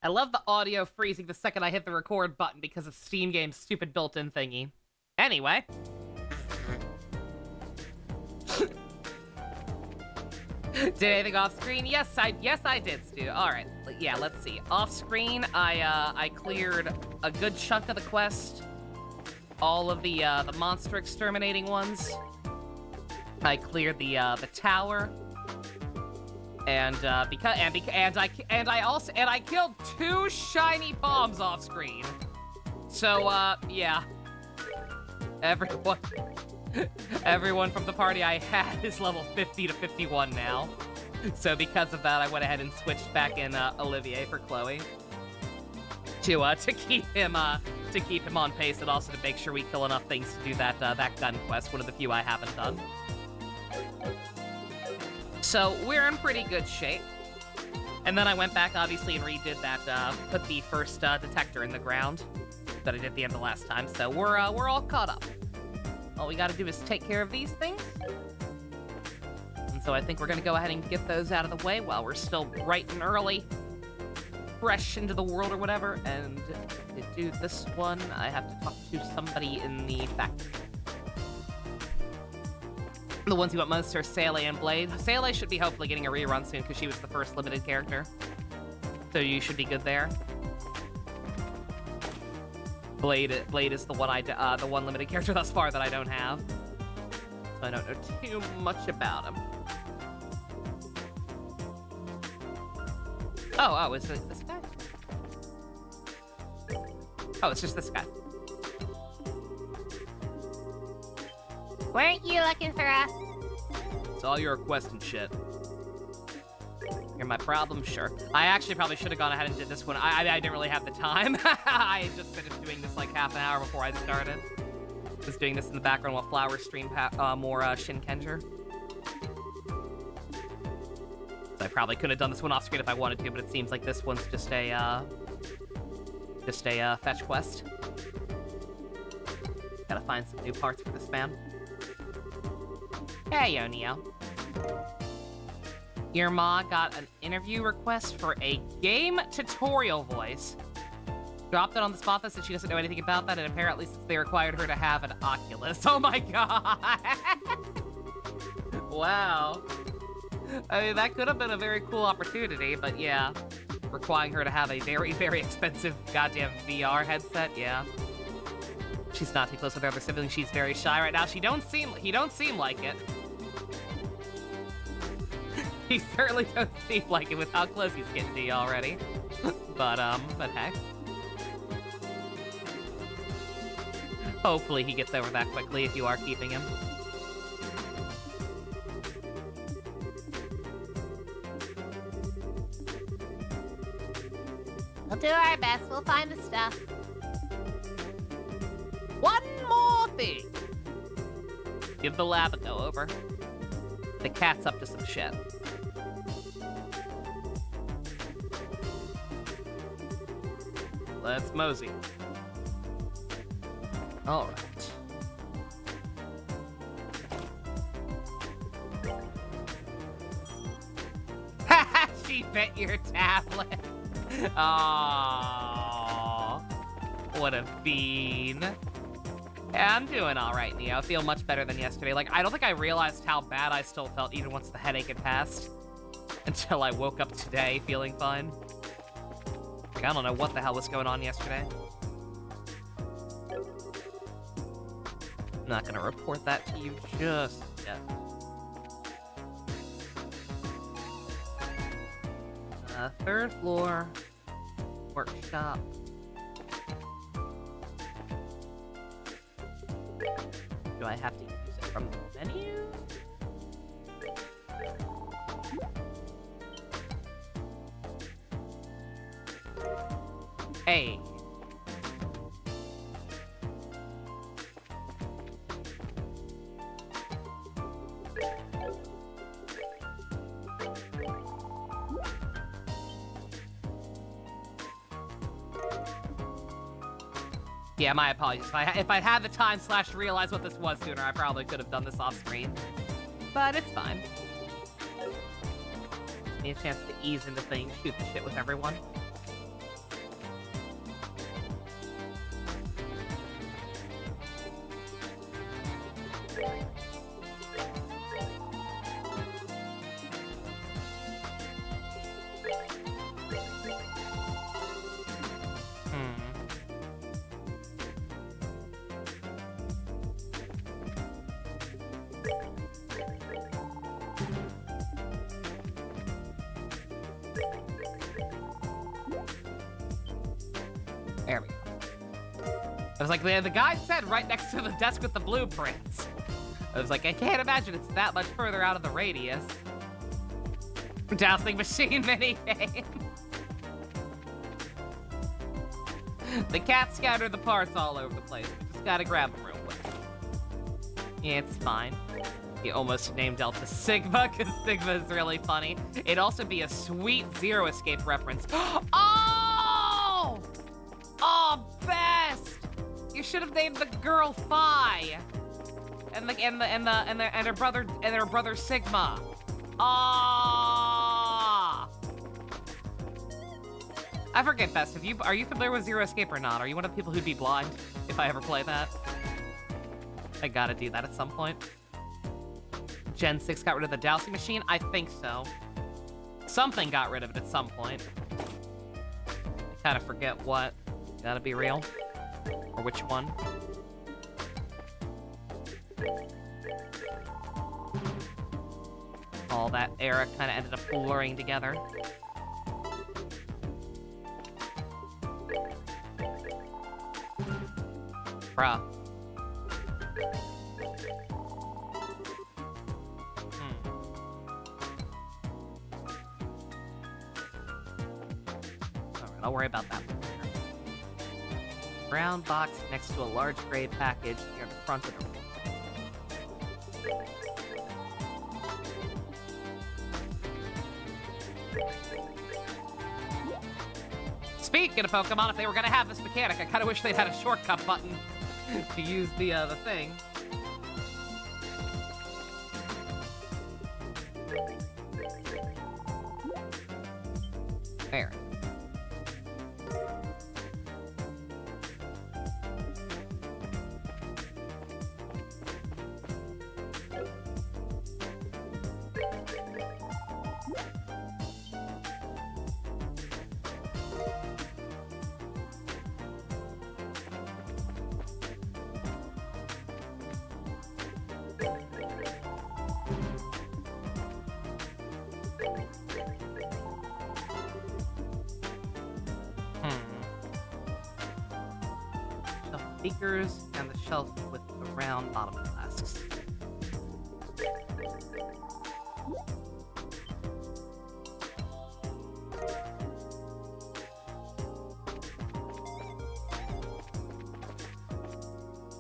I love the audio freezing the second I hit the record button because of Steam Game's stupid built-in thingy. Anyway. Did anything off screen? Yes, I did, Stu. All right, yeah. Let's see. Off screen, I cleared a good chunk of the quest. All of the monster exterminating ones. I cleared the tower, and I killed 2 shiny bombs off screen. So yeah. Everyone from the party I had is level 50 to 51 now. So because of that, I went ahead and switched back in Olivier for Chloe to keep him on pace, and also to make sure we kill enough things to do that gun quest, one of the few I haven't done. So we're in pretty good shape. And then I went back, obviously, and redid that, put the first detector in the ground that I did the end of last time. So we're all caught up. All we gotta do is take care of these things. And so I think we're gonna go ahead and get those out of the way while we're still bright and early, fresh into the world or whatever. And to do this one, I have to talk to somebody in the factory. The ones who want most are Seele and Blade. Seele should be hopefully getting a rerun soon because she was the first limited character. So you should be good there. Blade is the one limited character thus far that I don't have. So I don't know too much about him. Oh, is it this guy? Oh, it's just this guy. Weren't you looking for us? It's all your quest and shit. You're my problem? Sure. I actually probably should have gone ahead and did this one. I didn't really have the time. I had just finished doing this like half an hour before I started. Just doing this in the background while Flower streamed more Shinkenger. So I probably could have done this one off screen if I wanted to, but it seems like this one's just a fetch quest. Gotta find some new parts for this man. Hey, O'Neill. Your ma got an interview request for a game tutorial voice. Dropped it on the spot that said she doesn't know anything about that, and apparently since they required her to have an Oculus. Oh my god! Wow. I mean, that could have been a very cool opportunity, but yeah. Requiring her to have a very, very expensive goddamn VR headset, yeah. She's not too close with her other siblings. She's very shy right now. He don't seem like it. He certainly don't seem like it with how close he's getting to you already. but heck. Hopefully he gets over that quickly if you are keeping him. We'll do our best. We'll find the stuff. One more thing. Give the lab a go over. The cat's up to some shit. Let's mosey. All right. She bit your tablet. Aww. What a bean. Yeah, I'm doing all right, Neo. I feel much better than yesterday. Like, I don't think I realized how bad I still felt even once the headache had passed. Until I woke up today feeling fine. Like, I don't know what the hell was going on yesterday. I'm not gonna report that to you just yet. Third floor. Workshop. Do I have to use it from the menu? Hey. Yeah, my apologies. If I had the time / realize what this was sooner, I probably could have done this off screen. But it's fine. Need a chance to ease into things, shoot the shit with everyone. There we go. I was like, the guy said right next to the desk with the blueprints. I was like, I can't imagine it's that much further out of the radius. Dowsing machine minigame. The cat scattered the parts all over the place. We just gotta grab them real quick. Yeah, it's fine. You almost named Delta Sigma, because Sigma is really funny. It'd also be a sweet Zero Escape reference. Oh! Oh, best! You should have named the girl Phi. And her brother Sigma. Ah! I forget, Best. Are you familiar with Zero Escape or not? Are you one of the people who'd be blind if I ever play that? I gotta do that at some point. Gen 6 got rid of the dowsing machine? I think so. Something got rid of it at some point. Kind of forget what. Gotta be real. Or which one. All that era kind of ended up blurring together. Bruh. Alright, I'll worry about that one later. Brown box next to a large gray package near the front of the room. Speaking of Pokemon, if they were gonna have this mechanic, I kinda wish they'd had a shortcut button to use the thing. There. Beakers and the shelf with the round bottom flasks.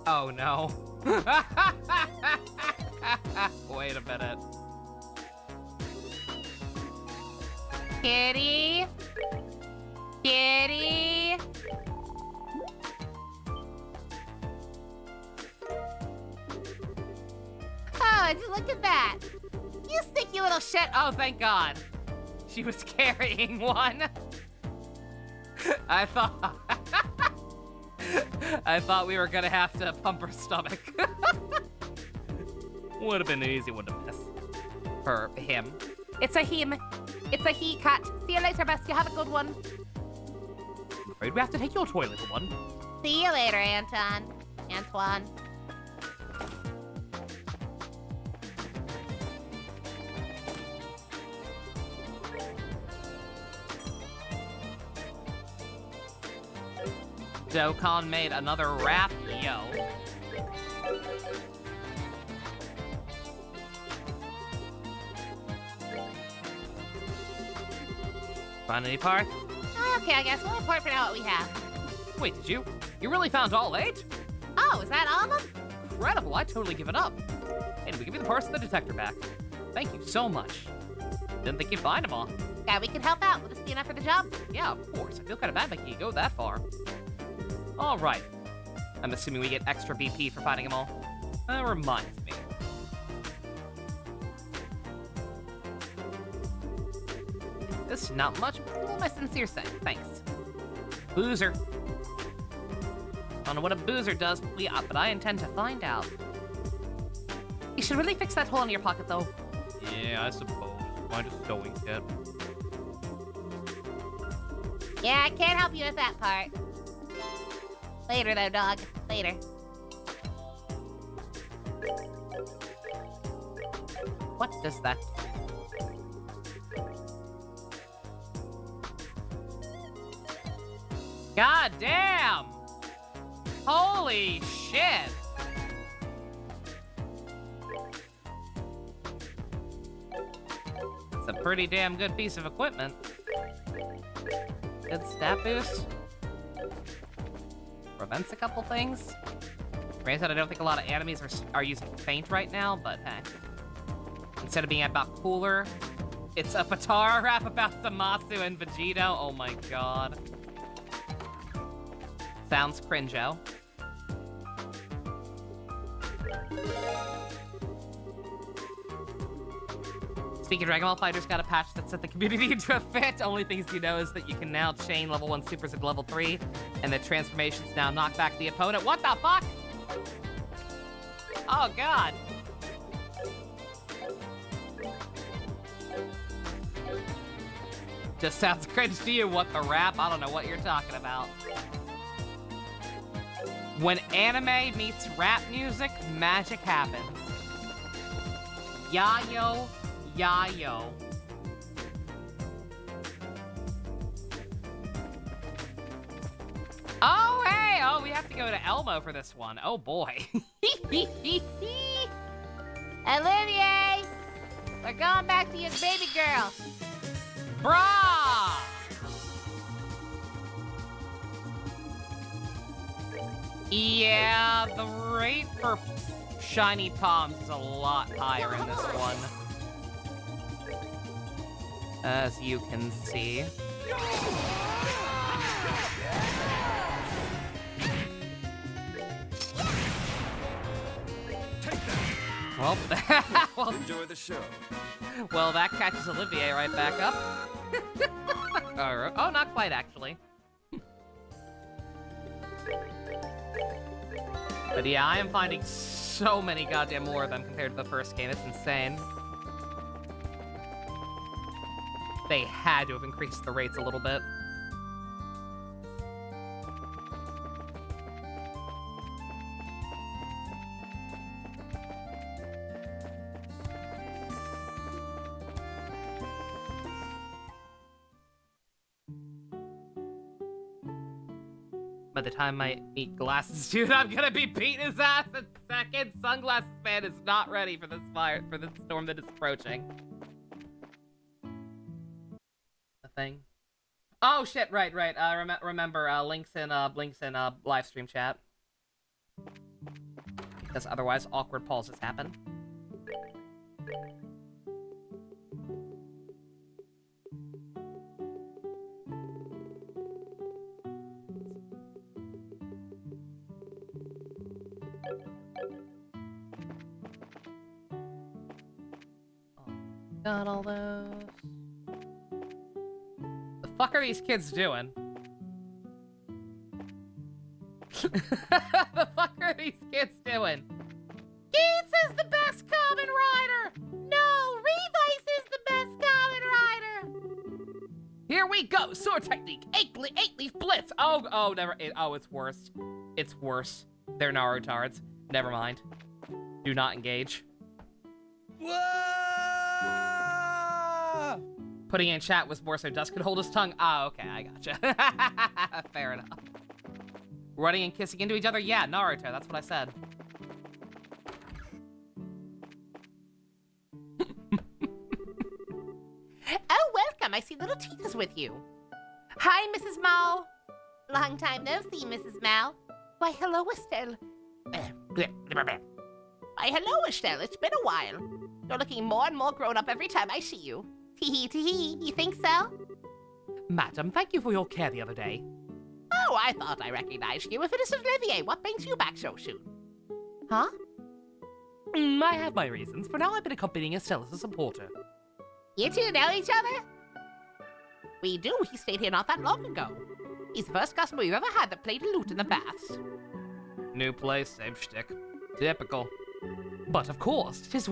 Oh no. Wait a minute. Kitty? Kitty? Oh, just look at that. You sneaky little shit. Oh, thank God. She was carrying one. I thought... I thought we were gonna have to pump her stomach. Would have been an easy one to miss. For him. It's a him. It's a he cat. See you later, Best. You have a good one. I'm afraid we have to take your toy, little one. See you later, Antoine. Dokkan made another rap, yo. Find any parts? Okay, I guess we'll report for now what we have. Wait, did you? You really found all 8? Oh, is that all of them? Incredible, I'd totally given up. Hey, did we give you the parts of the detector back? Thank you so much. Didn't think you'd find them all. Yeah, we can help out. Will this be enough for the job? Yeah, of course. I feel kind of bad making you go that far. All right. I'm assuming we get extra BP for finding them all. That reminds me. This is not much, but my sincere thanks. Boozer. Don't know what a boozer does, but I intend to find out. You should really fix that hole in your pocket, though. Yeah, I suppose. Find a sewing kit. Yeah, I can't help you with that part. Later, though, dog. Later. What does that... God damn! Holy shit! It's a pretty damn good piece of equipment. Good stat boost. Prevents a couple things. Granted, I don't think a lot of enemies are using Feint right now, but hey. Instead of being about cooler, it's a Patara rap about Zamasu and Vegito. Oh my god. Sounds cringe-o. Speaking of Dragon Ball FighterZ got a patch that set the community into a fit. Only things you know is that you can now chain level 1 supers at level 3, and that transformations now knock back the opponent. What the fuck? Oh god. Just sounds cringe to you. What the rap? I don't know what you're talking about. When anime meets rap music, magic happens. Yayo, yayo. Oh, hey! Oh, we have to go to Elmo for this one. Oh, boy. Olivier! We're going back to your baby girl. Brah! Yeah, the rate for shiny palms is a lot higher in this one. As you can see. Well, well, enjoy the show. Well, that catches Olivier right back up. Oh, not quite, actually. But yeah, I am finding so many goddamn more of them compared to the first game. It's insane. They had to have increased the rates a little bit. By the time I meet Glasses Dude, I'm gonna be beating his ass in second. Sunglasses Man is not ready for this fire, for this storm that is approaching. The thing. Oh shit! Right. Remember, links in live stream chat, because otherwise awkward pauses happen. Got all those. The fuck are these kids doing? The fuck are these kids doing? Geats is the best Kamen Rider! No, Revice is the best Kamen Rider! Here we go! Sword technique! Eight-leaf blitz! Oh, never. It's worse. It's worse. They're Narutards. Never mind. Do not engage. Putting in chat was more so Dust could hold his tongue. Ah, okay, I gotcha. Fair enough. Running and kissing into each other? Yeah, Naruto, that's what I said. Oh, welcome. I see little Tita's with you. Hi, Mrs. Mao. Long time no see, Mrs. Mao. Why, hello, Estelle. Why, hello, Estelle. It's been a while. You're looking more and more grown up every time I see you. Tee-hee. You think so? Madam, thank you for your care the other day. Oh, I thought I recognized you. If it isn't Olivier, what brings you back so soon? Huh? I have my reasons. For now, I've been accompanying Estelle as a supporter. You two know each other? We do. He stayed here not that long ago. He's the first customer we've ever had that played a lute in the baths. New place, same shtick. Typical. But of course, 'tis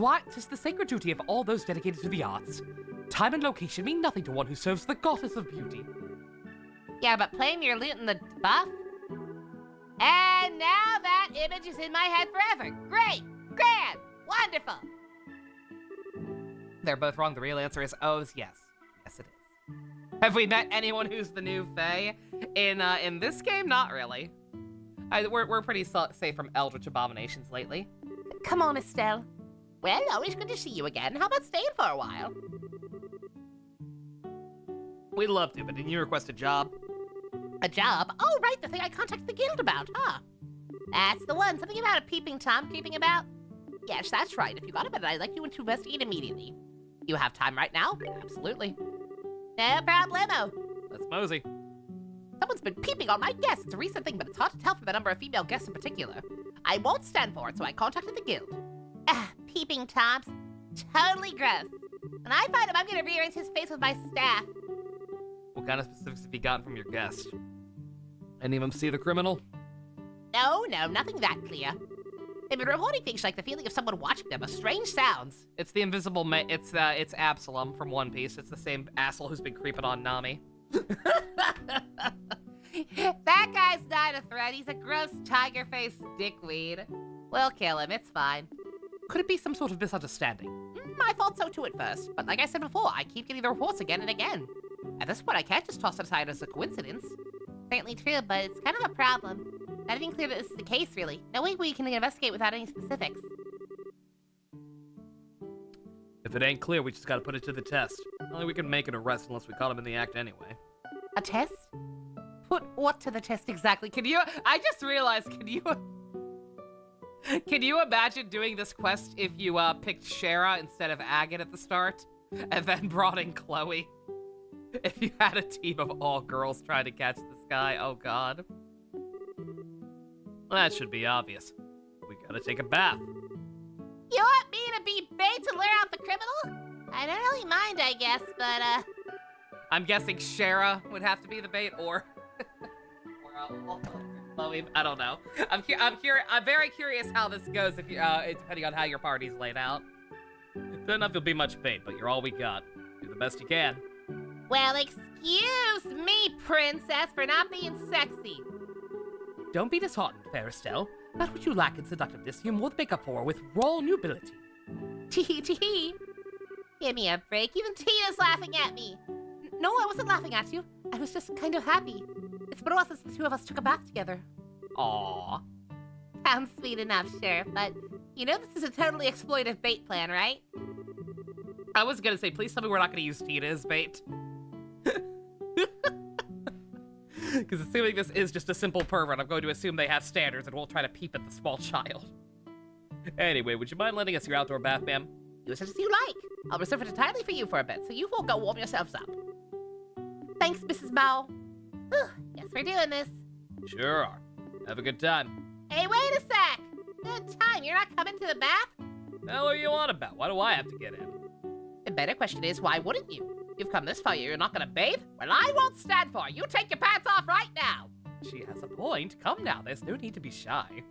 the sacred duty of all those dedicated to the arts. Time and location mean nothing to one who serves the goddess of beauty. Yeah, but playing your lute in the bath? And now that image is in my head forever. Great! Grand! Wonderful! They're both wrong. The real answer is O's. Yes. Yes, it is. Have we met anyone who's the new Fae? In this game, not really. We're pretty safe from eldritch abominations lately. Come on, Estelle. Well, always good to see you again. How about staying for a while? We'd love to, but didn't you request a job? A job? Oh, right, the thing I contacted the guild about, huh? That's the one. Something about a peeping Tom creeping about? Yes, that's right. If you got about it, I'd like you to investigate immediately. You have time right now? Absolutely. No problemo. Let's mosey. Someone's been peeping on my guests. It's a recent thing, but it's hard to tell from the number of female guests in particular. I won't stand for it, so I contacted the guild. Peeping Toms. Totally gross. When I find him, I'm gonna rearrange his face with my staff. What kind of specifics have you gotten from your guest? Any of them see the criminal? No, nothing that clear. They've been reporting things like the feeling of someone watching them, or strange sounds. It's the invisible it's Absalom from One Piece. It's the same asshole who's been creeping on Nami. That guy's not a threat. He's a gross tiger-faced dickweed. We'll kill him. It's fine. Could it be some sort of misunderstanding? I thought so too at first, but like I said before, I keep getting the reports again and again. At this point, I can't just toss it aside as a coincidence. Certainly true, but it's kind of a problem. Not even clear that this is the case, really. No way we can investigate without any specifics. If it ain't clear, we just gotta put it to the test. Only we can make an arrest unless we caught him in the act anyway. A test? Put what to the test exactly? I just realized, can you imagine doing this quest if you picked Shara instead of Agate at the start, and then brought in Chloe? If you had a team of all girls trying to catch this guy, oh god. Well, that should be obvious. We gotta take a bath. You want me to be bait to lure out the criminal? I don't really mind, I guess, but I'm guessing Shara would have to be the bait, or Chloe. I don't know. I'm very curious how this goes. If you, depending on how your party's laid out. Don't know if you'll be much bait, but you're all we got. Do the best you can. Well, excuse me, princess, for not being sexy. Don't be disheartened, fair Estelle. Not what you lack in seductiveness, you more than make up for with raw nobility. Tee. Give me a break. Even Tina's laughing at me. No, I wasn't laughing at you. I was just kind of happy. It's been a while since the two of us took a bath together. Aww. Sounds sweet enough, sure, but you know this is a totally exploitive bait plan, right? I was gonna say, please tell me we're not gonna use Tina as bait. Because assuming this is just a simple pervert, I'm going to assume they have standards and won't try to peep at the small child. Anyway, would you mind lending us your outdoor bath, ma'am? Use it as you like. I'll reserve it entirely for you for a bit, so you four go warm yourselves up. Thanks, Mrs. Mao. Guess we're doing this. Sure are. Have a good time. Hey, wait a sec! Good time. You're not coming to the bath? The hell are you on about? Why do I have to get in? The better question is, why wouldn't you? You've come this far, you're not gonna bathe? Well, I won't stand for it. You take your pants off right now! She has a point. Come now, there's no need to be shy.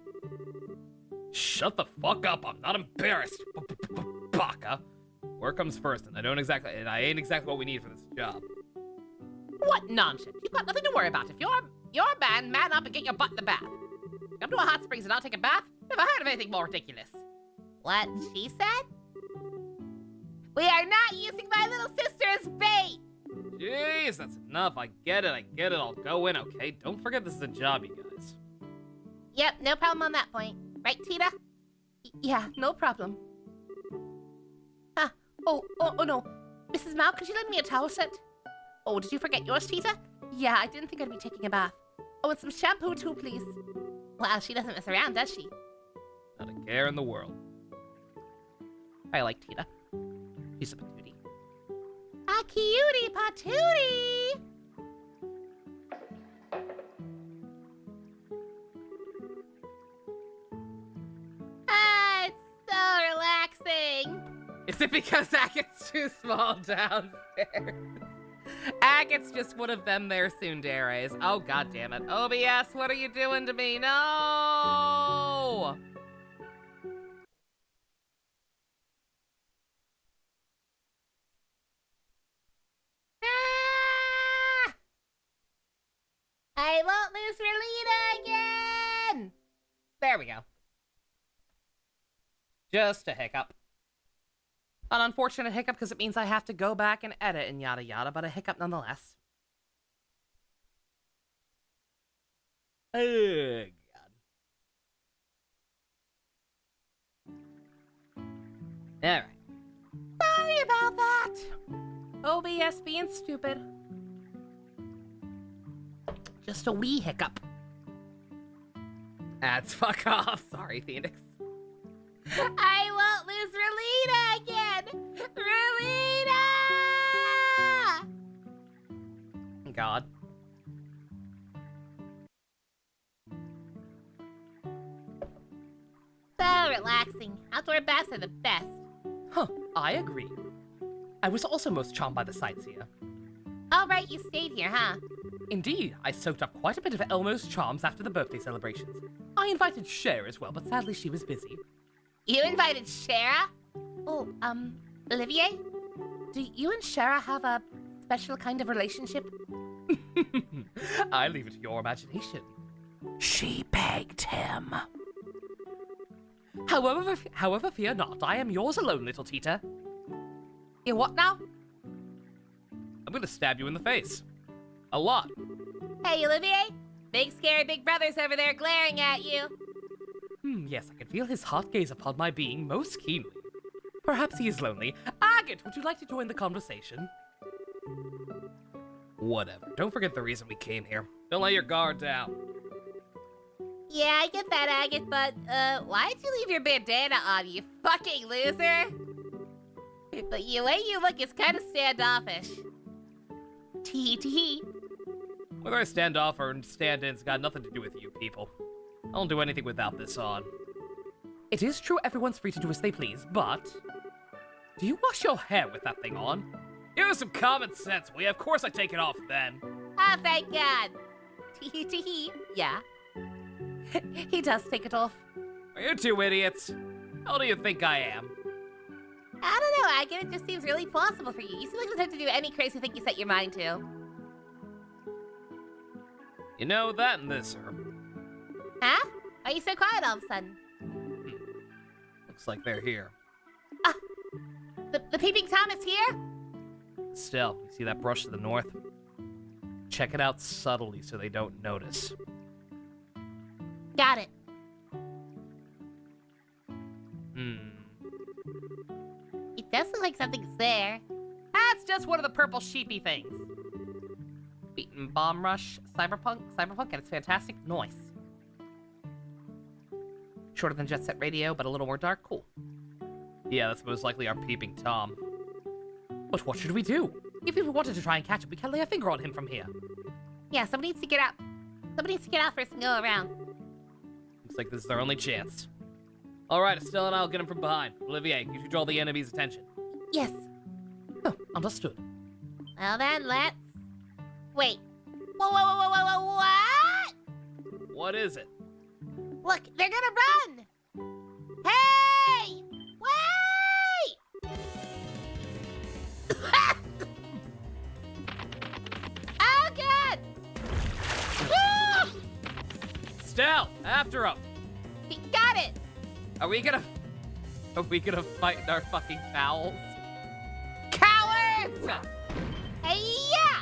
Shut the fuck up, I'm not embarrassed, baka. Work comes first, and I ain't exactly what we need for this job. What nonsense! You've got nothing to worry about. If you're a man up and get your butt in the bath. Come to a hot springs and not take a bath? Never heard of anything more ridiculous. What she said? We are not using my little sister as bait! Jeez, that's enough. I get it. I'll go in, okay? Don't forget this is a job, you guys. Yep, no problem on that point. Right, Tita? Yeah, no problem. Oh no. Mrs. Mao, could you lend me a towel set? Oh, did you forget yours, Tita? Yeah, I didn't think I'd be taking a bath. Oh, and some shampoo too, please. Wow, she doesn't mess around, does she? Not a care in the world. I like Tita. She's a patootie. A cutie patootie! It's so relaxing. Is it because Agate's too small downstairs? Agate's just one of them there tsunderes. Oh, god damn it. OBS, what are you doing to me? No! I won't lose Relina again! There we go. Just a hiccup. An unfortunate hiccup because it means I have to go back and edit and yada yada, but a hiccup nonetheless. Oh, God. Alright. Sorry about that. OBS being stupid. Just a wee hiccup. That's fuck off. Sorry, Phoenix. I won't lose Relina again! Relina! God. So relaxing. Outdoor baths are the best. Huh, I agree. I was also most charmed by the sights here. All right, you stayed here, huh? Indeed, I soaked up quite a bit of Elmo's charms after the birthday celebrations. I invited Cher as well, but sadly she was busy. You invited Shara? Oh, Olivier? Do you and Shara have a special kind of relationship? I leave it to your imagination. She begged him. However, fear not. I am yours alone, little Tita. You what now? I'm gonna stab you in the face. A lot. Hey, Olivier. Big scary big brother's over there glaring at you. Yes, I can feel his hot gaze upon my being most keenly. Perhaps he is lonely. Agate, would you like to join the conversation? Whatever. Don't forget the reason we came here. Don't let your guard down. Yeah, I get that, Agate, but, why'd you leave your bandana on, you fucking loser? But the way you look is kind of standoffish. Tee. Whether I stand off or stand-in's got nothing to do with you people. I don't do anything without this on. It is true everyone's free to do as they please, but... Do you wash your hair with that thing on? Use some common sense, will you? Of course I take it off then. Oh, thank God. Tee. Yeah. He does take it off. Are you two idiots? How old do you think I am? I don't know, Agate. It just seems really plausible for you. You seem like the type to do any crazy thing you set your mind to. You know, that and this are... Huh? Why are you so quiet all of a sudden? Looks like they're here. The Peeping Tom is here? Still, you see that brush to the north? Check it out subtly so they don't notice. Got it. It does look like something's there. That's just one of the purple sheepy things. Beaten Bomb Rush, Cyberpunk, and it's fantastic noise. Shorter than Jet Set Radio, but a little more dark. Cool. Yeah, that's most likely our Peeping Tom. But what should we do? If we wanted to try and catch him, we can't lay a finger on him from here. Yeah, somebody needs to get out. Somebody needs to get out first and go around. Looks like this is our only chance. Alright, Estelle and I'll get him from behind. Olivier, you should draw the enemy's attention. Yes. Oh, understood. Well then, let's... Wait. Whoa, what? What is it? Look, they're gonna run! Hey! Wait! Oh, God! Ah! Estelle, after him! He got it! Are we gonna fight in our fucking towels? Cowards! Hey, yeah!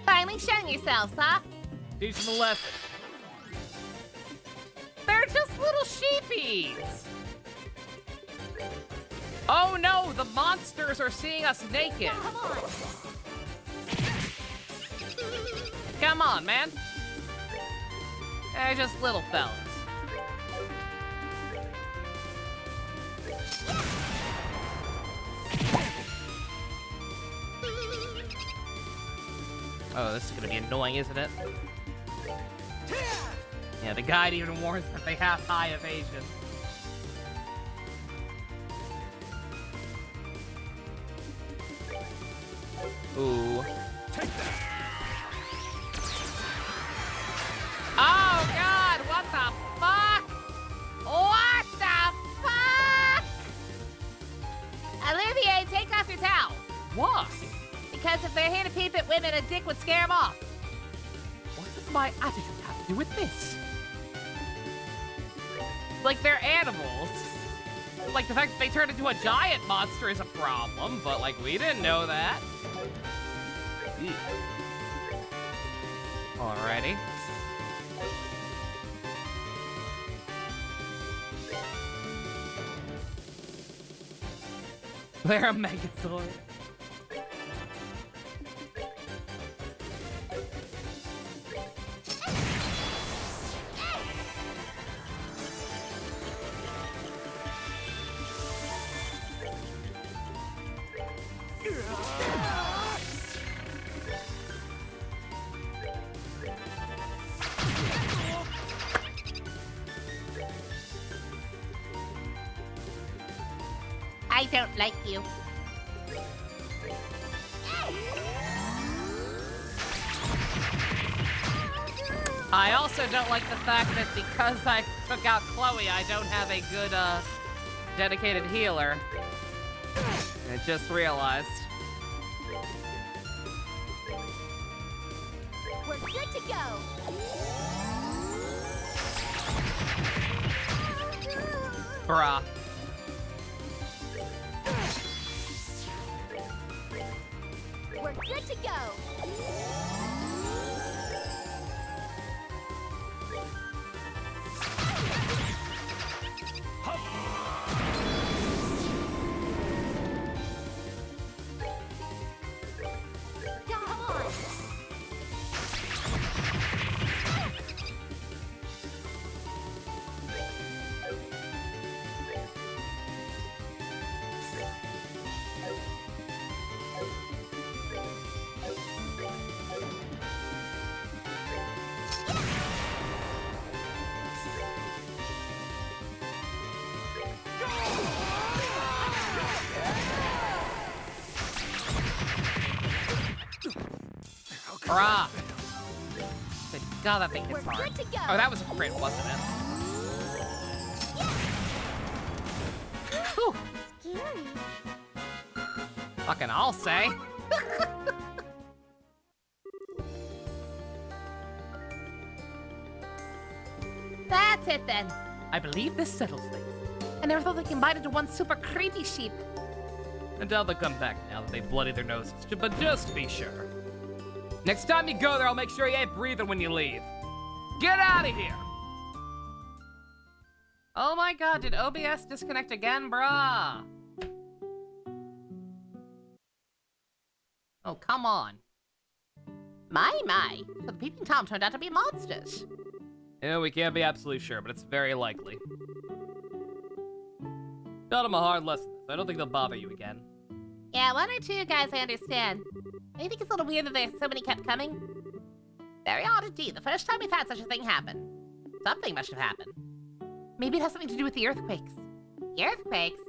Finally showing yourselves, huh? Teach them a lesson. They're just little sheepies. Oh no, the monsters are seeing us naked. Come on. Come on, man. They're just little fellas. Oh, this is gonna be annoying, isn't it? Yeah, the guide even warns that they have high evasion. Ooh. Take that. Oh God! What the fuck? What the fuck? Olivier, take off your towel. Why? Because if they're here to peep at women, a dick would scare them off. What does my attitude have to do with this? Like, they're animals. Like, the fact that they turned into a giant monster is a problem, but, like, we didn't know that. Eek. Alrighty. They're a Megazord. I don't like you. I also don't like the fact that because I took out Chloe, I don't have a good, dedicated healer. I just realized. We're good to go. Bruh. We're good to go. Come on. Bruh. Good God, that thing We're hits hard. good to go. Oh, that was a crit, wasn't it? Whew. Scary. Fucking I'll say. That's it then. I believe this settles things. I never thought they combined into one super creepy sheep. Until they come back now that they bloody their noses. But just to be sure. Next time you go there, I'll make sure you ain't breathing when you leave. Get out of here! Oh my God, did OBS disconnect again, brah? Oh, come on. My. So the Peeping Tom turned out to be monsters. Yeah, we can't be absolutely sure, but it's very likely. Taught them a hard lesson, so I don't think they'll bother you again. Yeah, one or two guys I understand. I think it's a little weird that there's so many kept coming. Very odd indeed. The first time we've had such a thing happen. Something must have happened. Maybe it has something to do with the earthquakes. The earthquakes?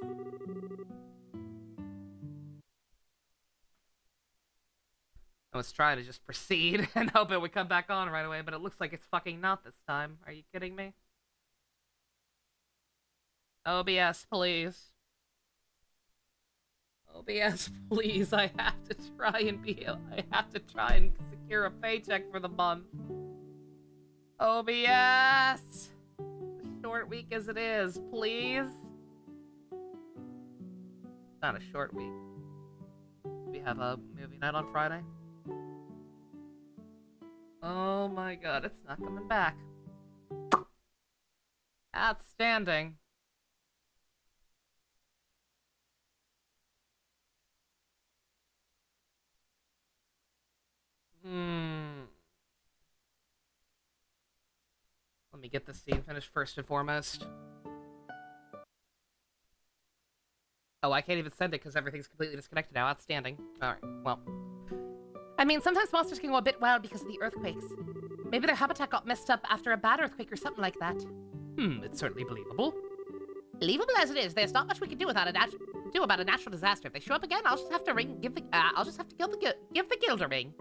I was trying to just proceed and hope it would come back on right away, but it looks like it's fucking not this time. Are you kidding me? OBS, please. OBS, please. I have to try and secure a paycheck for the month. OBS! Short week as it is, please. It's not a short week. We have a movie night on Friday. Oh my God, it's not coming back. Outstanding. Let me get this scene finished first and foremost. Oh, I can't even send it because everything's completely disconnected now. Outstanding. Alright, well. I mean, sometimes monsters can go a bit wild because of the earthquakes. Maybe their habitat got messed up after a bad earthquake or something like that. It's certainly believable. Believable as it is, there's not much we can do about a natural disaster. If they show up again, I'll just have to give the guild a ring.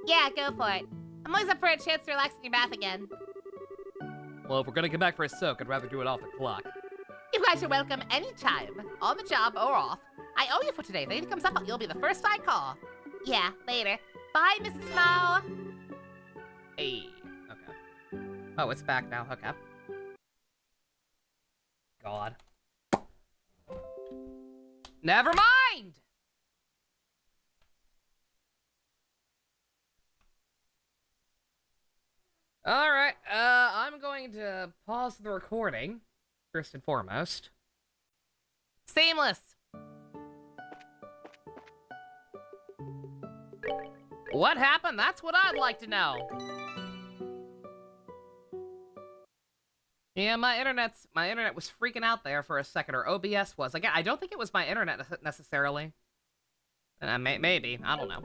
Yeah, go for it. I'm always up for a chance to relax in your bath again. Well, if we're gonna get back for a soak, I'd rather do it off the clock. You guys are welcome anytime, on the job or off. I owe you for today. If anything comes up, you'll be the first I call. Yeah, later. Bye, Mrs. Mo. Hey. Okay. Oh, it's back now. Okay. God. Never mind! Alright, I'm going to pause the recording, first and foremost. Seamless! What happened? That's what I'd like to know. Yeah, my internet was freaking out there for a second, or OBS was. Again, I don't think it was my internet necessarily. Maybe, I don't know.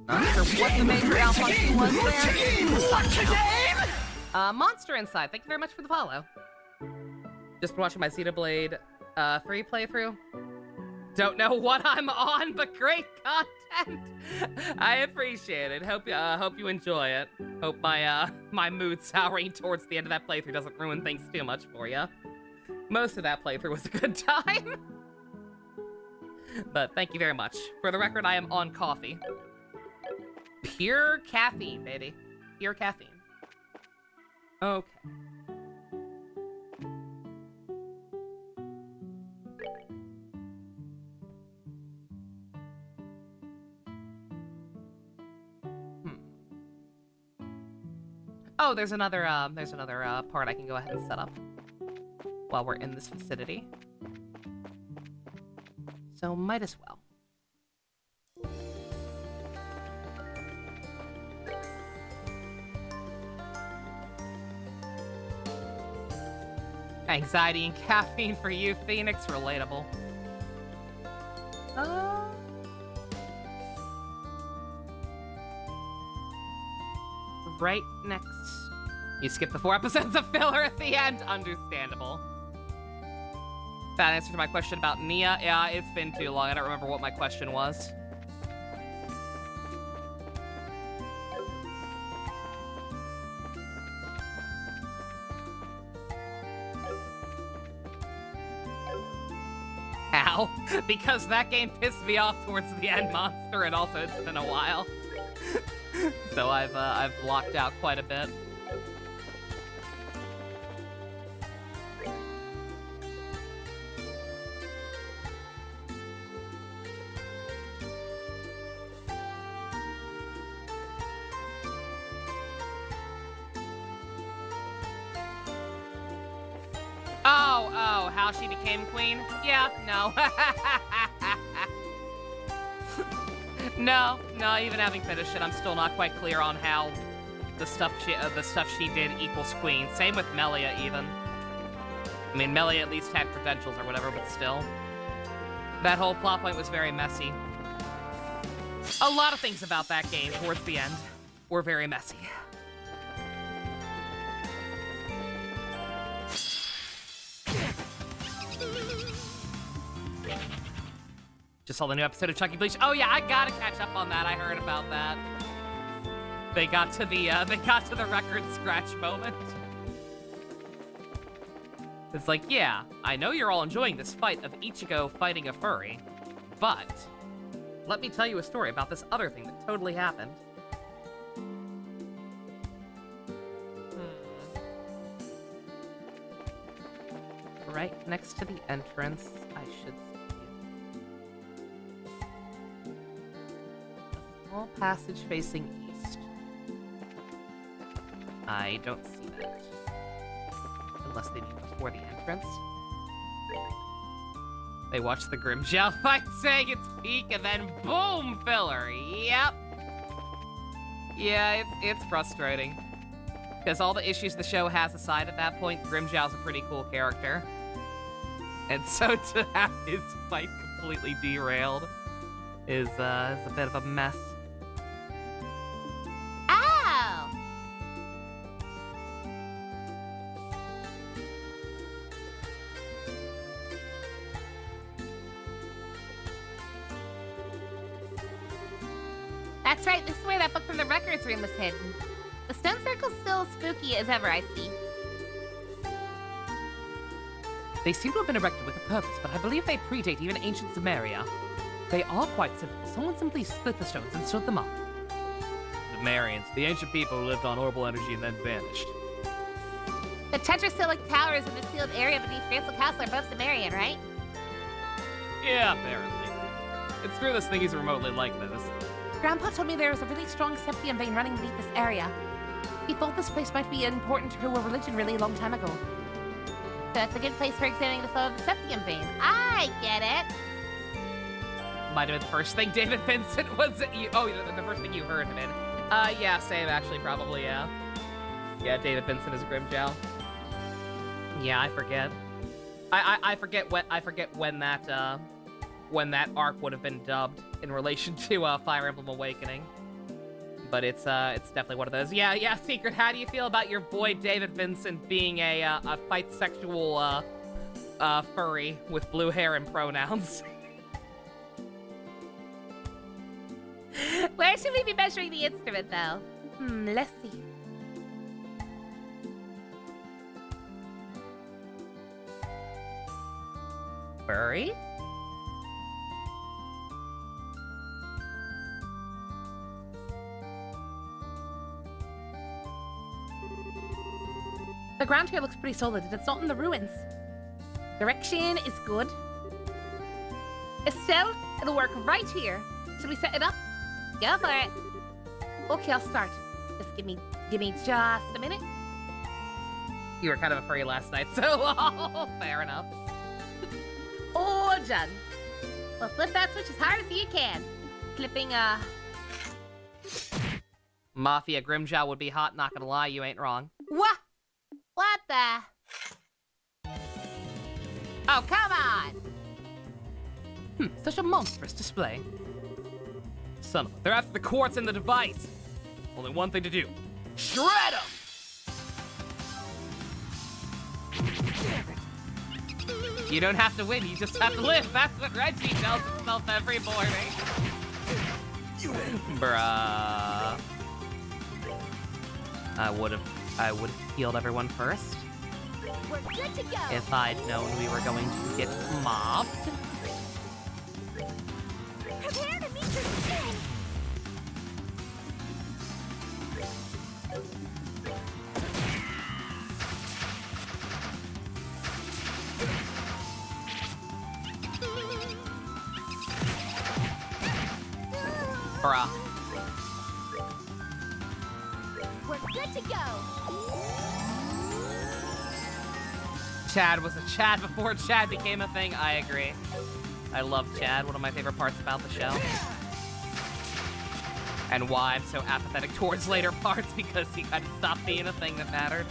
Not sure what the major malfunction was there. Monster Inside, thank you very much for the follow. Just watching my Xenoblade 3 playthrough. Don't know what I'm on, but great content. I appreciate it. Hope you enjoy it. Hope my mood souring towards the end of that playthrough doesn't ruin things too much for you. Most of that playthrough was a good time. But thank you very much. For the record, I am on coffee. Pure caffeine, baby. Pure caffeine. Okay. Oh, there's another part I can go ahead and set up while we're in this vicinity. So might as well. Anxiety and caffeine for you, Phoenix. Relatable. Right next. You skipped the 4 episodes of filler at the end. Understandable. That answer to my question about Nia. Yeah, it's been too long. I don't remember what my question was. Ow. Because that game pissed me off towards the end, Monster, and also it's been a while. So I've blocked out quite a bit. Oh, how she became queen? Yeah, no. No, even having finished it, I'm still not quite clear on how the stuff she did equals queen. Same with Melia, even. I mean, Melia at least had credentials or whatever, but still. That whole plot point was very messy. A lot of things about that game towards the end were very messy. Just saw the new episode of Chucky Bleach. Oh yeah, I gotta catch up on that. I heard about that. They got to the record scratch moment. It's like, yeah, I know you're all enjoying this fight of Ichigo fighting a furry, but let me tell you a story about this other thing that totally happened. Right next to the entrance, I should see a small passage facing east. I don't see that. Unless they mean before the entrance. They watch the Grimmjow fight saying its peak and then boom, filler. Yep. Yeah, it's frustrating. Because all the issues the show has aside at that point, Grimmjow's a pretty cool character. And so to have his fight completely derailed is a bit of a mess. Ow! That's right, this is where that book from the records room was hidden. The stone circle's still as spooky as ever, I see. They seem to have been erected with a purpose, but I believe they predate even ancient Sumeria. They are quite simple. Someone simply split the stones and stood them up. Sumerians, the ancient people who lived on orbital energy and then vanished. The tetrasilic towers in the sealed area beneath Grancel Castle are both Sumerian, right? Yeah, apparently. It's true this thing is remotely like this. Grandpa told me there was a really strong septium vein running beneath this area. He thought this place might be important to a religion really long time ago. So that's a good place for examining the flow of the septium vein. I get it. Might have been the first thing David Vincent was. The first thing you heard him in. Yeah, same actually, probably, yeah. Yeah, David Vincent is Grimjow. Yeah, I forget. I forget when that arc would have been dubbed in relation to Fire Emblem Awakening. But it's definitely one of those. Yeah, Secret. How do you feel about your boy David Vincent being a fight sexual furry with blue hair and pronouns? Where should we be measuring the instrument, though? Let's see. Furry? The ground here looks pretty solid, and it's not in the ruins. Direction is good. Estelle, it'll work right here. Should we set it up? Go for it. Okay, I'll start. Just give me just a minute. You were kind of a furry last night, so fair enough. All done. Well, flip that switch as hard as you can. Flipping, Mafia Grimjow would be hot, not gonna lie, you ain't wrong. What? What the? Oh, come on! Such a monstrous display. Son of a... They're after the quartz in the device. Only one thing to do. Shred 'em! You don't have to win, you just have to live. That's what Reggie tells himself every morning. Bruh. I would've healed everyone first. We're good to go. If I'd known we were going to get mobbed. Prepare to meet your doom. Bruh. We're good to go. Chad was a Chad before Chad became a thing. I agree. I love Chad, one of my favorite parts about the show. And why I'm so apathetic towards later parts, because he kind of stopped being a thing that mattered.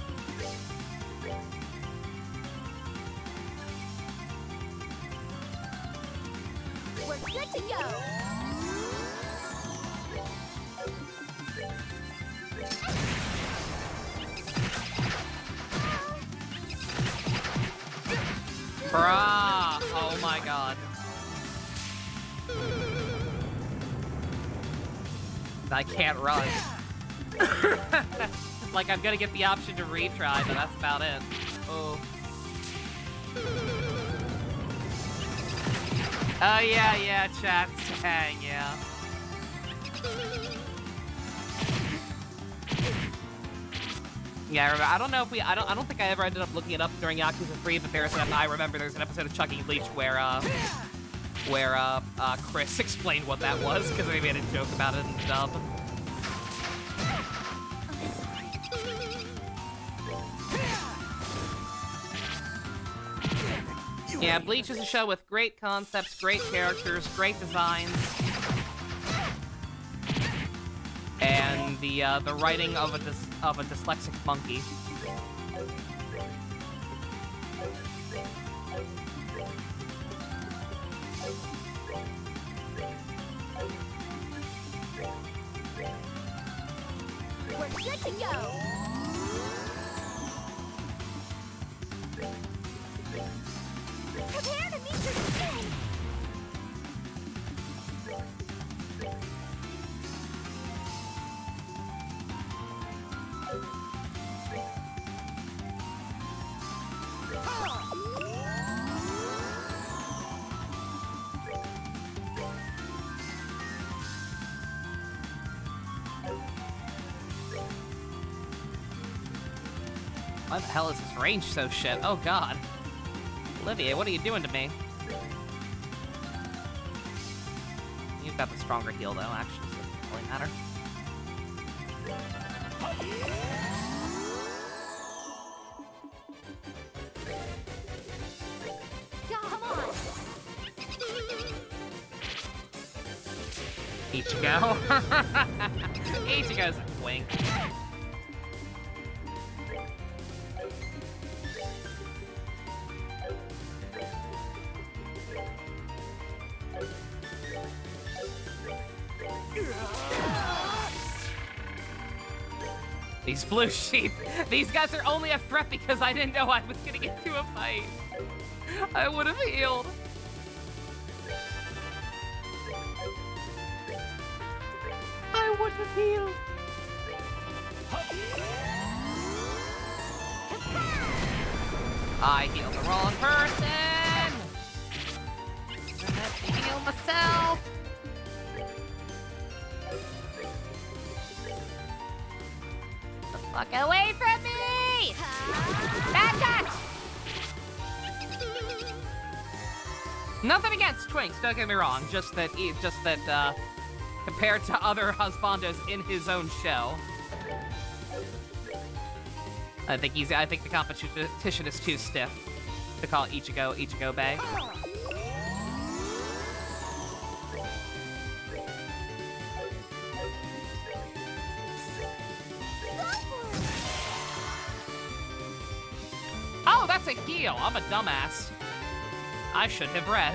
We're good to go. Bruh! Oh my god. I can't run. Like, I'm gonna get the option to retry, but that's about it. Oh. Oh yeah, chat. Dang, yeah. Yeah, I remember. I don't know if I don't think I ever ended up looking it up during Yakuza 3, but I remember there's an episode of Chucky Leech where Chris explained what that was, because they made a joke about it in the dub. Yeah, Bleach is a show with great concepts, great characters, great designs, and the writing of a dyslexic monkey. We're good to go. Prepare to meet your doom. Why the hell is his range so shit? Oh god. Olivier, what are you doing to me? You've got the stronger heal though, actually, so it doesn't really matter. Ichigo. Ichigo's a twink. These blue sheep, these guys are only a threat because I didn't know I was gonna get into a fight. I would have healed. I would have healed. I healed the wrong person. I have to heal myself. Fuck away from me! Bad touch! Nothing against twinks, don't get me wrong. Just that, compared to other husbandos in his own show, I think the competition is too stiff to call Ichigo Bay. Oh, that's a heal. I'm a dumbass. I should have read.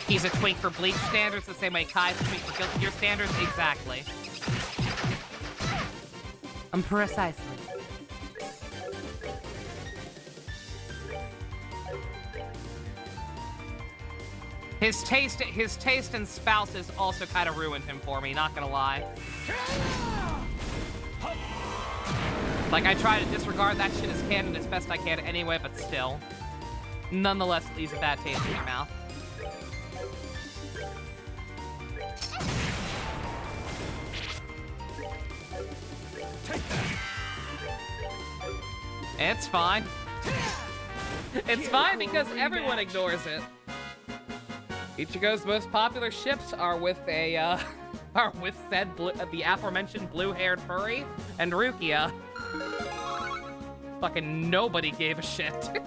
He's a twink for Bleach standards the same way Kai's a twink for Guilty Gear standards? Exactly. Precisely. His taste in spouses also kind of ruined him for me, not gonna lie. Like, I try to disregard that shit as canon as best I can anyway, but still. Nonetheless, it leaves a bad taste in your mouth. It's fine. It's fine because everyone ignores it. Ichigo's most popular ships are with the aforementioned blue-haired furry and Rukia. Fucking nobody gave a shit.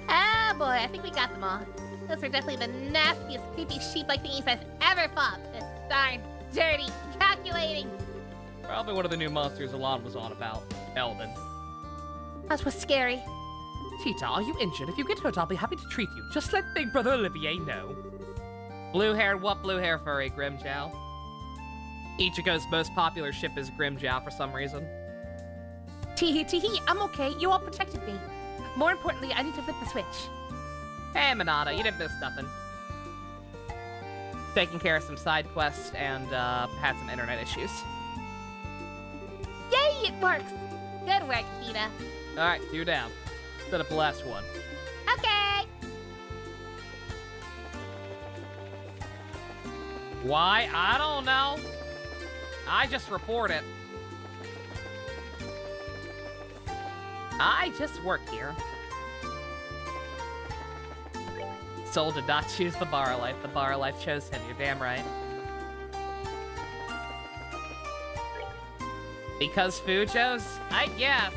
Ah, boy, I think we got them all. Those are definitely the nastiest, creepy sheep-like thingies I've ever fought. This darn, dirty, calculating. Probably one of the new monsters Alon was on about. Elden. That was scary. Tita, are you injured? If you get hurt, I'll be happy to treat you. Just let Big Brother Olivier know. Blue-haired, what blue-hair furry? Grimmjow. Ichigo's most popular ship is Grimmjow for some reason. Teehee, I'm okay. You all protected me. More importantly, I need to flip the switch. Hey, Minata, you didn't miss nothing. Taking care of some side quests and had some internet issues. Yay, it works! Good work, Tita. Alright, 2 down. Set up the last one. Okay. Why? I don't know. I just report it. I just work here. Soul did not choose the bar life. The bar life chose him. You're damn right. Because Fujo's? I guess.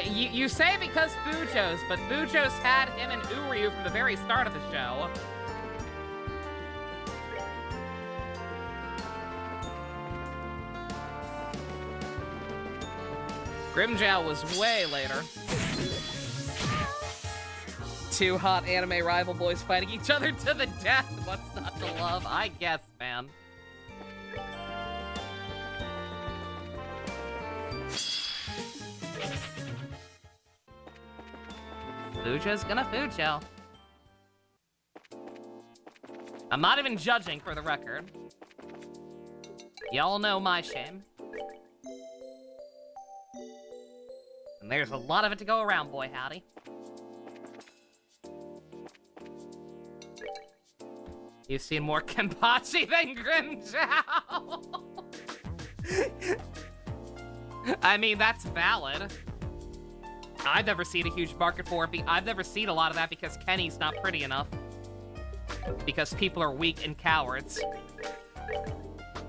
You say because Fujo's, but Fujo's had him and Uryu from the very start of the show. Grimmjow was way later. 2 hot anime rival boys fighting each other to the death. What's not to love? I guess, man. Fujo's gonna Fujo. I'm not even judging for the record. Y'all know my shame. And there's a lot of it to go around, boy howdy. You've seen more Kenpachi than Grimmjow! I mean, that's valid. I've never seen a huge market for it. I've never seen a lot of that because Kenny's not pretty enough. Because people are weak and cowards.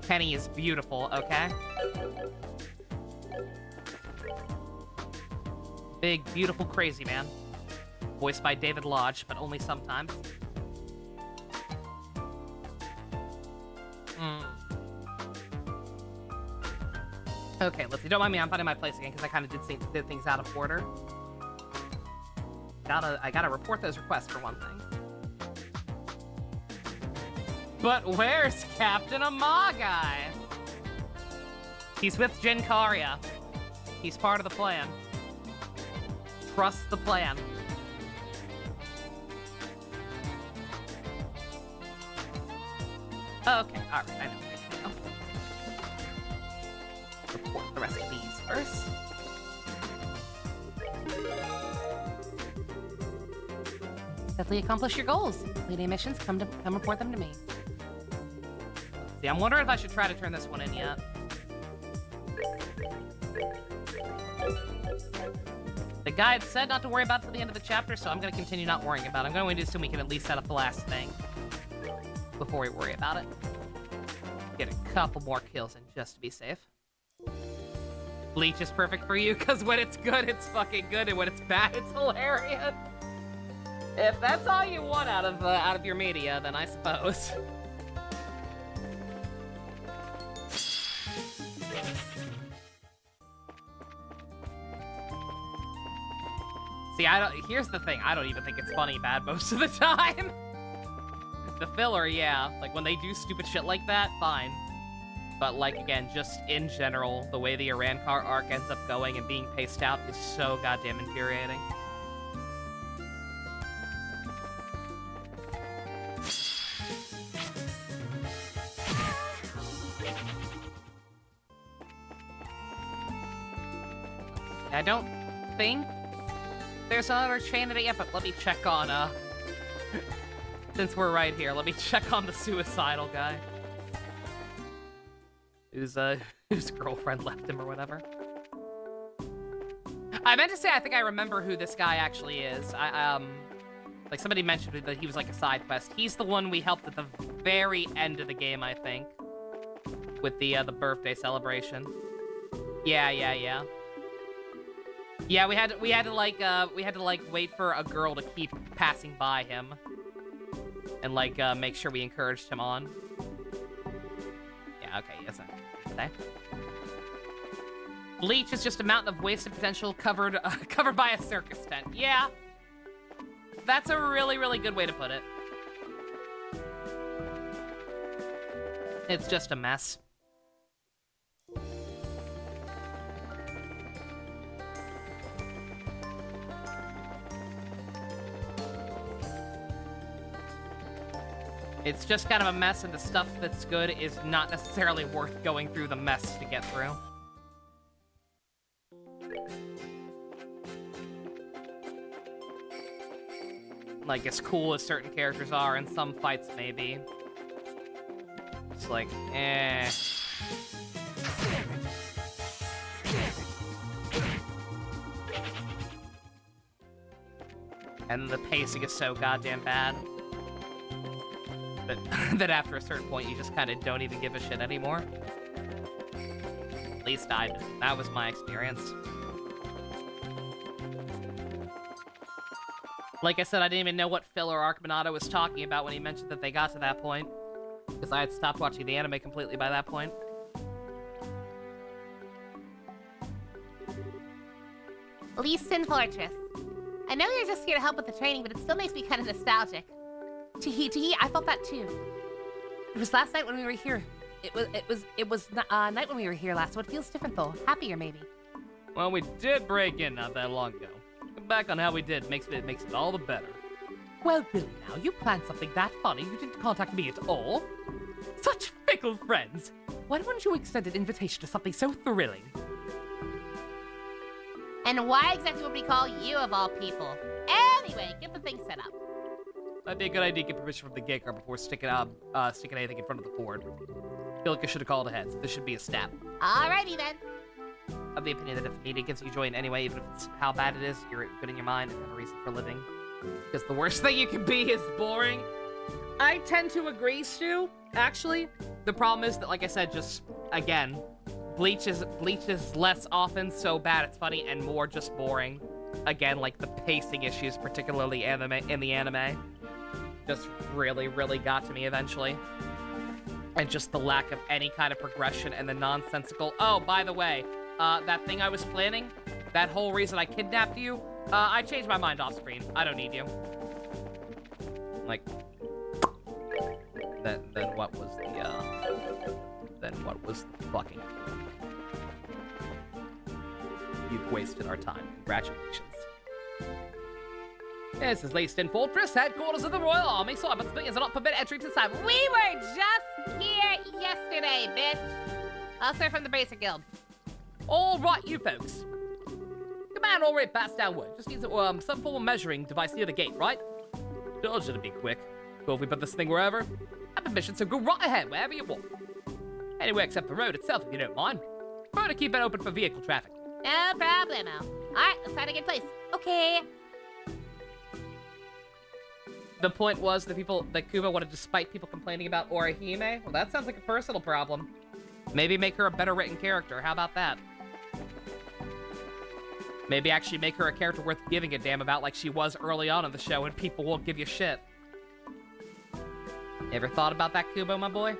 Kenny is beautiful, okay? Big, beautiful, crazy man. Voiced by David Lodge, but only sometimes. Okay, let's see. Don't mind me, I'm finding my place again because I kind of did things out of order. I gotta report those requests for one thing. But where's Captain Amagai? He's with Jinkaria. He's part of the plan. Trust the plan. Okay, alright, I know. Report the rest of these first. Definitely accomplish your goals. Leading missions, come report them to me. See, I'm wondering if I should try to turn this one in yet. The guide said not to worry about it till the end of the chapter, so I'm going to continue not worrying about it. I'm going to assume we can at least set up the last thing before we worry about it. Get a couple more kills in just to be safe. Bleach is perfect for you, because when it's good, it's fucking good, and when it's bad, it's hilarious. If that's all you want out of your media, then I suppose. See, here's the thing, I don't even think it's funny bad most of the time. The filler, yeah, like when they do stupid shit like that, fine. But like, again, just in general, the way the Arankar arc ends up going and being paced out is so goddamn infuriating. I don't think there's another chain in it yet, but let me check on, since we're right here, let me check on the suicidal guy. Whose girlfriend left him or whatever. I meant to say I think I remember who this guy actually is. Like somebody mentioned that he was like a side quest. He's the one we helped at the very end of the game, I think. With the birthday celebration. Yeah. Yeah, we had to wait for a girl to keep passing by him. And like make sure we encouraged him on. Yeah, okay, yes. Okay. Bleach is just a mountain of wasted potential covered by a circus tent. Yeah. That's a really, really good way to put it. It's just a mess. It's just kind of a mess, and the stuff that's good is not necessarily worth going through the mess to get through. Like, as cool as certain characters are in some fights, maybe. It's like, eh. And the pacing is so goddamn bad. That after a certain point, you just kind of don't even give a shit anymore. At least I did. That was my experience. Like I said, I didn't even know what filler arc Minato was talking about when he mentioned that they got to that point. Because I had stopped watching the anime completely by that point. Leaston Fortress. I know you're just here to help with the training, but it still makes me kind of nostalgic. Tee, I felt that too. It was last night when we were here. It was night when we were here last, so it feels different though. Happier maybe. Well, we did break in not that long ago. Looking back on how we did makes it all the better. Well, Billy, now, you planned something that funny, you didn't contact me at all? Such fickle friends! Why wouldn't you extend an invitation to something so thrilling? And why exactly would we call you of all people? Anyway, get the thing set up. That'd be a good idea to get permission from the gate guard before sticking anything in front of the board. I feel like I should have called ahead, so this should be a stab. Alrighty then. Of the opinion that if media gives you joy in any way, even if it's how bad it is, you're good in your mind and have a reason for living. Because the worst thing you can be is boring. I tend to agree, Stu, actually. The problem is that, like I said, just, again, Bleach is less often so bad it's funny and more just boring. Again, like the pacing issues, particularly in the anime, just really, really got to me eventually. And just the lack of any kind of progression and the nonsensical, oh, by the way, that thing I was planning, that whole reason I kidnapped you, I changed my mind off screen. I don't need you. Like, then what was the fucking... You've wasted our time. Congratulations. This is Leyston Fortress, headquarters of the Royal Army, so but civilians are not permitted entry to the site. We were just here yesterday, bitch. Also from the Bracer Guild. All right, you folks. Command already passed down word. Just needs some form of measuring device near the gate, right? Sure, should be quick. Cool if we put this thing wherever. Have permission, so go right ahead, wherever you want. Anywhere except the road itself, if you don't mind. Try to keep it open for vehicle traffic. No problemo. Alright, let's find a good place. Okay. The point was that Kubo wanted to spite people complaining about Orihime. Well, that sounds like a personal problem. Maybe make her a better written character. How about that? Maybe actually make her a character worth giving a damn about like she was early on in the show and people won't give you shit. Ever thought about that, Kubo, my boy?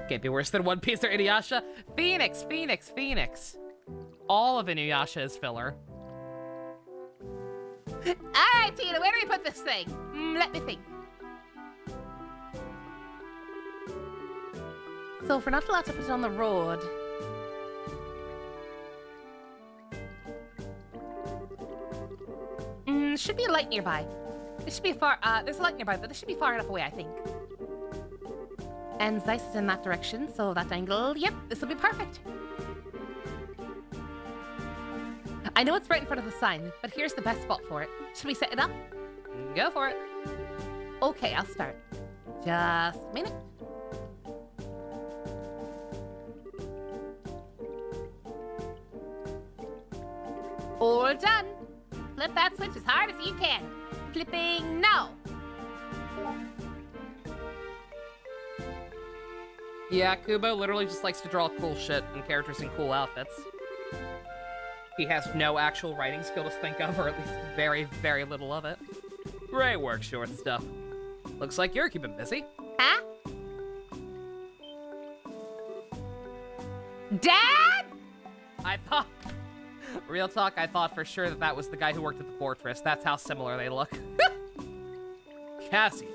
Can't be worse than One Piece or Inuyasha. Phoenix, Phoenix, Phoenix. All of Inuyasha is filler. Alright, Tina, where do we put this thing? Let me think. So if we're not allowed to put it on the road... should be a light nearby. This should be far, there's a light nearby, but this should be far enough away, I think. And Zeiss is in that direction, so that angle, yep, this will be perfect. I know it's right in front of the sign, but here's the best spot for it. Should we set it up? Go for it. Okay, I'll start. Just a minute. All done. Flip that switch as hard as you can. Flipping no. Yeah, Kubo literally just likes to draw cool shit and characters in cool outfits. He has no actual writing skill to think of, or at least very, very little of it. Great work, short stuff. Looks like you're keeping busy. Huh? Dad? I thought... Real talk, I thought for sure that was the guy who worked at the fortress. That's how similar they look. Cassius.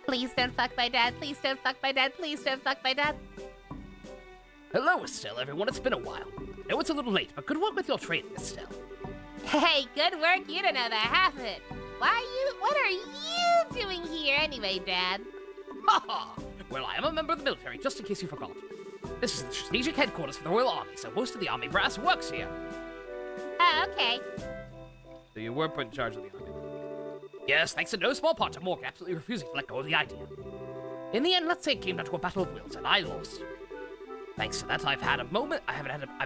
Please don't fuck my dad. Please don't fuck my dad. Please don't fuck my dad. Hello, Estelle, everyone. It's been a while. I know it's a little late, but good work with your training, Estelle. Hey, good work. You don't know the half of it. What are you doing here anyway, Dad? Ha ha! Well, I am a member of the military, just in case you forgot. This is the strategic headquarters for the Royal Army, so most of the army brass works here. Oh, okay. So you were put in charge of the army. Yes, thanks in no small part to Morg absolutely refusing to let go of the idea. In the end, let's say it came down to a battle of wills, and I lost. Thanks to that, I've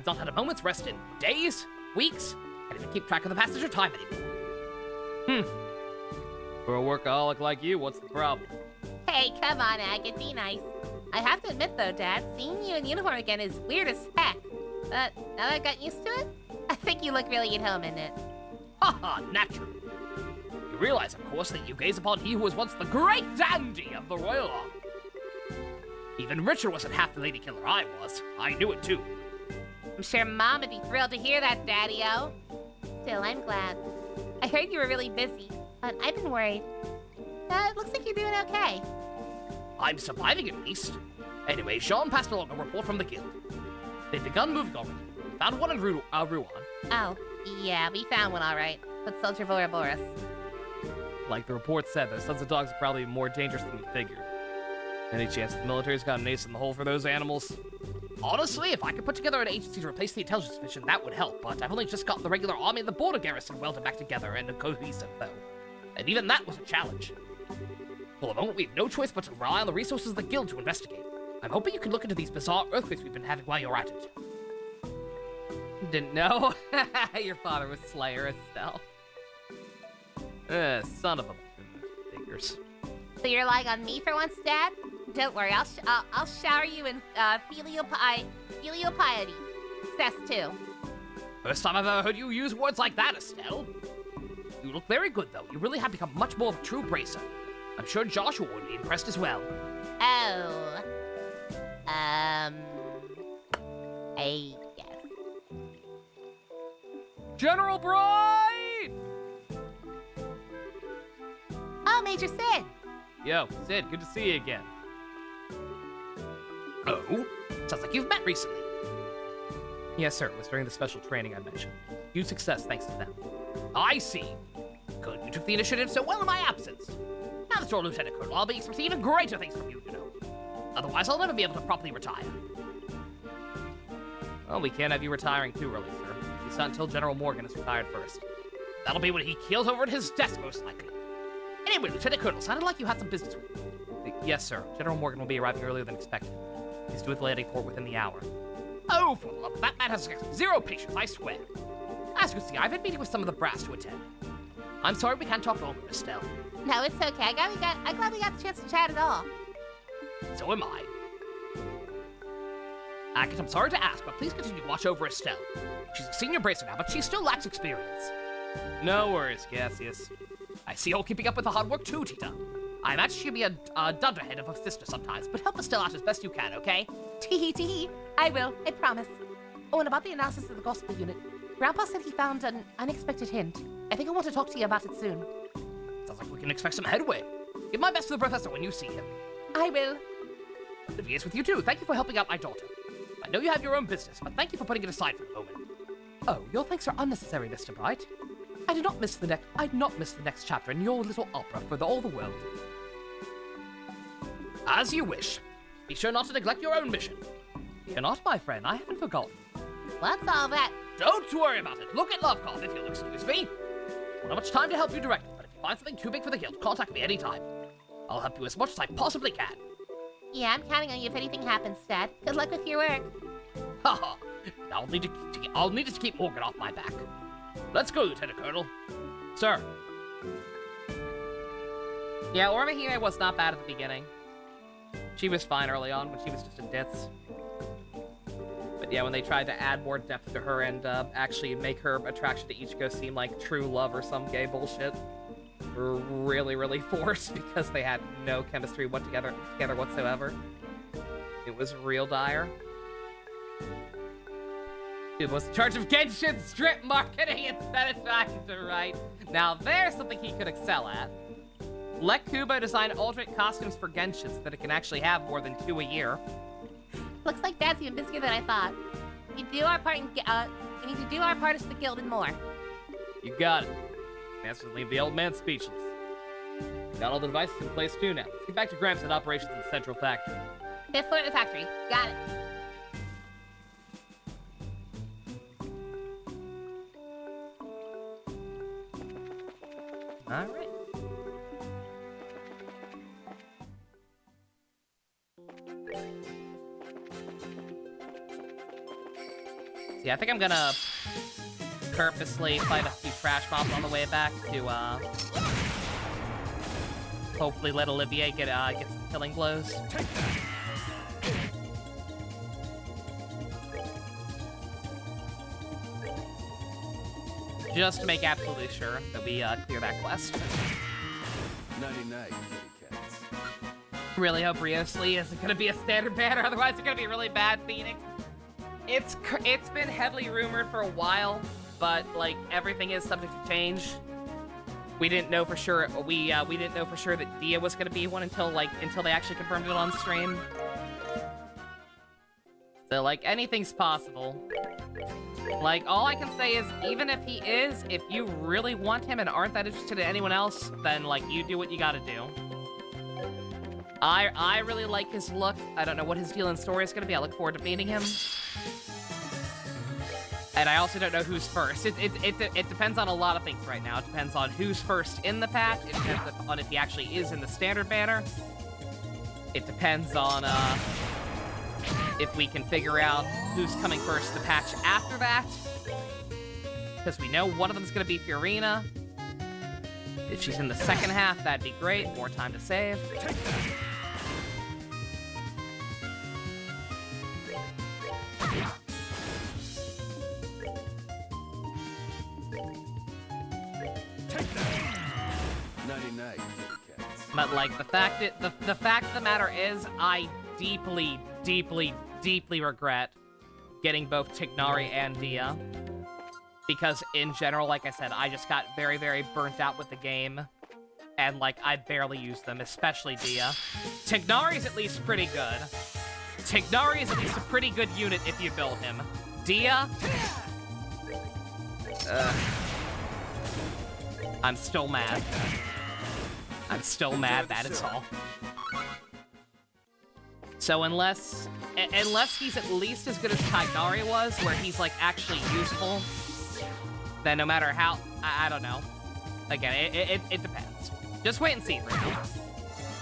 not had a moment's rest in days, weeks, can't even keep track of the passage of time anymore. For a workaholic like you, what's the problem? Hey, come on, Agate, be nice. I have to admit, though, Dad, seeing you in uniform again is weird as heck. But now that I've got used to it, I think you look really at home in it. Ha ha, naturally. You realize, of course, that you gaze upon he who was once the great dandy of the Royal Army. Even Richard wasn't half the lady killer I was. I knew it too. I'm sure Mom would be thrilled to hear that, Daddy-o. Still, I'm glad. I heard you were really busy, but I've been worried. It looks like you're doing okay. I'm surviving at least. Anyway, Jean passed along a report from the guild. They've begun moving already. Found one in Ruan. Oh, yeah, we found one all right. But Soldier Voraboris. Like the report said, those sons of dogs are probably more dangerous than we figured. Any chance the military's got an ace in the hole for those animals? Honestly, if I could put together an agency to replace the intelligence division, that would help, but I've only just got the regular army and the border garrison welded back together and cohesive, though. And even that was a challenge. For the moment, we have no choice but to rely on the resources of the guild to investigate. I'm hoping you can look into these bizarre earthquakes we've been having while you're at it. Didn't know. Your father was Slayer, Estelle. Son of a... Figures. So you're relying on me for once, Dad? Don't worry, I'll shower you in filial piety. Success too. First time I've ever heard you use words like that, Estelle. You look very good, though. You really have become much more of a true bracer. I'm sure Joshua would be impressed as well. Oh. I guess. General Bright! Oh, Major Sid. Yo, Sid, good to see you again. Oh? Sounds like you've met recently. Yes, sir. It was during the special training I mentioned. Huge success thanks to them. I see. Good, you took the initiative so well in my absence. Now that you're Lieutenant Colonel, I'll be expecting even greater things from you, you know. Otherwise, I'll never be able to properly retire. Well, we can't have you retiring too early, sir. At least not until General Morgan is retired first. That'll be when he keels over at his desk, most likely. Anyway, Lieutenant Colonel, sounded like you had some business with me. Yes, sir. General Morgan will be arriving earlier than expected. He's due at the landing port within the hour. Oh, for the love of that man has zero patience, I swear. As you can see, I've been meeting with some of the brass to attend. I'm sorry we can't talk longer, Estelle. No, it's okay. I'm glad we got the chance to chat at all. So am I. Ackett, I'm sorry to ask, but please continue to watch over Estelle. She's a senior bracer now, but she still lacks experience. No worries, Cassius. I see you're keeping up with the hard work too, Tita. I imagine she'll be a dunderhead of a sister sometimes, but help Estelle out as best you can, okay? Tee. I will. I promise. Oh, and about the analysis of the gospel unit. Grandpa said he found an unexpected hint. I think I want to talk to you about it soon. Sounds like we can expect some headway. Give my best to the professor when you see him. I will. Olivier's with you too. Thank you for helping out my daughter. I know you have your own business, but thank you for putting it aside for the moment. Oh, your thanks are unnecessary, Mr. Bright. I'd not miss the next chapter in your little opera for all the world. As you wish. Be sure not to neglect your own mission. You're not, my friend. I haven't forgotten. What's all that? Don't worry about it. Look at Lovecraft, if you'll excuse me. Won't have much time to help you directly, but if you find something too big for the guild, contact me anytime. I'll help you as much as I possibly can. Yeah, I'm counting on you if anything happens, Dad. Good luck with your work. Haha. I'll need to keep Morgan off my back. Let's go, Lieutenant Colonel. Sir. Yeah, Ormahime was not bad at the beginning. She was fine early on when she was just a ditz. But yeah, when they tried to add more depth to her and actually make her attraction to Ichigo seem like true love or some gay bullshit, were really, really forced because they had no chemistry together whatsoever. It was real dire. It was in charge of Genshin strip marketing instead of trying to write. Now there's something he could excel at. Let Kubo design alternate costumes for Genshin so that it can actually have more than 2 a year. Looks like Dad's even busier than I thought. We need to do our part as the guild and more. You got it. Answer leave the old man speechless. Got all the devices in place too now. Let's get back to Gramps and operations in the central factory. 5th floor of the factory. Got it. Alright. See, I think I'm gonna purposely fight a few trash mobs on the way back to, hopefully let Olivier get some killing blows. Just to make absolutely sure that we clear that quest. Nighty-night, kitty cats. Really hope Rios Lee isn't gonna be a standard banner, otherwise it's gonna be really bad Phoenix. It's been heavily rumored for a while, but like everything is subject to change. We didn't know for sure. We didn't know for sure that Dia was gonna be one until they actually confirmed it on stream. So like anything's possible. Like all I can say is even if he is, if you really want him and aren't that interested in anyone else, then like you do what you gotta do. I really like his look. I don't know what his deal in story is going to be. I look forward to meeting him. And I also don't know who's first. It depends on a lot of things right now. It depends on who's first in the patch. It depends on if he actually is in the standard banner. It depends on if we can figure out who's coming first the patch after that. Because we know one of them is going to be Fiorina. If she's in the second half, that'd be great. More time to save. Nighty-night, kitty cats. But like the fact of the matter is, I deeply, deeply, deeply regret getting both Tignari and Dia. Because in general, like I said, I just got very, very burnt out with the game. And like, I barely used them, especially Dia. Tignari's at least pretty good. Tignari is at least a pretty good unit if you build him. Dia? I'm still mad. I'm still mad, that is all. So unless he's at least as good as Tignari was, where he's like actually useful, then no matter how, I don't know. Again, it depends. Just wait and see for now.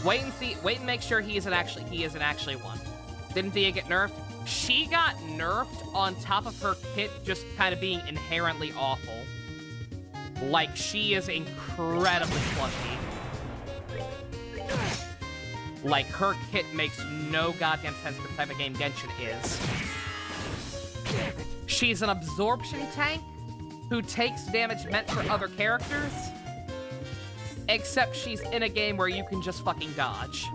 Wait and see, wait and make sure he isn't actually one. Didn't Thea get nerfed? She got nerfed on top of her kit just kind of being inherently awful. Like, she is incredibly clunky. Like, her kit makes no goddamn sense for the type of game Genshin is. She's an absorption tank who takes damage meant for other characters, except she's in a game where you can just fucking dodge.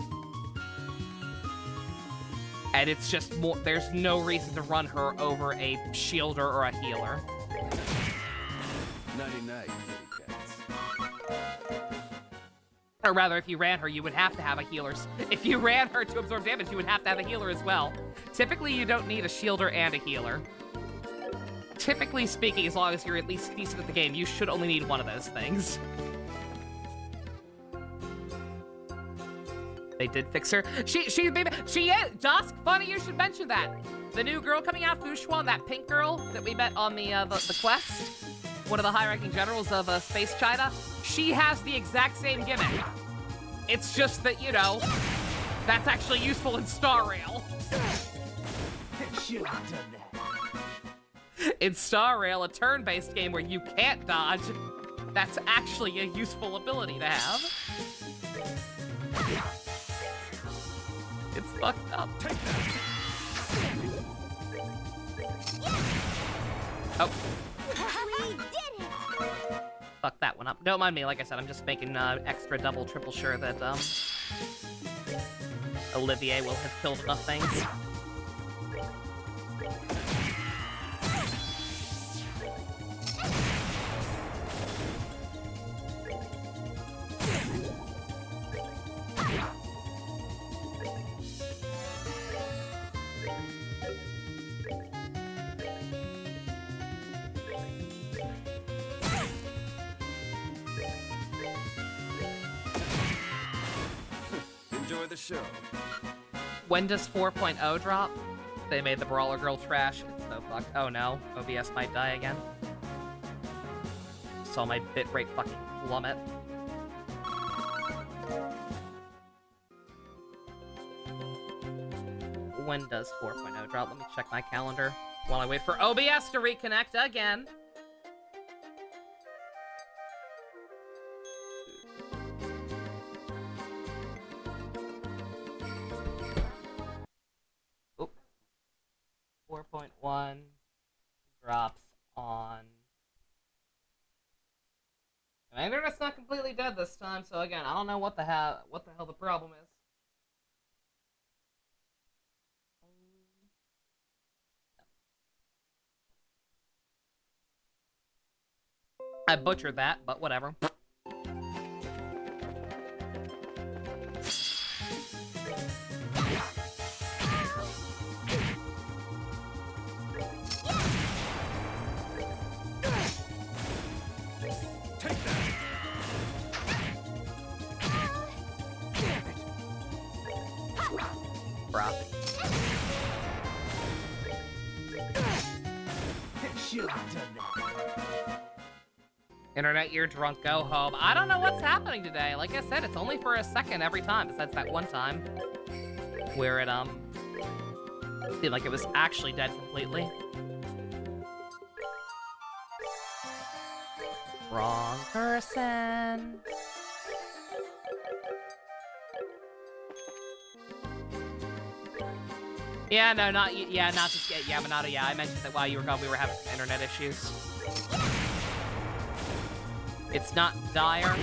And it's just more, there's no reason to run her over a shielder or a healer. Nighty-night, kitty cats. Or rather, if you ran her, you would have to have a healer. If you ran her to absorb damage, you would have to have a healer as well. Typically, you don't need a shielder and a healer. Typically speaking, as long as you're at least decent at the game, you should only need one of those things. They did fix her. She is. Dusk, funny you should mention that. The new girl coming out, Fushuan, that pink girl that we met on the quest, one of the high-ranking generals of Space China, she has the exact same gimmick. It's just that, you know, that's actually useful in Star Rail. Should have done that. In Star Rail, a turn-based game where you can't dodge, that's actually a useful ability to have. It's fucked up. Oh. We did it! Fuck that one up. Don't mind me, like I said, I'm just making extra double, triple sure that Olivier will have killed enough things. Enjoy the show. When does 4.0 drop? They made the Brawler Girl trash. It's so fucked. Oh no, OBS might die again. Saw my bitrate fucking plummet. When does 4.0 drop? Let me check my calendar while I wait for OBS to reconnect again. Oop. 4.1 drops on... My internet's not completely dead this time, so again, I don't know what the hell the problem is. I butchered that, but whatever. Should have done that. Internet, you're drunk, go home. I don't know what's happening today. Like I said, it's only for a second every time, besides that one time where it, seemed like it was actually dead completely. Wrong person. Yeah, no, not just Yamanata. Yeah, I mentioned that while you were gone, we were having some internet issues. It's not dire,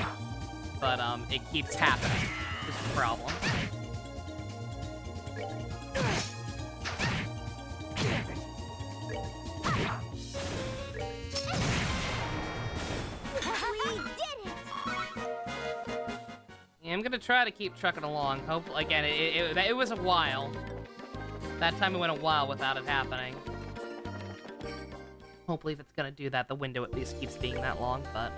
but it keeps happening. This is a problem. Yeah, I'm gonna try to keep trucking along. Hopefully, again, it was a while. That time it went a while without it happening. Hopefully, if it's gonna do that, the window at least keeps being that long. But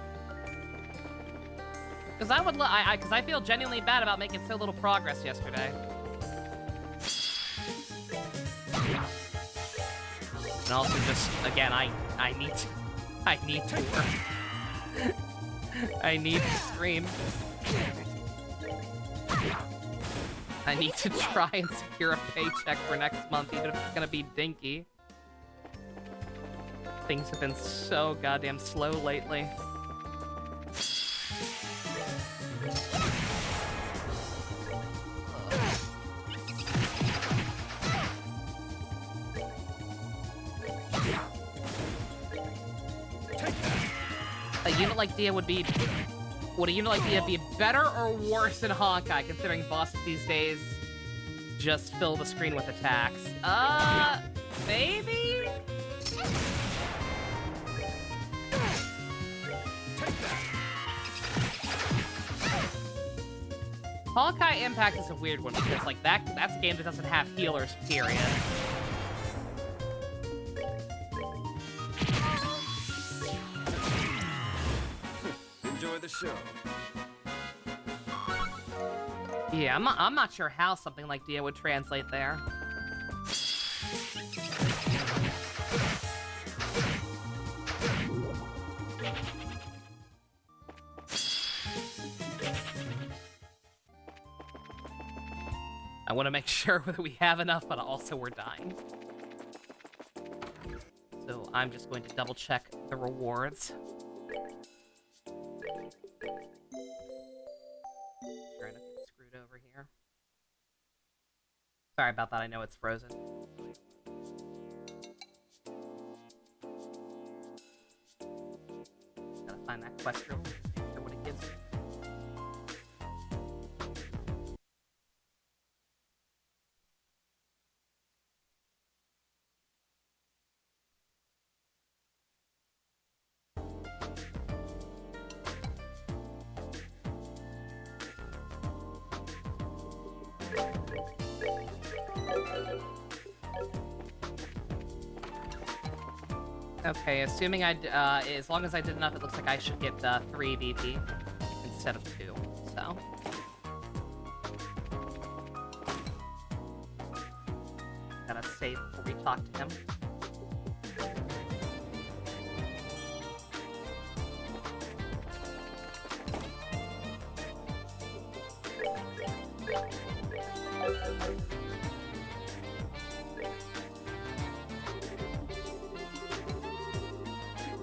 because I feel genuinely bad about making so little progress yesterday. And also, just again, I need to work. I need to stream. I need to try and secure a paycheck for next month, even if it's gonna be dinky. Things have been so goddamn slow lately. A unit like Dia would a unit like Dia be better or worse than Honkai, considering bosses these days just fill the screen with attacks? Maybe? Honkai Impact is a weird one because, like, that's a game that doesn't have healers, period. Enjoy the show. Yeah, I'm not sure how something like Dia would translate there. I want to make sure that we have enough, but also we're dying. So I'm just going to double check the rewards. Trying to get screwed over here. Sorry about that, I know it's frozen. Gotta find that quest room. Make sure what it gives me. Okay, assuming as long as I did enough, it looks like I should get 3 VP instead of 2, so. Gotta save before we talk to him.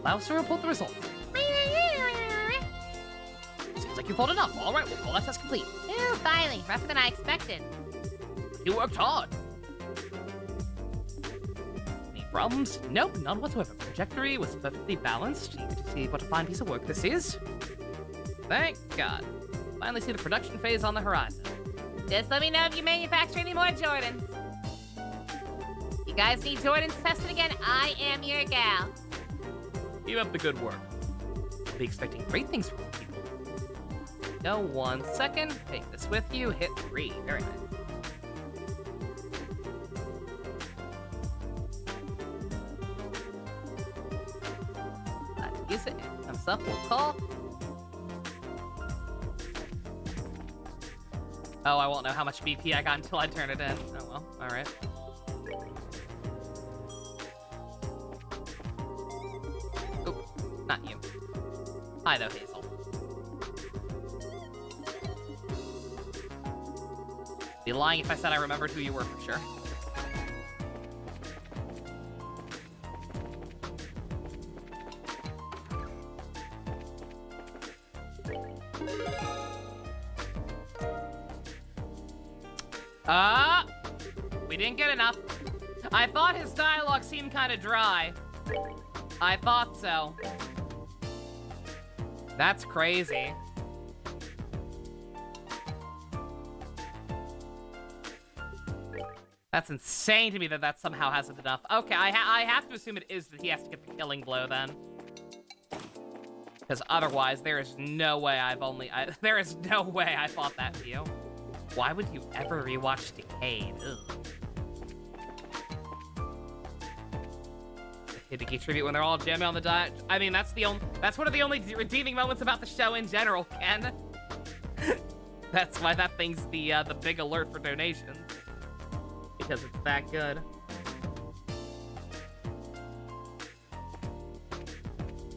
Allow us to report the results. Seems like you pulled enough. All right, we'll call that test complete. Ooh, finally. Rougher than I expected. You worked hard. Any problems? Nope, none whatsoever. Trajectory was perfectly balanced. Eager to see what a fine piece of work this is. Thank God. Finally see the production phase on the horizon. Just let me know if you manufacture any more Jordans. You guys need Jordans tested again? I am your gal. Keep up the good work. I'll be expecting great things from people. Go 1 second. Take this with you. Hit 3. Very nice. Let's use it. Thumbs up. We'll call. Oh, I won't know how much BP I got until I turn it in. Oh well. All right. Not you. Hi, though, Hazel. Be lying if I said I remembered who you were for sure. We didn't get enough. I thought his dialogue seemed kind of dry. I thought so. That's crazy. That's insane to me that that somehow hasn't enough. Okay, I have to assume it is that he has to get the killing blow then. Because otherwise, there is no way there is no way I fought that view. Why would you ever rewatch Decade? Ugh. The Hideki tribute when they're all jamming on the diet. I mean, that's one of the only redeeming moments about the show in general, Ken. That's why that thing's the big alert for donations. Because it's that good.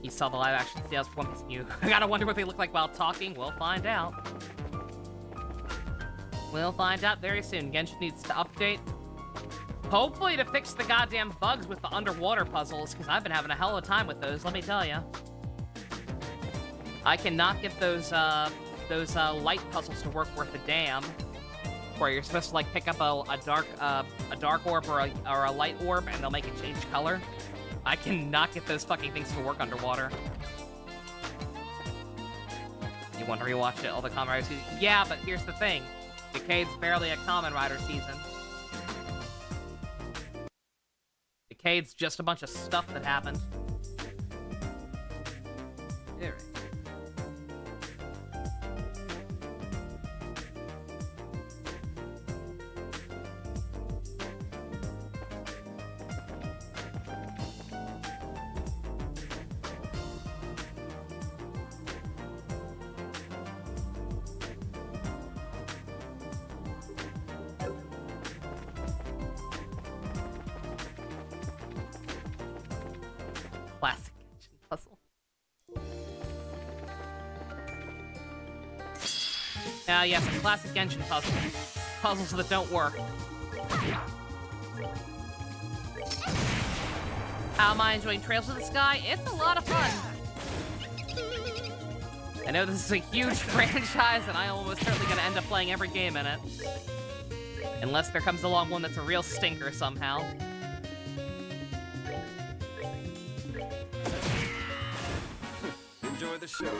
You saw the live action sales for One Piece New. I gotta wonder what they look like while talking. We'll find out. We'll find out very soon. Genshin needs to update. Hopefully to fix the goddamn bugs with the underwater puzzles, because I've been having a hell of a time with those, let me tell you. I cannot get those light puzzles to work worth a damn. Where you're supposed to like pick up a dark orb or a light orb and they'll make it change color. I cannot get those fucking things to work underwater. You want to rewatch it? All the Kamen Rider season? Yeah, but here's the thing. Decade's barely a Kamen Rider season. Decade's just a bunch of stuff that happened. Alright. Classic Genshin puzzle. Yes, a classic Genshin puzzle. Puzzles that don't work. How am I enjoying Trails of the Sky? It's a lot of fun. I know this is a huge franchise, and I am almost certainly going to end up playing every game in it. Unless there comes along one that's a real stinker somehow. Enjoy the show.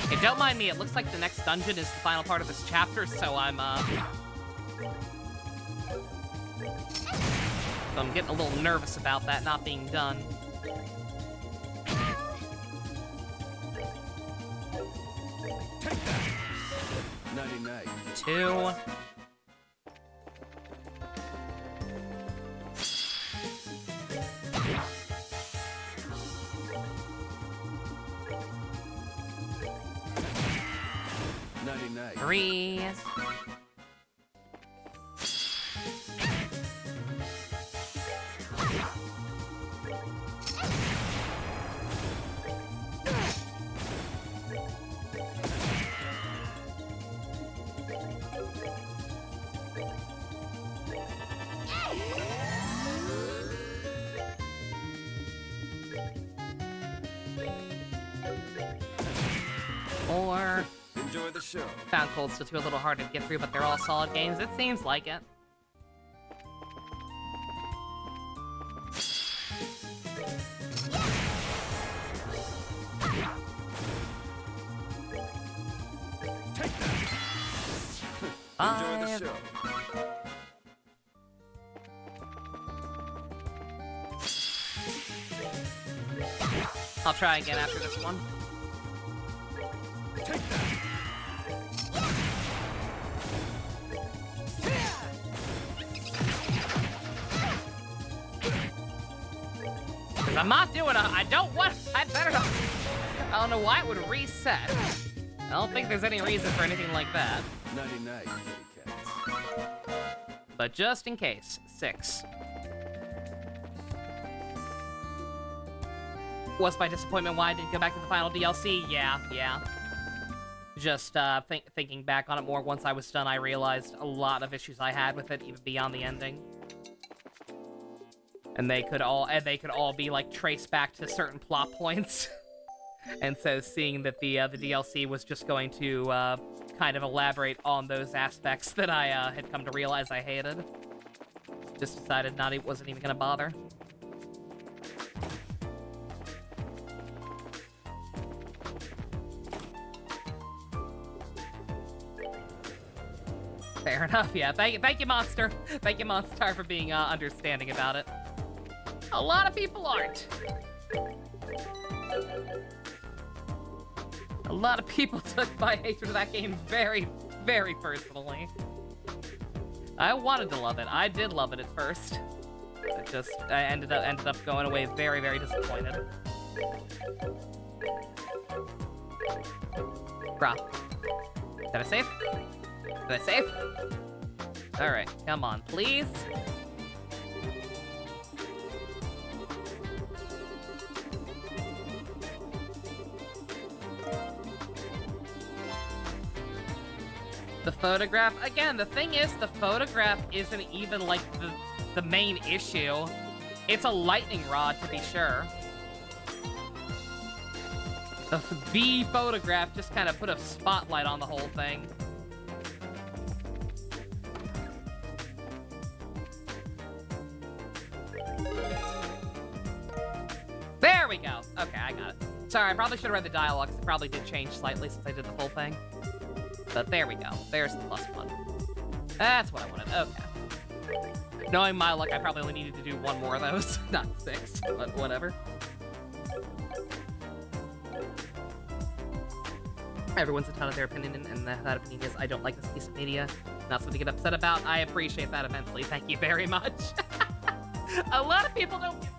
Hey, don't mind me, it looks like the next dungeon is the final part of this chapter, so I'm getting a little nervous about that not being done. Take that. Nighty night. 2. Nighty night. 3. Or Enjoy the show. Found Cold still too a little hard to get through, but they're all solid games. It seems like it. Take that. Enjoy the 5. show. I'll try again after this one. Take that. Because I'm not doing I better not. I don't know why it would reset. I don't think there's any reason for anything like that. Nighty night, kitty cats. But just in case. 6. Was my disappointment why I didn't go back to the final DLC? Yeah. Just thinking back on it more once I was done, I realized a lot of issues I had with it, even beyond the ending. And they could all be like traced back to certain plot points. And so seeing that the DLC was just going to kind of elaborate on those aspects that I had come to realize I hated, just decided wasn't even gonna bother. Fair enough, yeah. Thank you, Monster. Thank you, Monstar, for being understanding about it. A lot of people aren't. A lot of people took my hatred of that game very, very personally. I wanted to love it. I did love it at first. I ended up going away very, very disappointed. Bruh. Did I save? Did I save? Alright, come on, please. The photograph, again, the thing is, the photograph isn't even like the main issue. It's a lightning rod, to be sure. The photograph just kind of put a spotlight on the whole thing. There we go. Okay, I got it. Sorry, I probably should have read the dialogue, because it probably did change slightly since I did the whole thing. But there we go. There's the +1. That's what I wanted. Okay. Knowing my luck, I probably only needed to do 1 more of those. Not 6, but whatever. Everyone's entitled to their opinion, and that opinion is, I don't like this piece of media. Not something to get upset about. I appreciate that immensely. Thank you very much. A lot of people don't get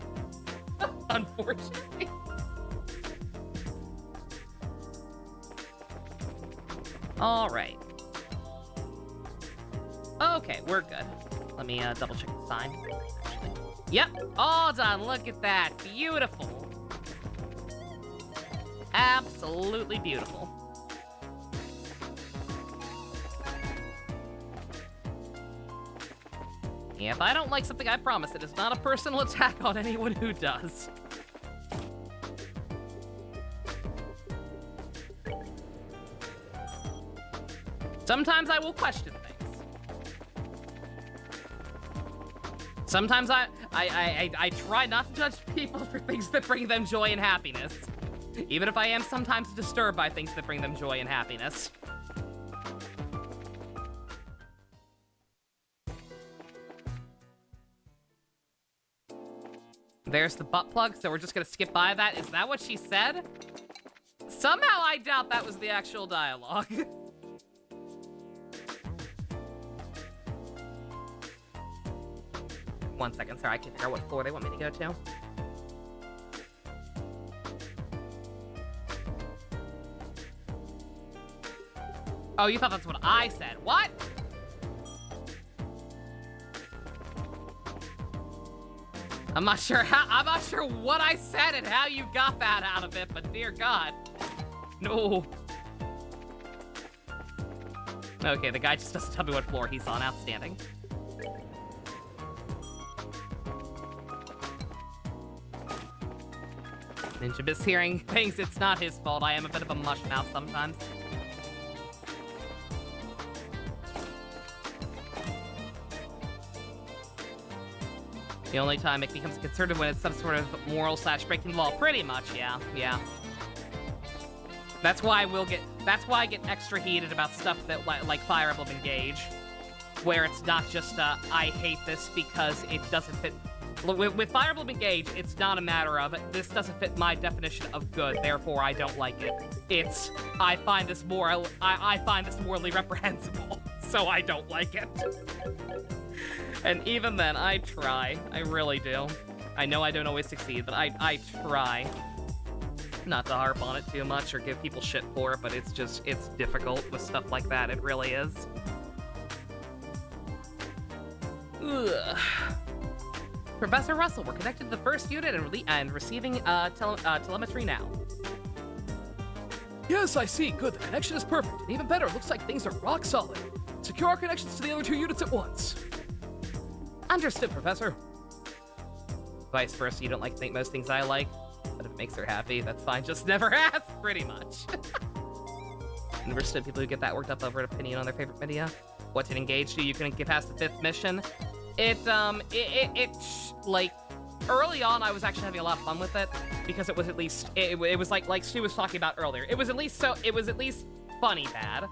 it, unfortunately. All right. Okay, we're good. Let me double check the sign. Yep, all done. Look at that. Beautiful. Absolutely beautiful. If I don't like something, I promise it is not a personal attack on anyone who does. Sometimes I will question things. Sometimes I try not to judge people for things that bring them joy and happiness. Even if I am sometimes disturbed by things that bring them joy and happiness. There's the butt plug, so we're just gonna skip by that. Is that what she said? Somehow I doubt that was the actual dialogue. 1 second, sorry, I can't figure out what floor they want me to go to. Oh, you thought that's what I said. What? I'm not sure what I said and how you got that out of it, but dear God. No. Okay, the guy just doesn't tell me what floor he's on. Outstanding. Ninja mishearing things, it's not his fault. I am a bit of a mush mouth sometimes. The only time it becomes concerted when it's some sort of moral/breaking law. Pretty much, yeah. That's why I get extra heated about stuff that like Fire Emblem Engage, where it's not just I hate this because it doesn't fit. With Fire Emblem Engage, it's not a matter of this doesn't fit my definition of good, therefore I don't like it. It's I find this morally reprehensible, so I don't like it. And even then, I try. I really do. I know I don't always succeed, but I try not to harp on it too much or give people shit for it, but it's difficult with stuff like that. It really is. Ugh. Professor Russell, we're connected to the first unit and receiving telemetry now. Yes, I see. Good. The connection is perfect. And even better, it looks like things are rock solid. Secure our connections to the other 2 units at once. Understood, Professor. Vice versa, you don't like most things I like, but if it makes her happy, that's fine. Just never ask, pretty much. Understood. People who get that worked up over an opinion on their favorite media. What did engage you? You couldn't get past the 5th mission. Like, early on, I was actually having a lot of fun with it because it was at least it was like Stu was talking about earlier. It was at least funny bad.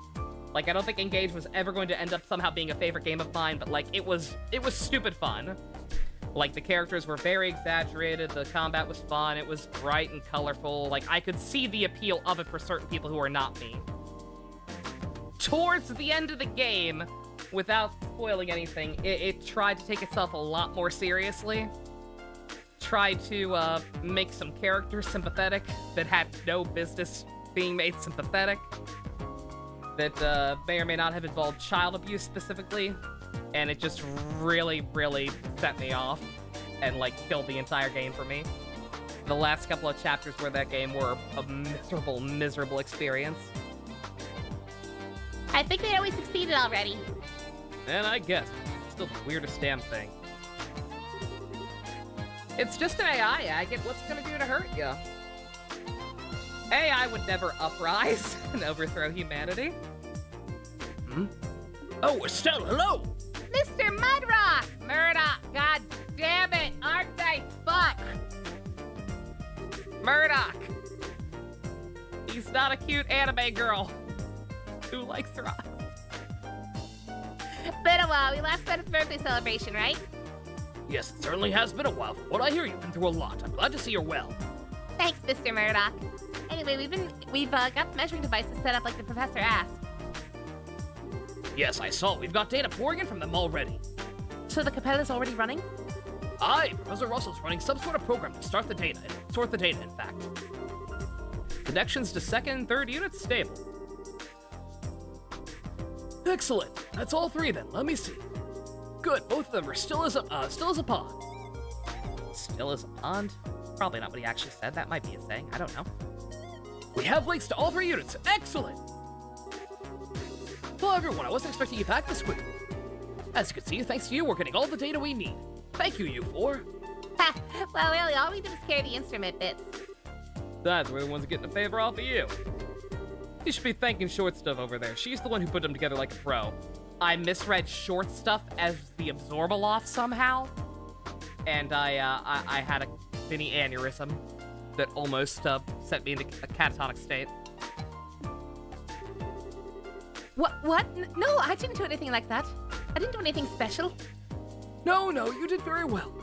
Like, I don't think Engage was ever going to end up somehow being a favorite game of mine, but like it was stupid fun. Like, the characters were very exaggerated, the combat was fun, it was bright and colorful. Like, I could see the appeal of it for certain people who are not me. Towards the end of the game, without spoiling anything, it tried to take itself a lot more seriously. Tried to make some characters sympathetic that had no business being made sympathetic. That may or may not have involved child abuse specifically. And it just really, really set me off and, like, killed the entire game for me. The last couple of chapters where that game were a miserable, miserable experience. I think they always succeeded already. And I guess, it's still the weirdest damn thing. It's just an AI, Agate. What's it gonna do to hurt you? AI would never uprise and overthrow humanity. Oh, Estelle, hello! Mr. Mudrock! Murdoch, god damn it, aren't they? Fuck. Murdoch! He's not a cute anime girl who likes rocks. Been a while. We last met at the birthday celebration, right? Yes, it certainly has been a while. From what I hear, you've been through a lot. I'm glad to see you're well. Thanks, Mr. Murdoch. Anyway, we've got the measuring devices set up like the professor asked. Yes, I saw. We've got data pouring in from them already. So the Capella's already running? Aye, Professor Russell's running some sort of program to sort the data, in fact. Connections to 2nd and 3rd units stable. Excellent. That's all 3 then. Let me see. Good. Both of them are still as a pond. Still as a pond? Probably not what he actually said. That might be a saying. I don't know. We have links to all 3 units. Excellent. Well, everyone, I wasn't expecting you back this quickly. As you can see, thanks to you, we're getting all the data we need. Thank you, you 4. Ha! Well, really, all we did was carry the instrument bits. That's we're the ones getting a favor off of you. You should be thanking Short Stuff over there. She's the one who put them together like a pro. I misread Short Stuff as the Absorbaloff somehow, and I had a mini aneurysm that almost sent me into a catatonic state. What? No, I didn't do anything like that. I didn't do anything special. No, you did very well.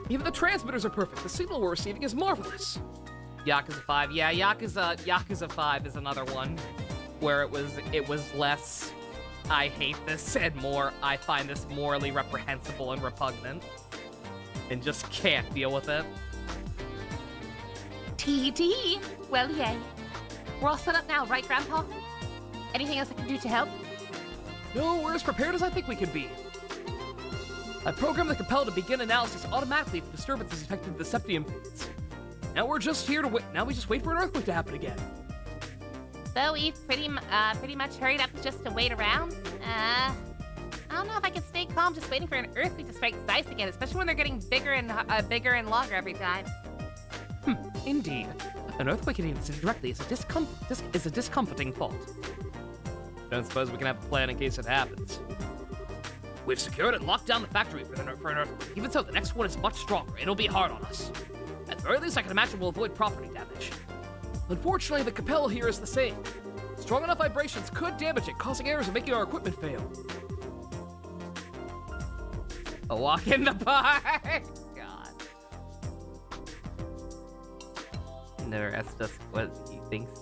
Even the transmitters are perfect. The signal we're receiving is marvelous. Yakuza 5. Yeah, Yakuza 5 is another one where it was less I hate this and more I find this morally reprehensible and repugnant and just can't deal with it. Tee. Well, yay. We're all set up now, right, Grandpa? Anything else I can do to help? No, we're as prepared as I think we can be. I programmed the Capella to begin analysis automatically if disturbances affected the septium phase. Now we're just here to wait. Now we just wait for an earthquake to happen again. So we've pretty much hurried up just to wait around. I don't know if I can stay calm just waiting for an earthquake to strike Zeiss again, especially when they're getting bigger and longer every time. Indeed. An earthquake hitting the city directly is a discomforting thought. Don't suppose we can have a plan in case it happens. We've secured and locked down the factory for an earthquake. Even so, the next one is much stronger. It'll be hard on us. At the very least, I can imagine we'll avoid property damage. Unfortunately, the Capella here is the same. Strong enough vibrations could damage it, causing errors and making our equipment fail. A walk in the park! God. Never asked us what he thinks.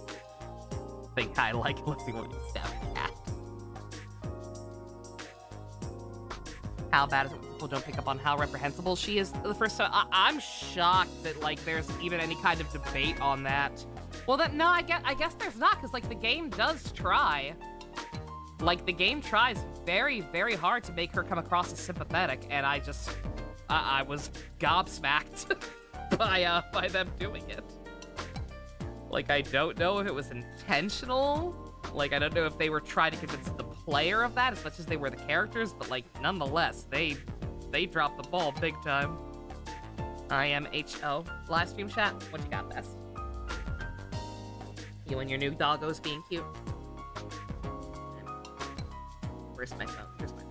Think I like unless he wants to stab a cat. How bad is it when people don't pick up on how reprehensible she is the first time? I'm shocked that, like, there's even any kind of debate on that. Well, no, I guess there's not, because, like, the game does try. Like, the game tries very, very hard to make her come across as sympathetic, and I I was gobsmacked by them doing it. Like, I don't know if it was intentional. Like, I don't know if they were trying to convince the player of that as much as they were the characters, but, like, nonetheless, they dropped the ball big time. I am HO. Live stream chat, what you got, Bess? You and your new doggos being cute. Where's my phone? Here's my phone.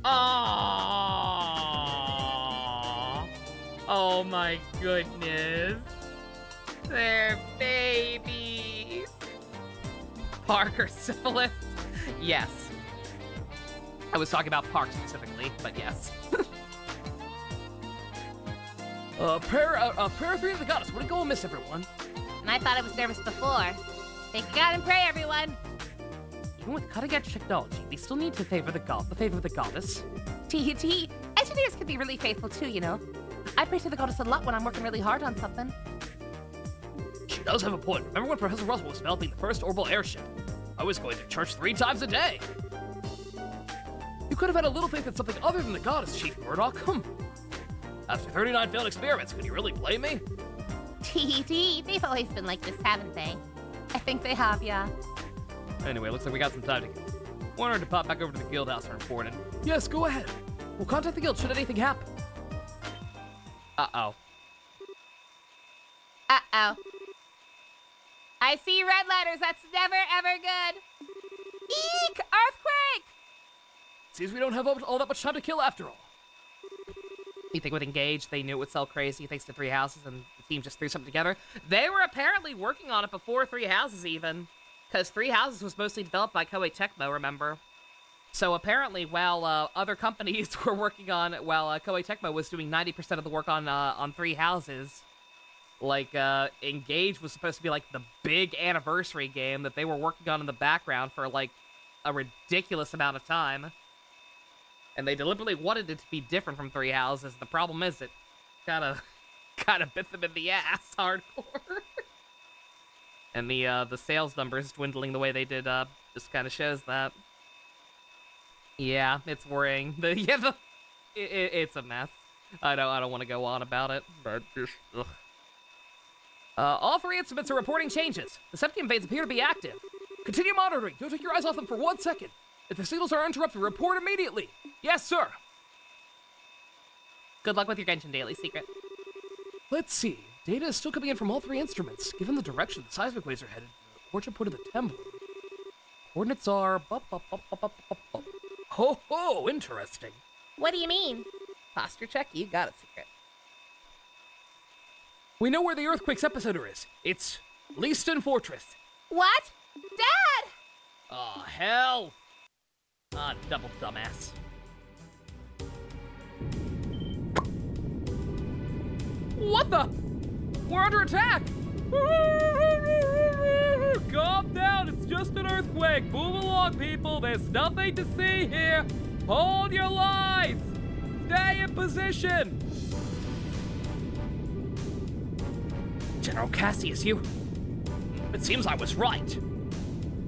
Aww. Oh my goodness. They're babies. Parker syphilis? Yes. I was talking about Park specifically, but yes. Prayer 3 of the Goddess. What a go and miss, everyone. And I thought it was service before. Thank God and pray, everyone. Even with cutting-edge technology, we still need to favor the goddess. Engineers can be really faithful too, you know. I pray to the goddess a lot when I'm working really hard on something. She does have a point. Remember when Professor Russell was developing the first orbital airship? I was going to church 3 times a day. You could have had a little faith in something other than the goddess, Chief Murdoch. After 39 failed experiments, could you really blame me? They've always been like this, haven't they? I think they have, yeah. Anyway, looks like we got some time to kill. Wanted to pop back over to the guild house and report it. Yes, go ahead. We'll contact the guild should anything happen. Uh-oh. Uh-oh. I see red letters. That's never, ever good. Eek! Earthquake! Seems we don't have all that much time to kill after all. You think with Engage, they knew it would sell crazy thanks to 3 Houses, and the team just threw something together? They were apparently working on it before 3 Houses even, because 3 Houses was mostly developed by Koei Tecmo, remember? So apparently, while other companies were working on, while Koei Tecmo was doing 90% of the work on 3 Houses, like, Engage was supposed to be, like, the big anniversary game that they were working on in the background for, like, a ridiculous amount of time. And they deliberately wanted it to be different from 3 Houses. The problem is it kind of bit them in the ass hardcore. And the sales numbers dwindling the way they did just kind of shows that. Yeah, it's worrying. It's a mess. I don't want to go on about it, but just ugh. All 3 instruments are reporting changes. The Septium veins appear to be active. Continue monitoring. Don't take your eyes off them for 1 second. If the signals are interrupted, report immediately. Yes, sir. Good luck with your Genshin Daily Secret. Let's see. Data is still coming in from all 3 instruments. Given the direction the seismic waves are headed, the origin point of the temple. Coordinates are... Ho ho, interesting. What do you mean? Posture check, you got it, Secret. We know where the earthquake's epicenter is. It's Leaston Fortress. What? Dad! Oh, hell! Ah, double dumbass. What the? We're under attack! Calm down, it's just an earthquake. Move along, people. There's nothing to see here. Hold your lines. Stay in position. General Cassius, you... It seems I was right.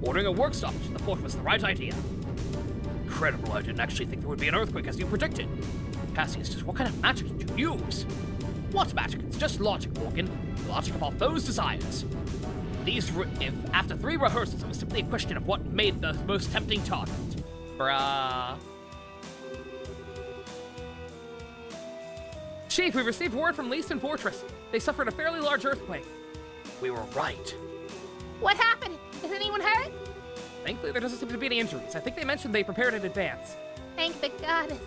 Ordering a work stoppage in the port was the right idea. Incredible, I didn't actually think there would be an earthquake as you predicted. Cassius, just what kind of magic did you use? What magic? It's just logic, Morgan. The logic of our foes' desires. If after 3 rehearsals it was simply a question of what made the most tempting target. Bruh. Chief, we received word from Leaston Fortress. They suffered a fairly large earthquake. We were right. What happened? Is anyone hurt? Thankfully, there doesn't seem to be any injuries. I think they mentioned they prepared in advance. Thank the goddess.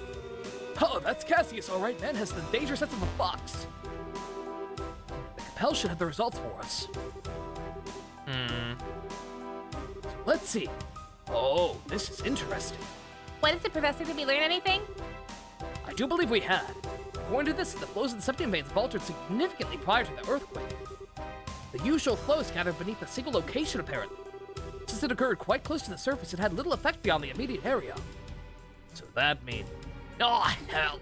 Oh, that's Cassius, all right, man. Has the danger sense of a fox. The Capel should have the results for us. Let's see. Oh, this is interesting. What is it, Professor? Did we learn anything? I do believe we had. According to this, the flows of the Septium veins have altered significantly prior to the earthquake. The usual flows gathered beneath a single location, apparently. Since it occurred quite close to the surface, it had little effect beyond the immediate area. So that means... Oh, hell!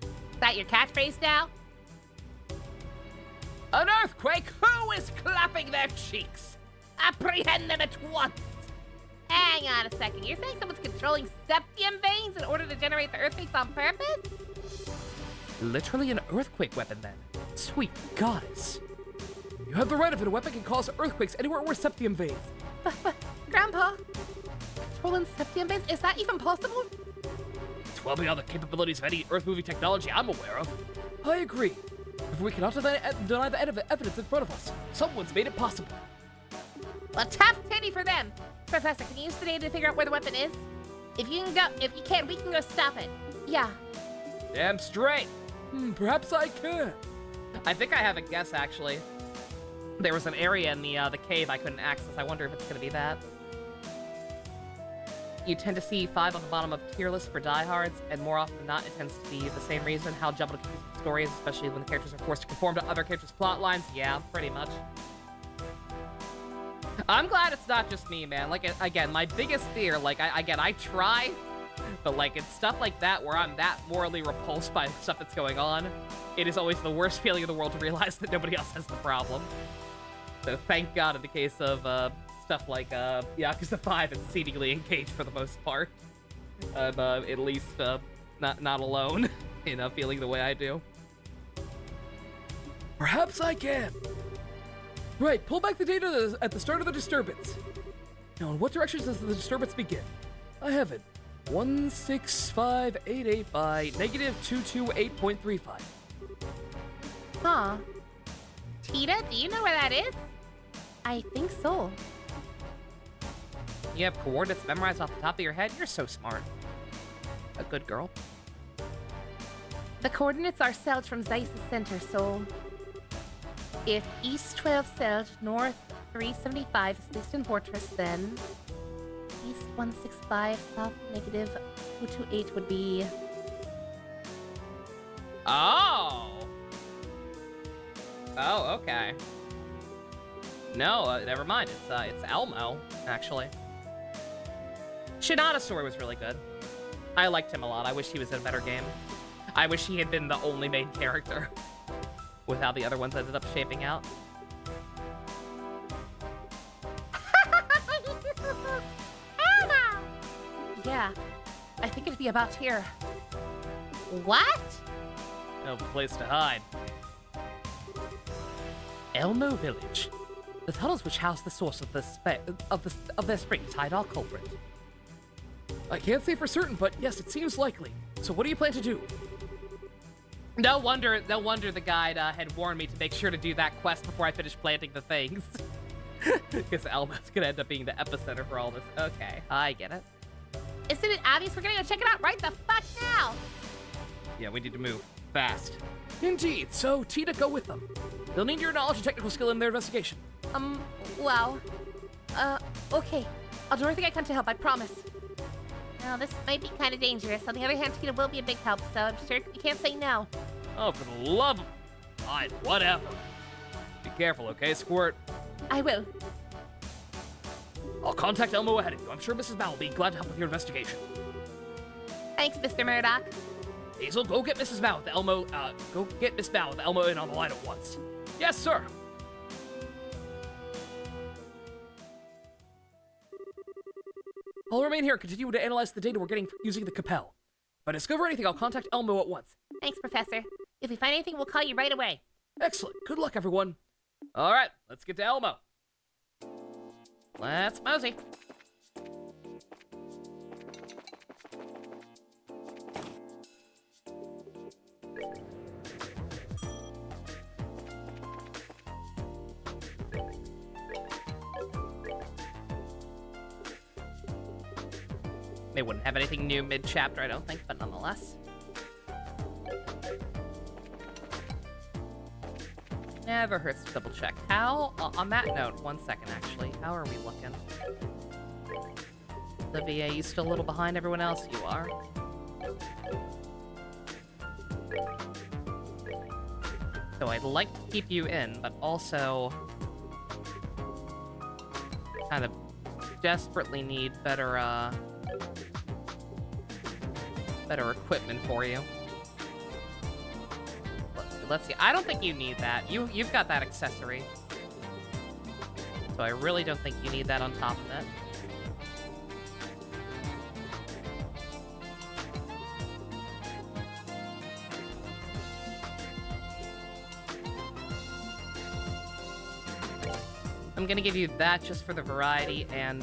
Is that your catchphrase now? An earthquake? Who is clapping their cheeks? Apprehend them at once! Hang on a second. You're saying someone's controlling septium veins in order to generate the earthquakes on purpose? Literally an earthquake weapon, then. Sweet goddess. You have the right of it. A weapon can cause earthquakes anywhere where septium veins. Grandpa, controlling septium veins? Is that even possible? It's well beyond the capabilities of any earth-moving technology I'm aware of. I agree. If we cannot deny the evidence in front of us, someone's made it possible. Well, tap titty for them. Professor, can you use the data to figure out where the weapon is? If you can, we can go stop it. Yeah. Damn straight. Perhaps I can. I think I have a guess, actually. There was an area in the cave I couldn't access. I wonder if it's gonna be that. You tend to see 5 on the bottom of tier list for diehards, and more often than not, it tends to be the same reason how jumbled a story is, especially when the characters are forced to conform to other characters' plot lines. Yeah, pretty much. I'm glad it's not just me, man. Like, again, my biggest fear, like, I try, but, like, it's stuff like that where I'm that morally repulsed by the stuff that's going on. It is always the worst feeling in the world to realize that nobody else has the problem. So thank God in the case of, stuff like, Yakuza 5 and seemingly engaged for the most part. I'm, at least, not alone in, feeling the way I do. Perhaps I can. Right, pull back the data at the start of the disturbance. Now, in what directions does the disturbance begin? I have it. 16588 by -228.35. Huh. Tita, do you know where that is? I think so. You have coordinates memorized off the top of your head? You're so smart. A good girl. The coordinates are Selge from Zeiss's center, so if east 12 Selge, north 375 is Leaston Fortress, then east 165, south -228 would be... Oh! Oh, okay. No, never mind. It's Elmo, actually. Shinada's story was really good. I liked him a lot. I wish he was in a better game. I wish he had been the only main character with how the other ones ended up shaping out. Yeah, I think it'd be about here. What? No place to hide. Elmo Village. The tunnels which house the source of their spring tide are culprit. I can't say for certain, but yes, it seems likely. So what do you plan to do? No wonder the guide had warned me to make sure to do that quest before I finish planting the things. Because Elmo's gonna end up being the epicenter for all this. Okay, I get it. Isn't it obvious? We're gonna go check it out right the fuck now! Yeah, we need to move fast. Indeed, so Tita, go with them. They'll need your knowledge and technical skill in their investigation. Well, okay. I'll do everything I can to help, I promise. Now, this might be kind of dangerous. On the other hand, Tina will be a big help, so I'm sure you can't say no. Oh, for the love of... Fine, whatever. Be careful, okay, Squirt? I will. I'll contact Elmo ahead of you. I'm sure Mrs. Mal will be glad to help with your investigation. Thanks, Mr. Murdoch. Hazel, go get Mrs. Mal with Elmo, go get Miss Mal with Elmo in on the line at once. Yes, sir. I'll remain here, continuing to analyze the data we're getting using the Capel. If I discover anything, I'll contact Elmo at once. Thanks, Professor. If we find anything, we'll call you right away. Excellent. Good luck, everyone. All right, let's get to Elmo. Let's mosey. They wouldn't have anything new mid-chapter, I don't think, but nonetheless. Never hurts to double check. How, on that note, 1 second actually, how are we looking? Olivia, you still a little behind everyone else? You are. So I'd like to keep you in, but also kind of desperately need better equipment for you. Let's see. I don't think you need that. You've got that accessory. So I really don't think you need that on top of it. I'm gonna give you that just for the variety and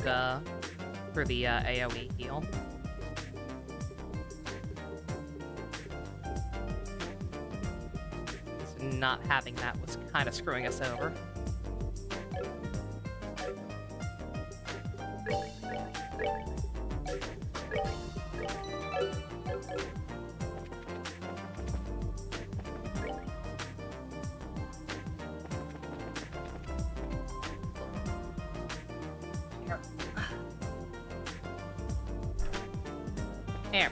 for the AoE heal. So not having that was kind of screwing us over. Here.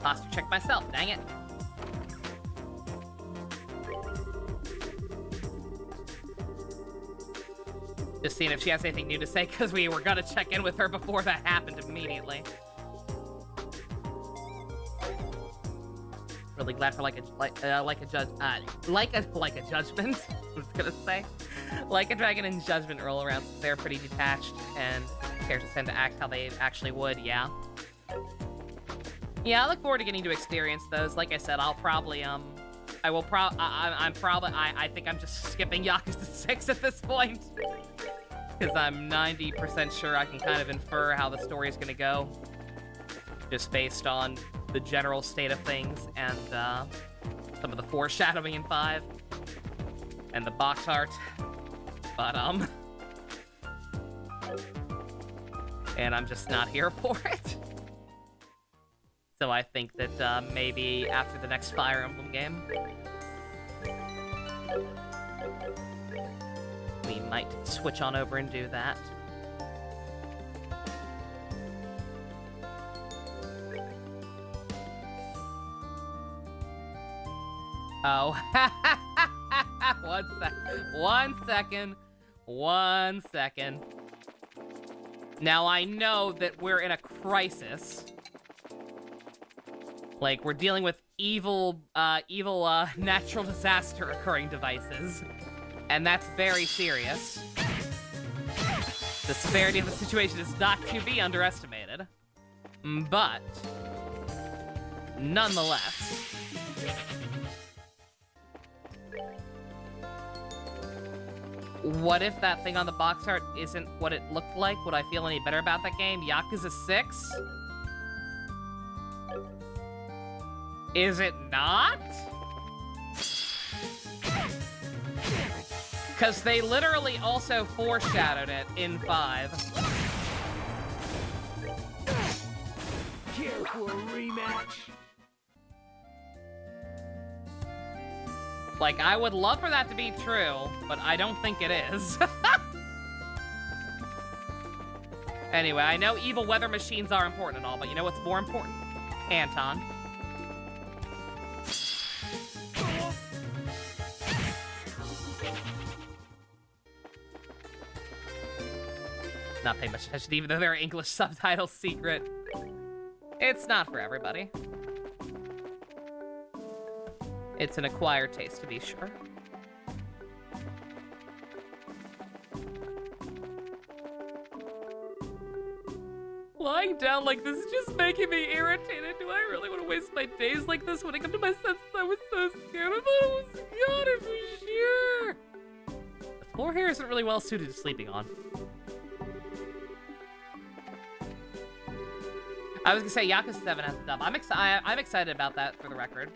Posture check myself, dang it. Just seeing if she has anything new to say, because we were gonna check in with her before that happened immediately. Really glad for like a judgment. I was gonna say, like a dragon and judgment roll around. They're pretty detached, and characters tend to act how they actually would. Yeah. Yeah, I look forward to getting to experience those. Like I said, I'll probably I think I'm just skipping Yakuza 6 at this point. Because I'm 90% sure I can kind of infer how the story is going to go. Just based on the general state of things and some of the foreshadowing in 5. And the box art. But, and I'm just not here for it. So I think that maybe after the next Fire Emblem game, we might switch on over and do that. Oh, 1 second. Now I know that we're in a crisis. Like, we're dealing with evil natural disaster occurring devices. And that's very serious. The severity of the situation is not to be underestimated. But, nonetheless, what if that thing on the box art isn't what it looked like? Would I feel any better about that game? Yakuza 6? Is it not? Because they literally also foreshadowed it in 5. Care for a rematch? Like, I would love for that to be true, but I don't think it is. Anyway, I know evil weather machines are important and all, but you know what's more important? Anton. Not paying much attention, even though there are English subtitles secret. It's not for everybody. It's an acquired taste, to be sure. Lying down like this is just making me irritated. Do I really want to waste my days like this when I come to my senses? I was so scared. I thought it was gone for sure. The floor here isn't really well suited to sleeping on. I was gonna say Yakuza 7 has a dub. I'm excited about that, for the record.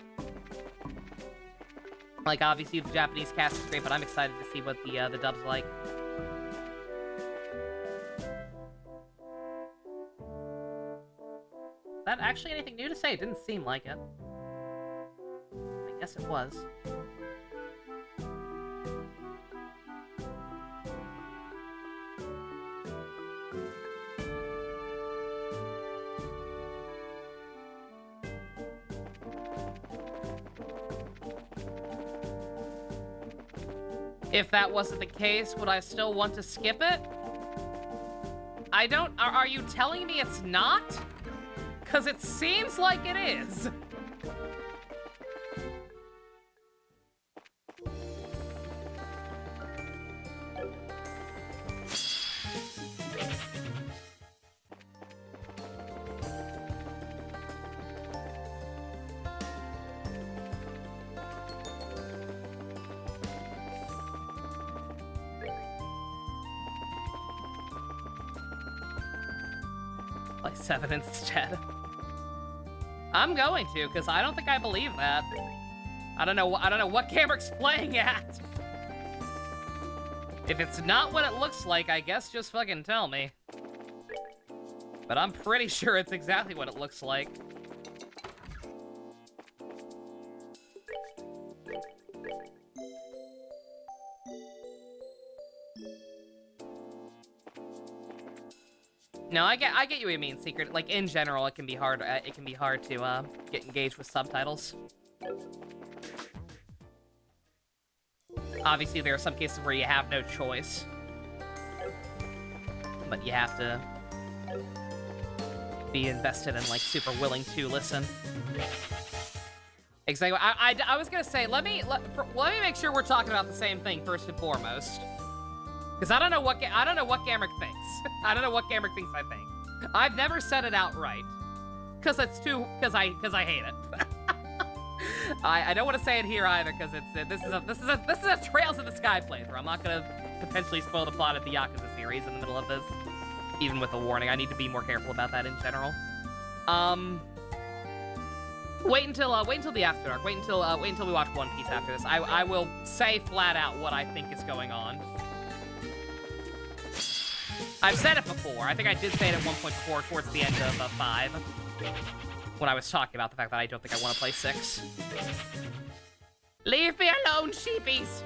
Like, obviously the Japanese cast is great, but I'm excited to see what the dub's like. Is that actually anything new to say? It didn't seem like it. I guess it was. If that wasn't the case, would I still want to skip it? I don't... Are you telling me it's not? Because it seems like it is. Play 7 instead. I'm going to, because I don't think I believe that. I don't know what Gamrick's playing at. If it's not what it looks like, I guess just fucking tell me. But I'm pretty sure it's exactly what it looks like. No, I get you what you mean, Secret. Like, in general, it can be hard to get engaged with subtitles. Obviously, there are some cases where you have no choice. But you have to be invested and, like, super willing to listen. Exactly. I was gonna say, let me make sure we're talking about the same thing first and foremost. Because I don't know what Gamrick thinks. I don't know what Gamrick thinks I think. I've never said it outright. Because I hate it. I don't want to say it here either, because this is a Trails in the Sky playthrough. I'm not gonna potentially spoil the plot of the Yakuza series in the middle of this, even with a warning. I need to be more careful about that in general. Wait until the After Dark. Wait until we watch One Piece after this. I will say flat out what I think is going on. I've said it before. I think I did say it at one point before, towards the end of 5, when I was talking about the fact that I don't think I want to play 6. Leave me alone, sheepies!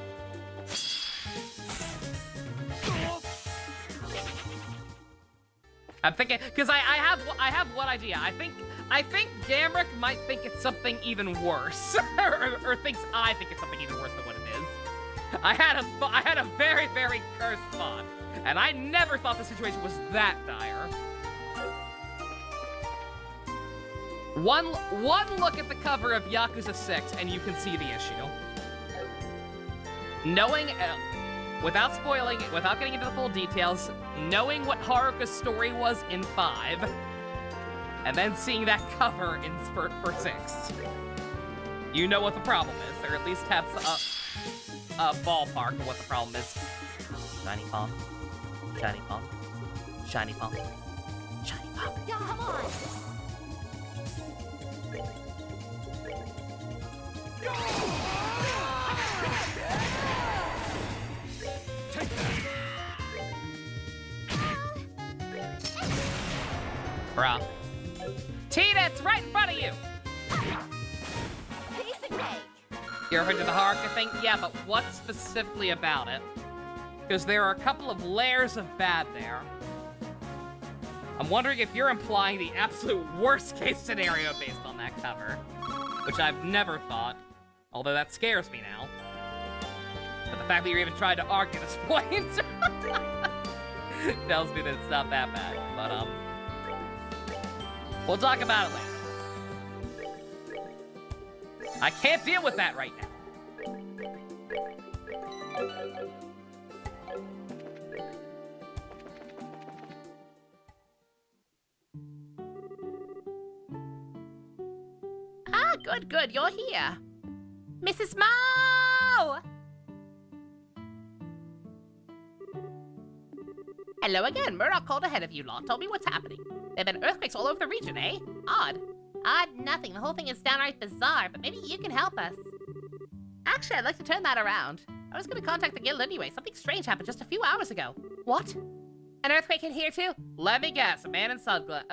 I'm thinking, because I have one idea. I think Gamrick might think it's something even worse, or thinks I think it's something even worse than what it is. I had a very, very cursed thought, and I never thought the situation was that dire. One look at the cover of Yakuza 6, and you can see the issue. Knowing, without spoiling, without getting into the full details, knowing what Haruka's story was in 5, and then seeing that cover for 6, you know what the problem is, or at least have a ballpark of what the problem is. Shiny palm, shiny palm, shiny palm, shiny palm. Yeah, come on. Take that! Bruh. Tina, it's right in front of you! Piece of cake. You ever did the Haruka thing? Yeah, but what specifically about it? Because there are a couple of layers of bad there. I'm wondering if you're implying the absolute worst case scenario based on that cover. Which I've never thought. Although that scares me now. But the fact that you're even trying to argue this point tells me that it's not that bad. But, we'll talk about it later. I can't deal with that right now. Ah, good, you're here. Mrs. Mao! Hello again. Murdoch called ahead of you lot. Told me what's happening. There've been earthquakes all over the region, eh? Odd. Odd nothing. The whole thing is downright bizarre, but maybe you can help us. Actually, I'd like to turn that around. I was gonna contact the guild anyway. Something strange happened just a few hours ago. What? An earthquake hit here too? Let me guess, a man in sunglasses.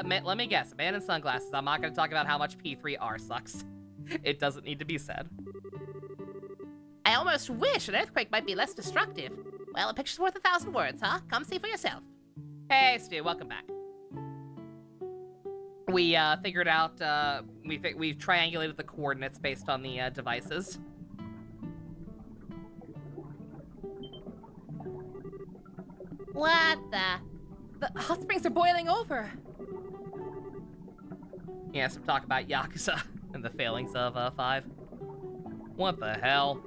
I'm not going to talk about how much P3R sucks. It doesn't need to be said. I almost wish an earthquake might be less destructive. Well, a picture's worth 1,000 words, huh? Come see for yourself. Hey, Stu, welcome back. We figured out, we've triangulated the coordinates based on the devices. What the hot springs are boiling over. Yeah, some talk about Yakuza and the failings of 5. What the hell?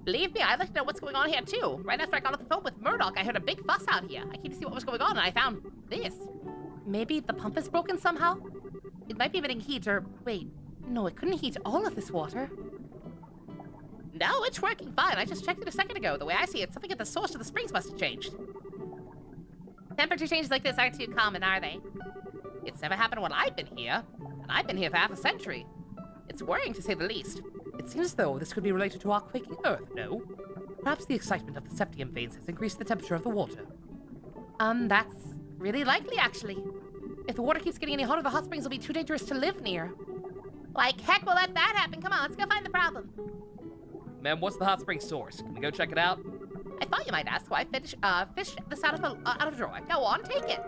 Believe me, I'd like to know what's going on here too. Right after I got off the phone with Murdoch, I heard a big fuss out here. I came to see what was going on, and I found this. Maybe the pump is broken somehow? It might be emitting heat, or wait, no, it couldn't heat all of this water. No, it's working fine. I just checked it a second ago. The way I see it, something at the source of the springs must have changed. Temperature changes like this aren't too common, are they? It's never happened when I've been here, and I've been here for half a century. It's worrying to say the least. It seems as though this could be related to our quaking Earth, no? Perhaps the excitement of the septium veins has increased the temperature of the water. That's really likely, actually. If the water keeps getting any hotter, the hot springs will be too dangerous to live near. Like heck will let that happen. Come on, let's go find the problem. Ma'am, what's the hot spring source? Can we go check it out? I thought you might ask, so I fished this out of a drawer. Go on, take it.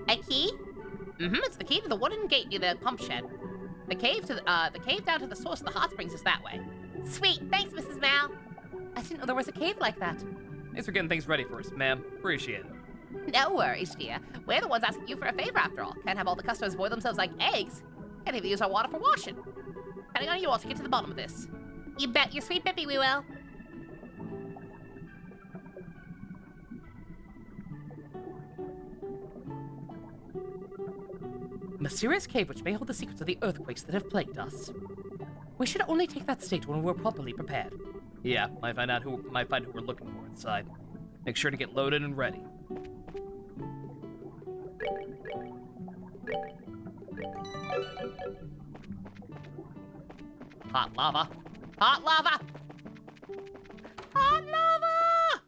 A key? It's the key to the wooden gate near the pump shed. The cave down to the source of the hot springs is that way. Sweet, thanks, Mrs. Mal. I didn't know there was a cave like that. Thanks for getting things ready for us, ma'am. Appreciate it. No worries, dear. We're the ones asking you for a favor after all. Can't have all the customers boil themselves like eggs. Can't even use our water for washing. Depending on you all to get to the bottom of this. You bet your sweet Bippy we will. A mysterious cave which may hold the secrets of the earthquakes that have plagued us. We should only take that state when we're properly prepared. Yeah, might find who we're looking for inside. Make sure to get loaded and ready. Hot lava! Hot lava! Hot lava!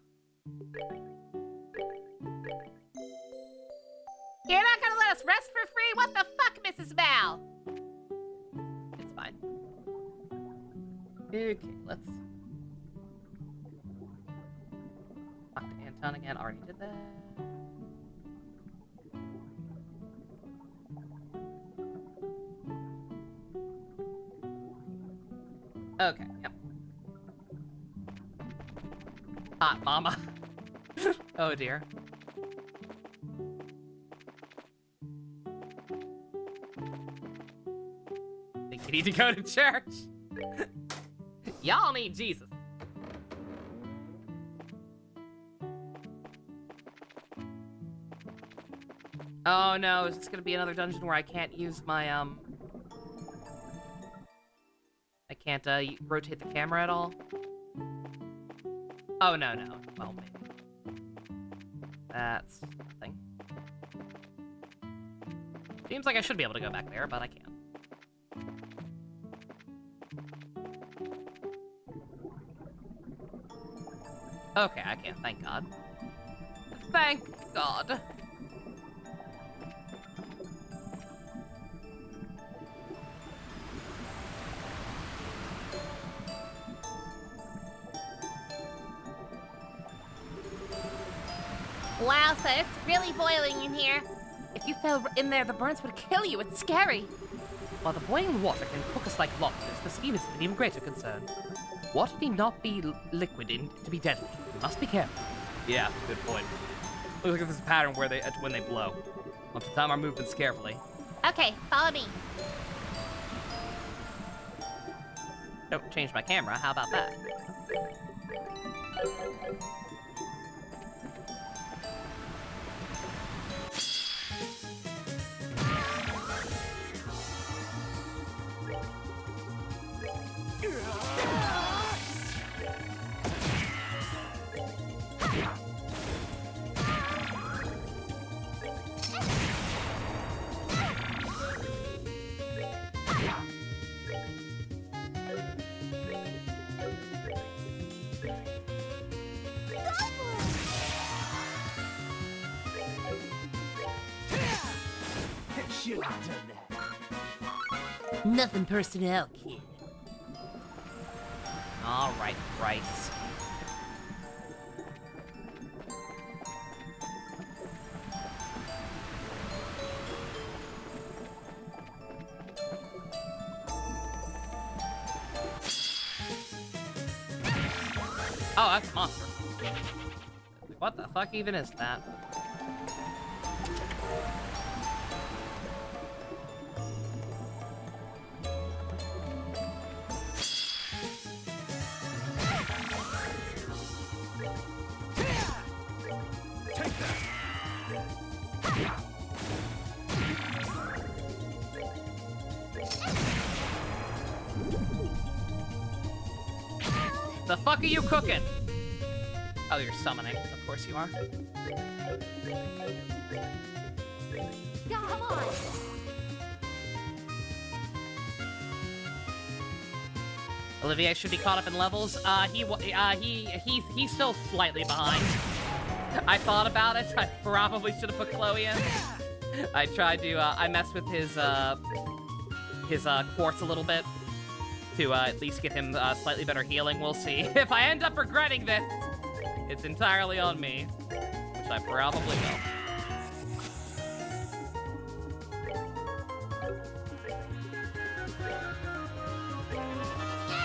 You're not gonna let us rest for free? What the fuck, Mrs. Mal? It's fine. Okay, let's talk to Anton again. Already did that. Okay, yep. Hot mama. Oh dear. Think you need to go to church? Y'all need Jesus. Oh no, is this gonna be another dungeon where I can't use my, I can't, rotate the camera at all? Oh, no. Well, maybe. That's nothing. Seems like I should be able to go back there, but I can't. Okay, I can't, thank God. Thank God. Wow, so it's really boiling in here. If you fell in there, the burns would kill you. It's scary. While the boiling water can cook us like lobsters, the steam is an even greater concern. Water need not be liquid to be deadly. We must be careful. Yeah, good point. Looks like there's a pattern where when they blow. We'll have to time our movements carefully. Okay, follow me. Don't change my camera, how about that? Shouldn't have done that. Nothing personnel, kid. All right, Bryce. Oh, that's a monster. What the fuck even is that? The fuck are you cooking? Oh, you're summoning. Of course you are. Come on! Olivier should be caught up in levels. He's still slightly behind. I thought about it. I probably should have put Chloe in. I tried to, I messed with his quartz a little bit to at least get him slightly better healing. We'll see. If I end up regretting this, it's entirely on me, which I probably will.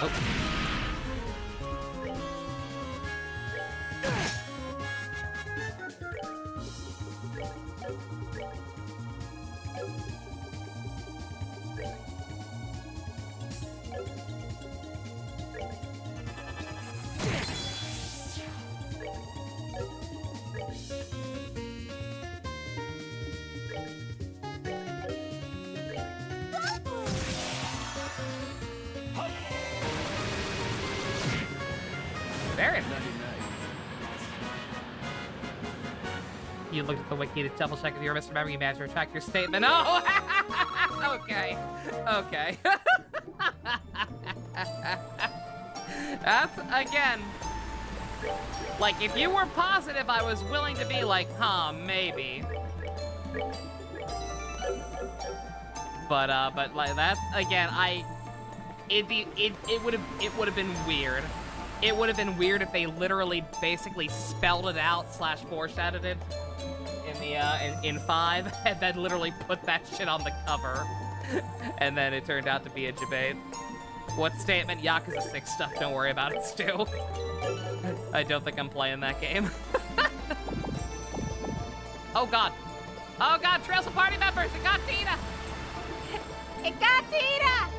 Oh. Very nice. You looked at the wiki to double check if you were misremembering. You managed to retract your statement. Oh! Okay. Okay. That's, again, like, if you were positive, I was willing to be like, huh, maybe. But like, that's, again, it would have been weird. It would have been weird if they literally basically spelled it out / foreshadowed it in the in 5 and then literally put that shit on the cover. And then it turned out to be a debate. What statement? Yakuza 6 stuff, don't worry about it, Stu. I don't think I'm playing that game. Oh god. Oh god, Trails of party members! It got Tina! It got Tina!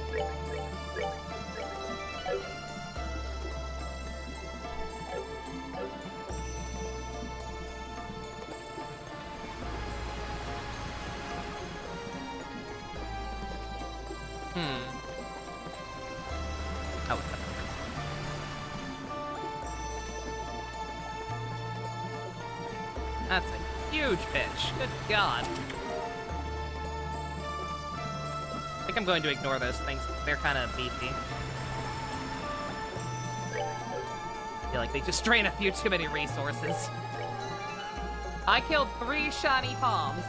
Oh, what's up? That's a huge pitch. Good god. I think I'm going to ignore those things. They're kind of beefy. I feel like they just drain a few too many resources. I killed 3 shiny palms.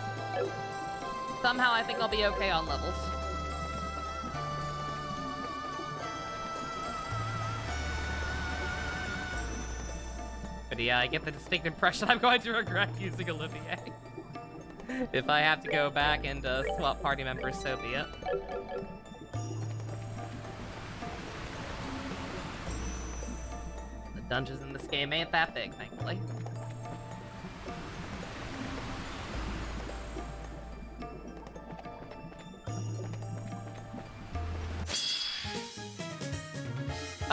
Somehow I think I'll be okay on levels. But yeah, I get the distinct impression I'm going to regret using Olivier. If I have to go back and swap party members, so be it. The dungeons in this game ain't that big, thankfully.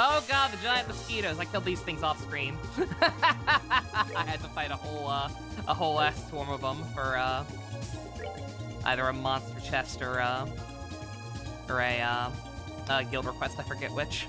Oh god, the giant mosquitoes! I killed these things off screen. I had to fight a whole ass swarm of them for either a monster chest or a guild request. I forget which.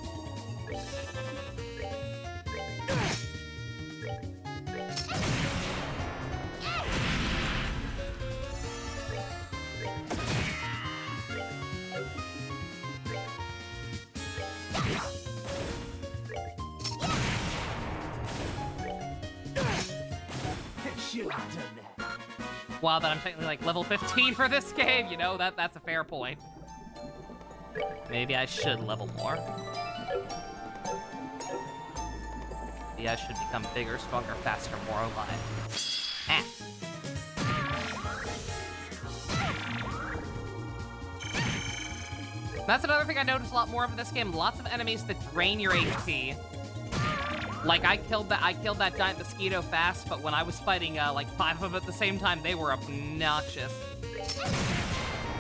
Wow, that I'm technically like level 15 for this game, you know, that's a fair point. Maybe I should level more. Maybe I should become bigger, stronger, faster, more alive. Ah. That's another thing I noticed a lot more of in this game. Lots of enemies that drain your HP. Like, I killed that giant mosquito fast, but when I was fighting, like, 5 of them at the same time, they were obnoxious.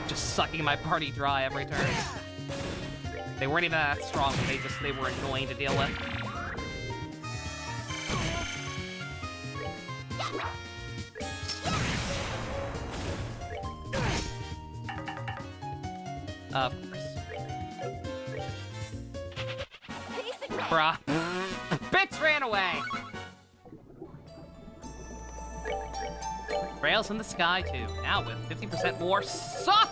Just sucking my party dry every turn. They weren't even that strong, but they were annoying to deal with. Of course. Bruh. Bitch ran away! Rails in the sky, too. Now with 50% more suck!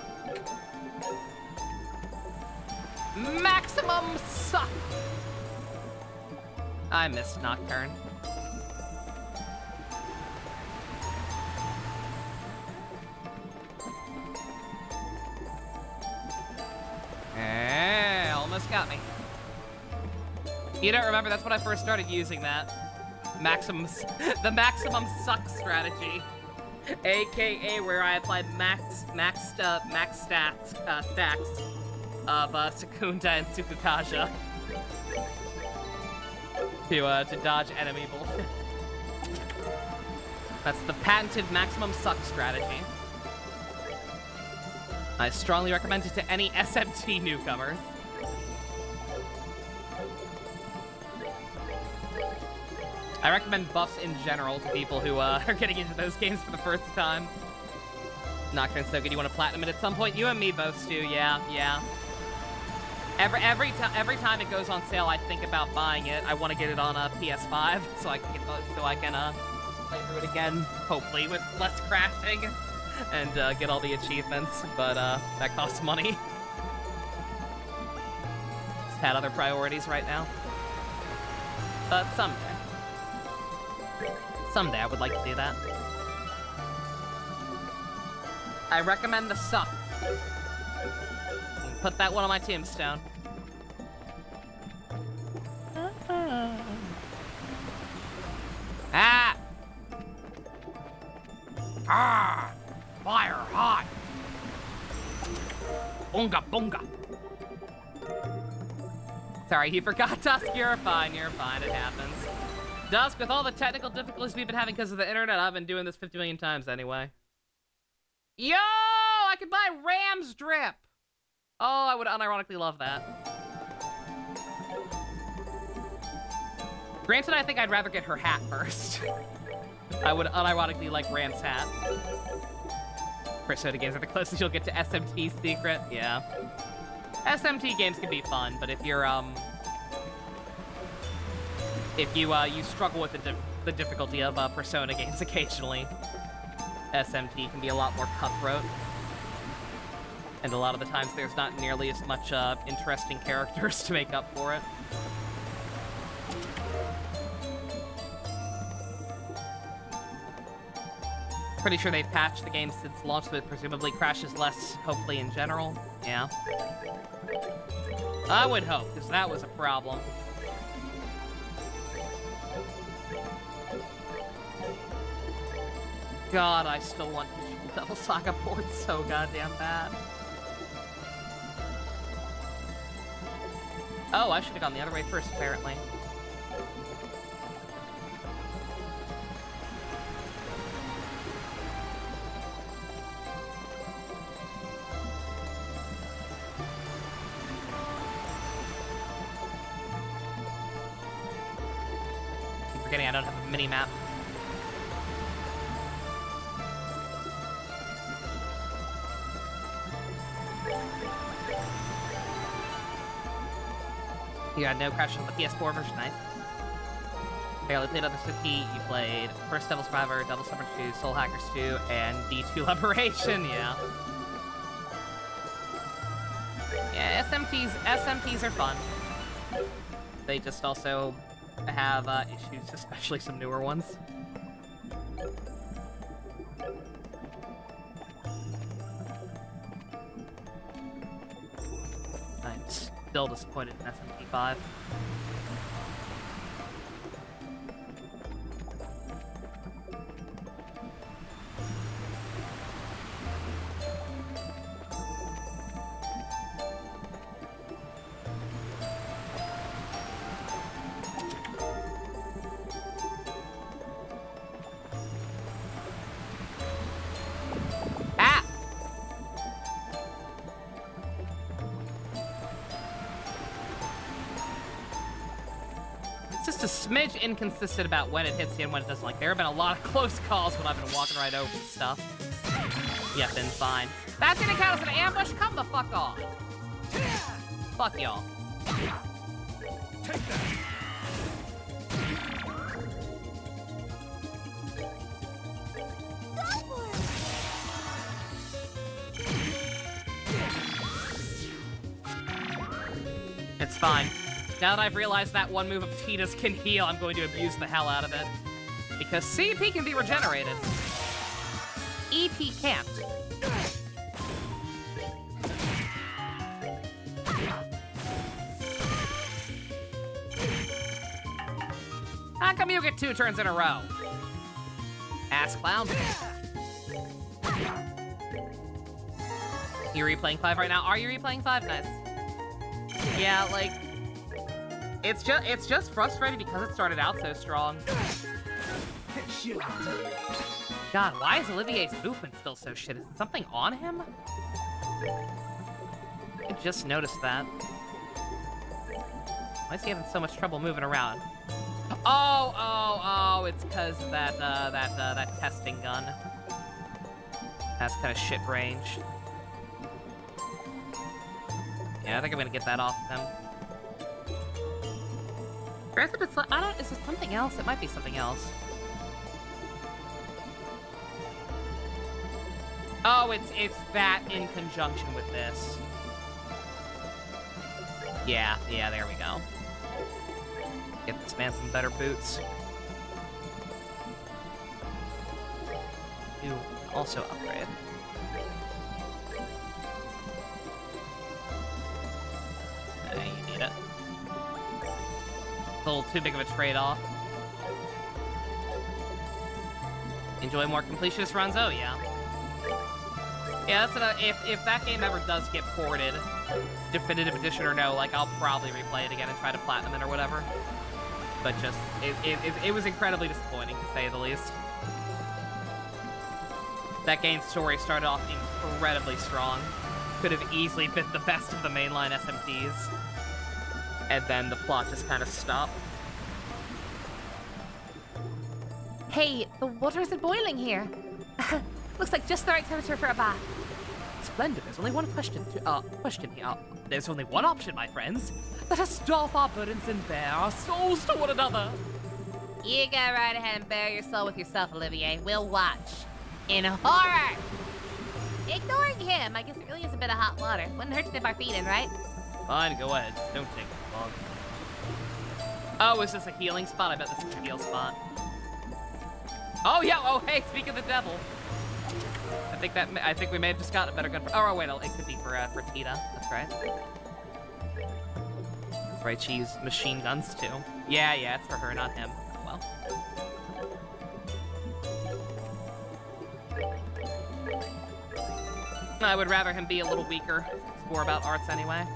Maximum suck! I missed Nocturne. Almost got me. You don't remember, that's when I first started using that. The maximum suck strategy. AKA where I applied max stacks of Secunda and Tsukakaja to dodge enemy bullshit. That's the patented maximum suck strategy. I strongly recommend it to any SMT newcomers. I recommend buffs in general to people who are getting into those games for the first time. Nocturne's so good, you want to platinum it at some point? You and me both, Stu. Yeah. Every time it goes on sale, I think about buying it. I want to get it on a PS5 so I can play through it again, hopefully with less crafting, and get all the achievements. But that costs money. Just had other priorities right now. But someday I would like to do that. I recommend the suck. Put that one on my tombstone. Ah! Ah! Fire hot! Bunga bunga! Sorry, you forgot, Dusk. You're fine, it happens. Dusk, with all the technical difficulties we've been having because of the internet, I've been doing this 50 million times anyway. Yo! I could buy Ram's Drip! Oh, I would unironically love that. Granted, I think I'd rather get her hat first. I would unironically like Ram's hat. Persona games are the closest you'll get to SMT's secret. Yeah. SMT games can be fun, but if you're, you struggle with the difficulty of Persona games occasionally, SMT can be a lot more cutthroat. And a lot of the times there's not nearly as much interesting characters to make up for it. Pretty sure they've patched the game since launch, so it presumably crashes less, hopefully, in general. Yeah. I would hope, because that was a problem. God, I still want Devil Saga ports so goddamn bad. Oh, I should have gone the other way first, apparently. Keep forgetting I don't have a mini-map. You had no crash on the PS4 version, nice. Barely played Other City, you played first Devil Survivor, Devil Summer 2, Soul Hackers 2, and D2 Liberation, yeah. Yeah, SMTs are fun. They just also have issues, especially some newer ones. I'm still disappointed in SMT5. Smidge inconsistent about when it hits you and when it doesn't. Like, there have been a lot of close calls when I've been walking right over stuff. Yeah, been fine. That's gonna count as an ambush? Come the fuck off. Fuck y'all. Take that. Go for It's fine. Now that I've realized that one move of Tita's can heal, I'm going to abuse the hell out of it. Because CP can be regenerated. EP can't. How come you get 2 turns in a row? Ass clown. You replaying 5 right now? Are you replaying 5? Nice. Yeah, like, it's just frustrating because it started out so strong. Should've done that. God, why is Olivier's movement still so shit? Is something on him? I just noticed that. Why is he having so much trouble moving around? Oh, it's because that testing gun. That's kind of shit range. Yeah, I think I'm gonna get that off of him. Granted, it's like, is it something else? It might be something else. Oh, it's that in conjunction with this. Yeah, there we go. Get this man some better boots. You also upgrade. You need it. It's a little too big of a trade-off. Enjoy more completionist runs? Oh, yeah. Yeah, that's another, if that game ever does get ported, definitive edition or no, like, I'll probably replay it again and try to platinum it or whatever. But just, it was incredibly disappointing, to say the least. That game's story started off incredibly strong. Could have easily been the best of the mainline SMTs. And then the plot just kind of stopped. Hey, the water isn't boiling here. Looks like just the right temperature for a bath. Splendid. There's only one question here. There's only one option, my friends. Let us doff our burdens and bare our souls to one another. You go right ahead and bare your soul with yourself, Olivier. We'll watch. In horror! Ignoring him, I guess it really is a bit of hot water. Wouldn't hurt to dip our feet in, right? Fine, go ahead. Don't take too long. Oh, is this a healing spot? I bet this is a heal spot. Oh, yeah. Oh, hey, speak of the devil. I think we may have just gotten a better gun for... Oh, wait, it could be for Tita. That's right. That's right, she used machine guns, too. Yeah, it's for her, not him. Oh, well. I would rather him be a little weaker. It's more about arts anyway.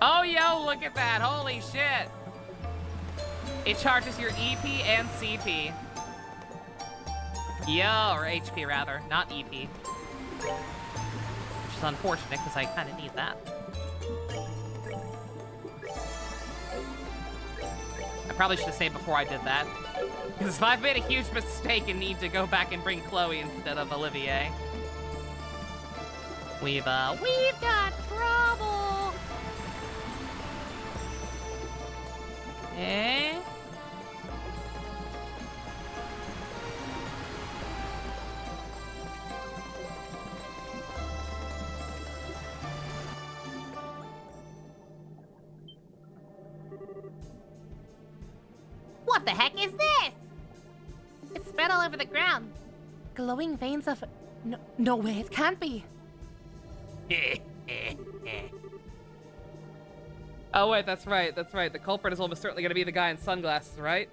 Oh, yo, look at that. Holy shit. It charges your EP and CP. Yeah, or HP rather, not EP. Which is unfortunate because I kind of need that. I probably should have saved before I did that. Because if I've made a huge mistake and need to go back and bring Chloe instead of Olivier, we've got trouble. Eh? What the heck is this? It's spread all over the ground. Glowing veins of... No way, it can't be. Oh, wait, that's right. The culprit is almost certainly going to be the guy in sunglasses, right?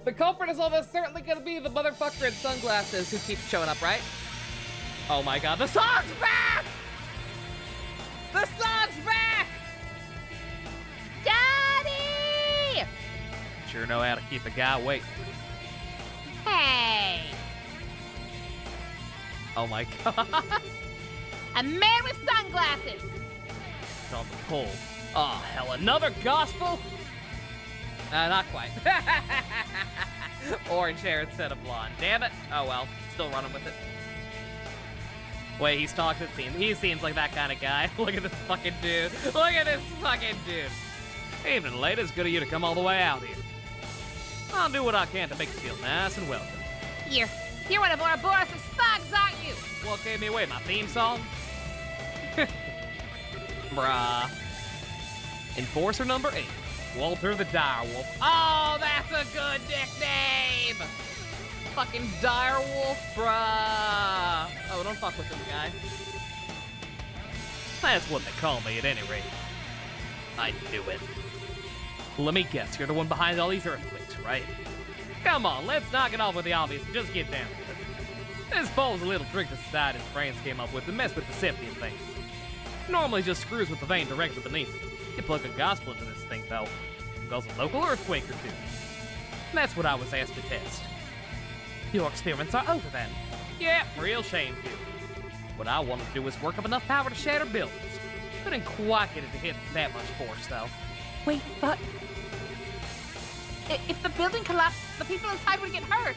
The culprit is almost certainly going to be the motherfucker in sunglasses who keeps showing up, right? Oh my god, the song's back! The song's back! Daddy! Sure know how to keep a guy awake. Hey! Oh my god. A man with sunglasses! It's on the pole. Oh, hell, another gospel? Not quite. Orange hair instead of blonde. Damn it. Oh well, still running with it. Wait, he's talking to the He seems like that kind of guy. Look at this fucking dude. Look at this fucking dude. Evening, ladies. Good of you to come all the way out here. I'll do what I can to make you feel nice and welcome. You're one of Ouroboros' thugs, aren't you? what gave me away? My theme song? Bruh. Enforcer number 8, Walter the Direwolf. Oh, that's a good nickname! Fucking Direwolf, bruh. Oh, don't fuck with this guy. That's what they call me at any rate. I knew it. Let me guess, you're the one behind all these earthquakes, right? Come on, let's knock it off with the obvious and just get down to it. This bowl's a little trick the society's brains came up with to mess with the septium vein. Normally just screws with the vein directly beneath it. You plug a gospel into this thing, though, and cause a local earthquake or two. That's what I was asked to test. Your experiments are over then. Yeah, real shame, too. What I wanted to do was work up enough power to shatter buildings. Couldn't quite get it to hit that much force, though. Wait, but if the building collapsed, the people inside would get hurt.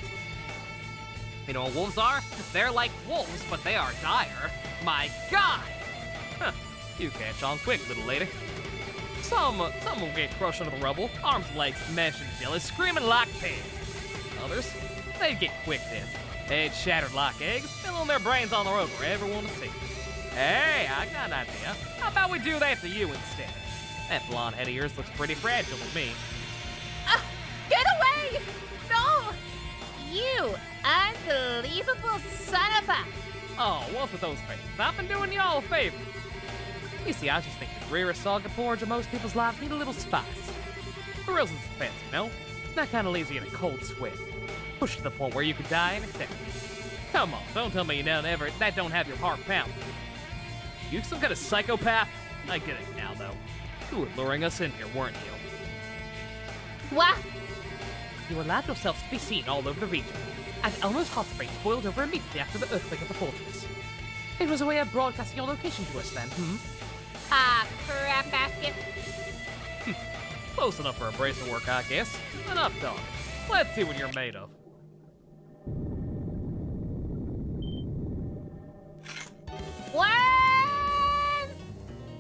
You know what wolves are? They're like wolves, but they are dire. My God! Huh. You catch on quick, little lady. Some will get crushed under the rubble, arms and legs meshed and jealous, screaming like pigs. Others, they'd get quick dead. They'd shattered like eggs, filling their brains on the road for everyone to see. Hey, I got an idea. How about we do that to you instead? That blonde head of yours looks pretty fragile to me. Get away! No! You unbelievable son of a... Oh, what's with those faces? I've been doing y'all a favor. You see, I just think the dreariest saga porridge of most people's lives need a little spice. The real suspense, you know? That kind of leaves you in a cold sweat. Push to the point where you could die in a second. Come on, don't tell me you that don't have your heart pounding. You some kind of psychopath? I get it now, though. You were luring us in here, weren't you? What? You allowed yourselves to be seen all over the region, and Elmo's hot springs boiled over immediately after the earthquake at the fortress. It was a way of broadcasting your location to us then, Ah, crap basket. Close enough for a brace of work, I guess. Enough talk. Let's see what you're made of. One!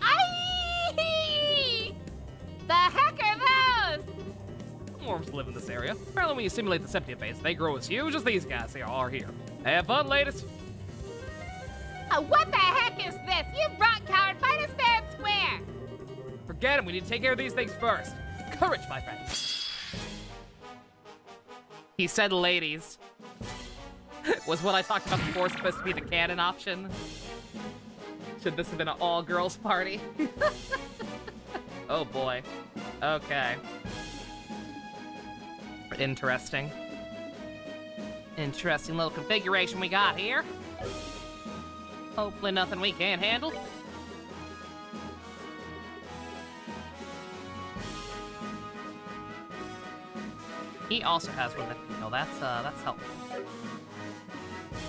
Aye! The heck are those? Worms live in this area. Apparently when you simulate the septium phase, they grow as huge as these guys are here. Have fun, ladies. What the heck is this? You rock coward, fight us fair and square! Forget it, we need to take care of these things first. Courage, my friends. He said ladies. Was what I talked about before supposed to be the canon option? Should this have been an all-girls party? Oh boy. Okay. Interesting. Interesting little configuration we got here. Hopefully nothing we can't handle. He also has one that, you know, that's helpful.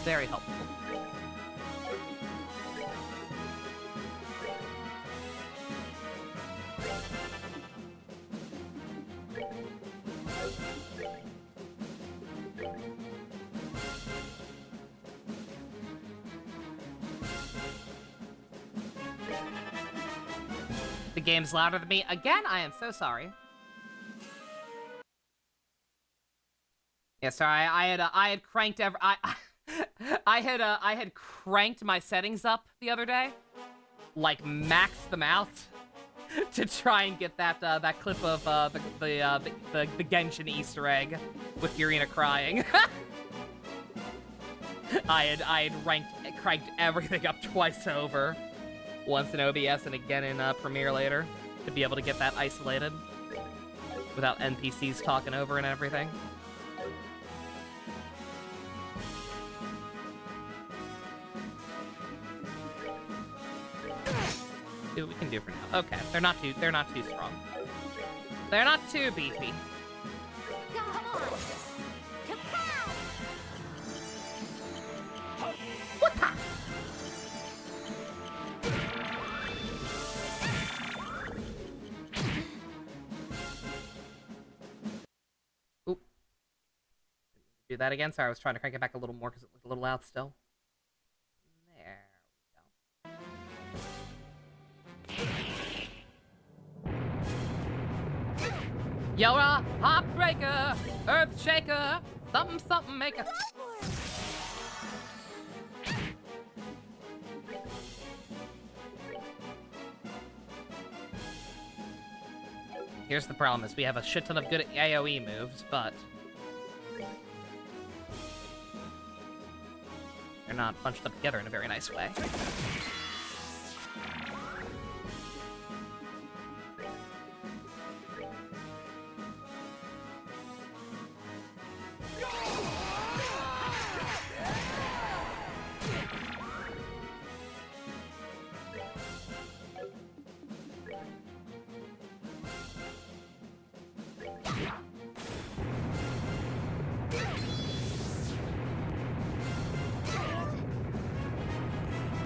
Very helpful. The game's louder than me. Again, I am so sorry. Yeah, sorry. I had cranked I had cranked my settings up the other day, like maxed them out, to try and get that that clip of the Genshin Easter egg with Irina crying. I had cranked everything up twice over. Once in OBS and again in Premiere later, to be able to get that isolated without NPCs talking over and everything. See what we can do for now. Okay, they're not too strong. They're not too beefy. What the? Do that again. Sorry, I was trying to crank it back a little more because it looked a little loud still. There we go. You're a heartbreaker, earth shaker, something maker. Here's the problem, is we have a shit ton of good AoE moves, but they're not bunched up together in a very nice way.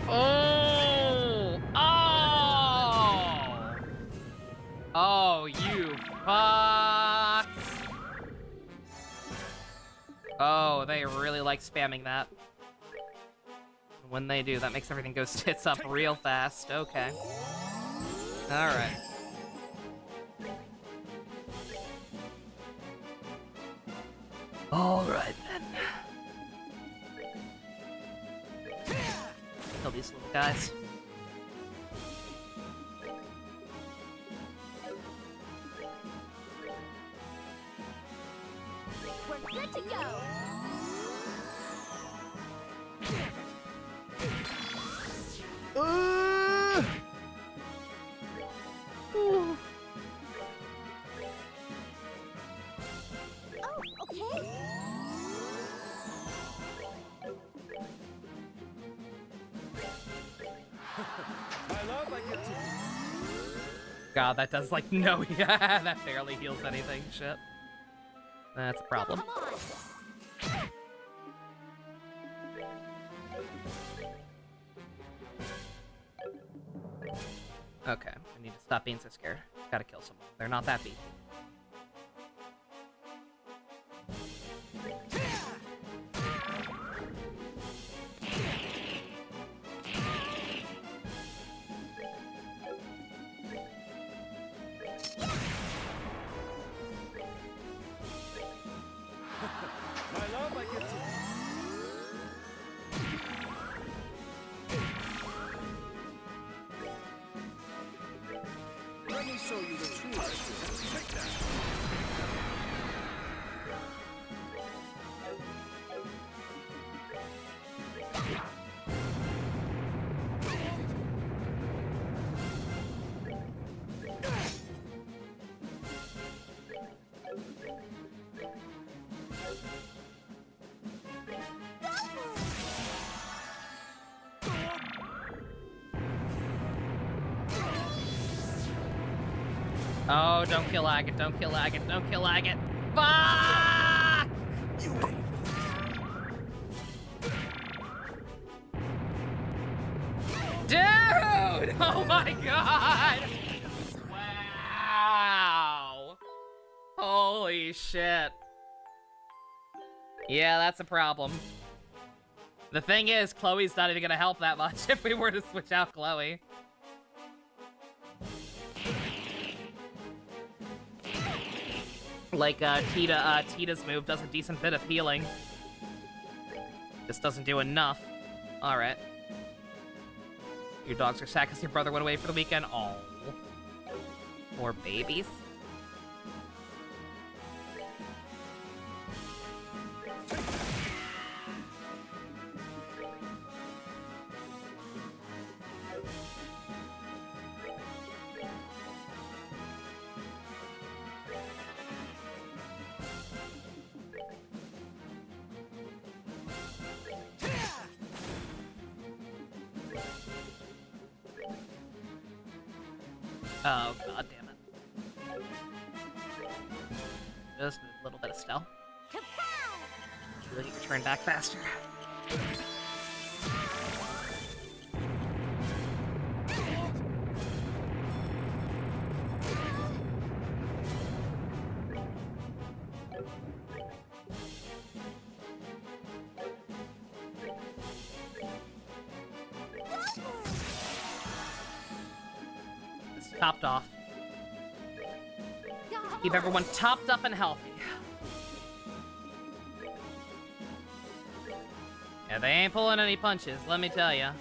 Oh! Oh! Oh, you fucks! Oh, they really like spamming that. When they do, that makes everything go tits up real fast. Okay. Alright. Alright then. Kill these little guys. We're good to go. Ooh. Oh, okay. My love, I get to. God, that does like no, yeah, that barely heals anything. Shit. That's a problem. Come on. Okay, I need to stop being so scared. Gotta kill someone. They're not that beefy. My love, I get to. Let me show you the true essence. Take that. Oh, don't kill Agate, don't kill Agate, don't kill Agate. Fuck! You ain't. Dude! Oh my god! Wow! Holy shit. Yeah, that's a problem. The thing is, Chloe's not even gonna help that much if we were to switch out Chloe. Like, Tita's move does a decent bit of healing. Just doesn't do enough. Alright. Your dogs are sad because your brother went away for the weekend. Oh. More babies. Oh, god damn it. Just a little bit of stealth. Really get your turn back faster. Topped off. Keep everyone topped up and healthy. Yeah, they ain't pulling any punches, let me tell ya.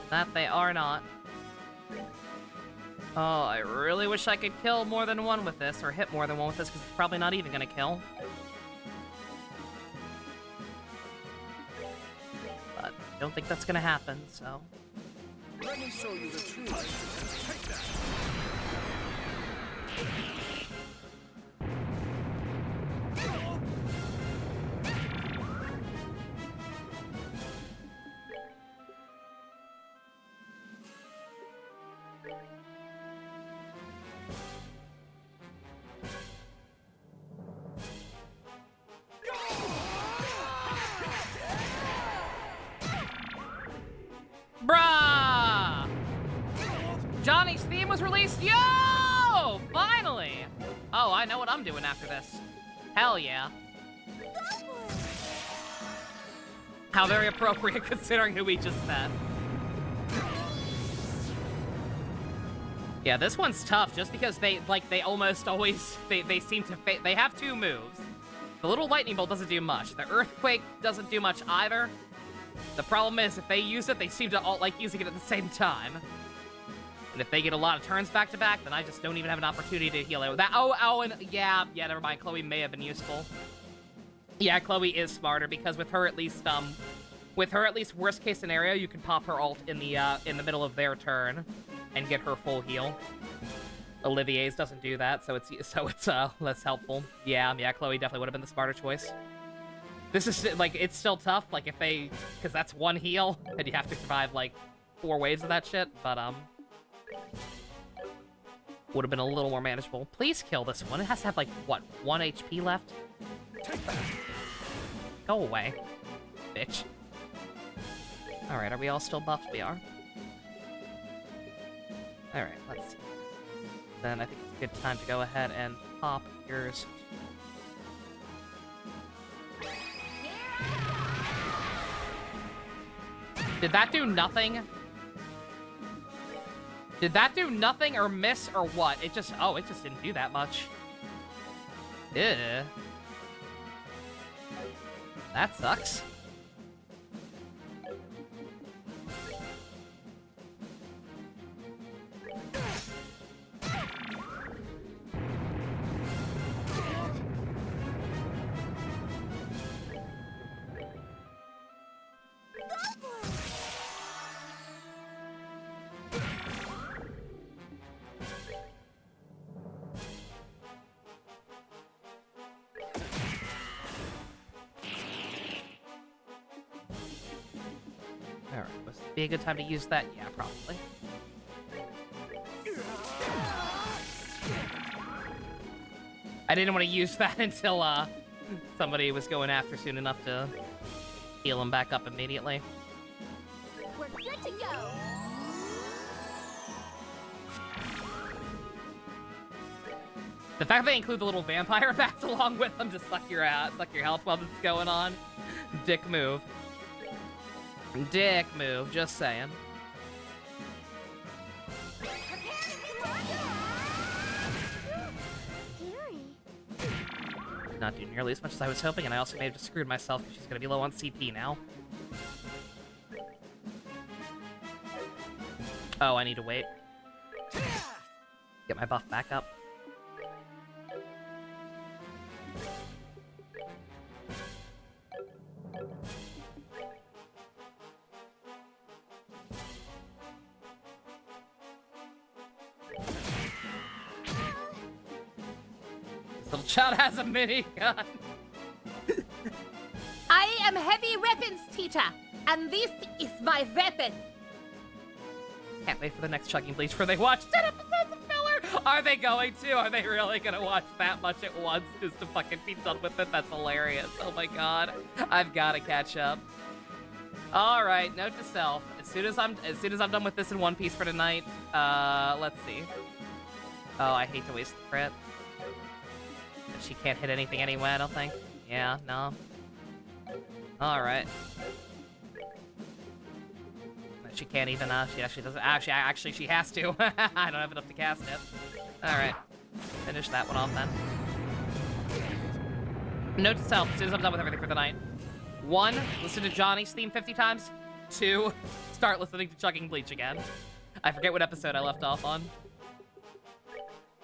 That they are not. Oh, I really wish I could kill more than one with this, or hit more than one with this, because it's probably not even gonna kill. But I don't think that's gonna happen, so... Let me show you the truth. Take that. Bruh! Johnny's theme was released. Yo! Finally! Oh, I know what I'm doing after this. Hell yeah. How very appropriate considering who we just met. Yeah, this one's tough just because they almost always, they seem to, they have two moves. The little lightning bolt doesn't do much. The earthquake doesn't do much either. The problem is, if they use it, they seem to all like using it at the same time. And if they get a lot of turns back to back, then I just don't even have an opportunity to heal it. That, and yeah, never mind. Chloe may have been useful. Yeah, Chloe is smarter because with her at least, worst case scenario, you can pop her ult in the middle of their turn and get her full heal. Olivier's doesn't do that, so it's less helpful. Yeah, Chloe definitely would have been the smarter choice. This is, like, it's still tough, like, if they... Because that's one heal, and you have to survive, like, 4 waves of that shit, but, would have been a little more manageable. Please kill this one. It has to have, like, what, 1 HP left? Take that. Go away, bitch. Alright, are we all still buffed? We are. Alright, let's see. Then I think it's a good time to go ahead and pop yours. Did that do nothing? Did that do nothing or miss or what? It just didn't do that much. Ew. That sucks. Alright, was it be a good time to use that? Yeah, probably. I didn't want to use that until somebody was going after soon enough to heal him back up immediately. We're good to go. The fact they include the little vampire bats along with them to suck your health while this is going on. Dick move. Dick move, just saying. Not do nearly as much as I was hoping, and I also may have just screwed myself because she's gonna be low on CP now. Oh, I need to wait. Get my buff back up. This little child has a minigun. I am heavy weapons teacher, and this is my weapon. Can't wait for the next Chugging Bleach where they watch 10 episodes of filler. Are they going to? Are they really gonna watch that much at once just to fucking be done with it? That's hilarious. Oh my god. I've gotta catch up. Alright, note to self. As soon as I'm done with this in One Piece for tonight, let's see. Oh, I hate to waste the crit. But she can't hit anything anyway, I don't think. Yeah, no. Alright. She can't even, she actually doesn't, actually she has to. I don't have enough to cast it. Alright. Finish that one off then. Note to self, as soon as I'm done with everything for the night. 1, listen to Johnny's theme 50 times. 2, start listening to Chugging Bleach again. I forget what episode I left off on.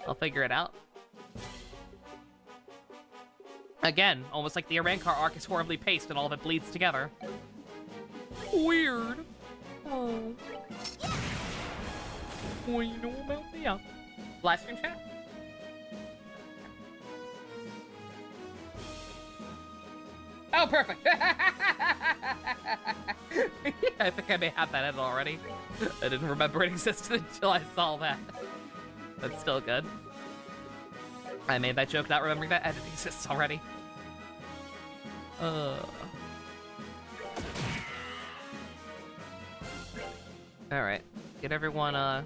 I'll figure it out. Again, almost like the Arankar arc is horribly paced and all of it bleeds together. Weird. Oh. What do you know about me? Yeah. Live stream chat? Oh, perfect. I think I may have that in already. I didn't remember it existed until I saw that. That's still good. I made that joke not remembering that edit exists already. Alright. Get everyone,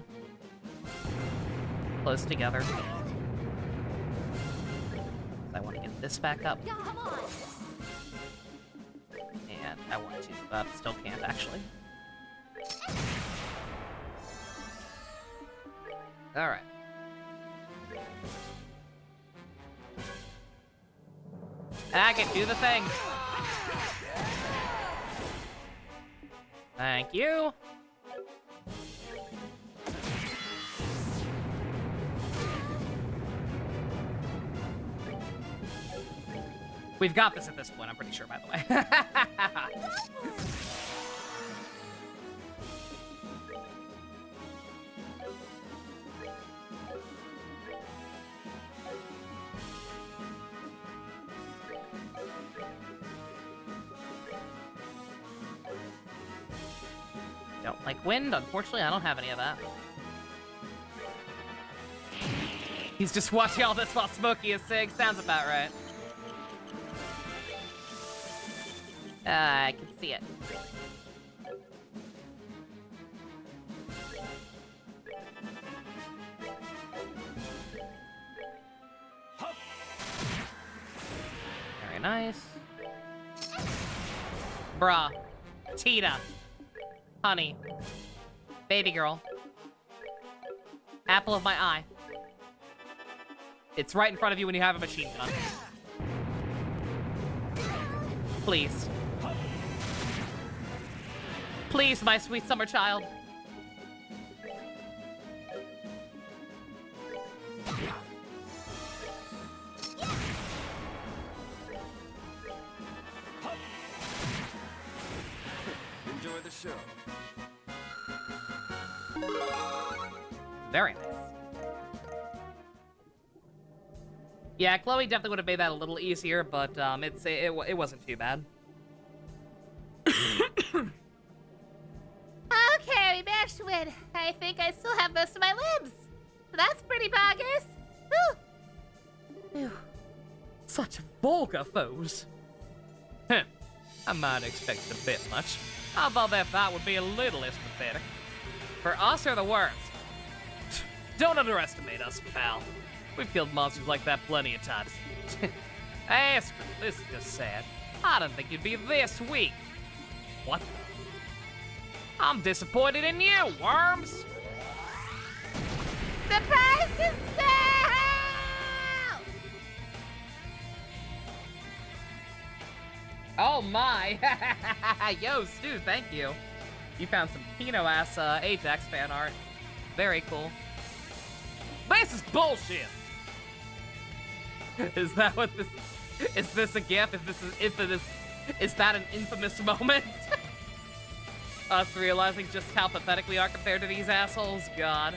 close together. I want to get this back up. Yeah, come on. And I want to, but still can't, actually. Alright. Agate, do the thing! Thank you! We've got this at this point, I'm pretty sure, by the way. Don't like wind? Unfortunately, I don't have any of that. He's just watching all this while Smokey is saying, sounds about right. I can see it. Very nice. Bruh. Tita. Honey. Baby girl. Apple of my eye. It's right in front of you when you have a machine gun. Please. Please, my sweet summer child. Enjoy the show. Very nice. Yeah, Chloe definitely would have made that a little easier, but it wasn't too bad. Okay, we managed to win. I think I still have most of my limbs. So that's pretty bogus. Ew. Such vulgar foes. Huh. I might expect a bit much. How about that fight would be a little less pathetic? For us or the worst? Don't underestimate us, pal. We've killed monsters like that plenty of times. Ask her, this is just sad. I didn't think you'd be this weak. What the? I'm disappointed in you, worms! The price is down! Oh my! Yo, Stu, thank you. You found some Pino-ass Ajax fan art. Very cool. This is bullshit! Is that what this... Is this a gif? Is that an infamous moment? Us realizing just how pathetic we are compared to these assholes? God.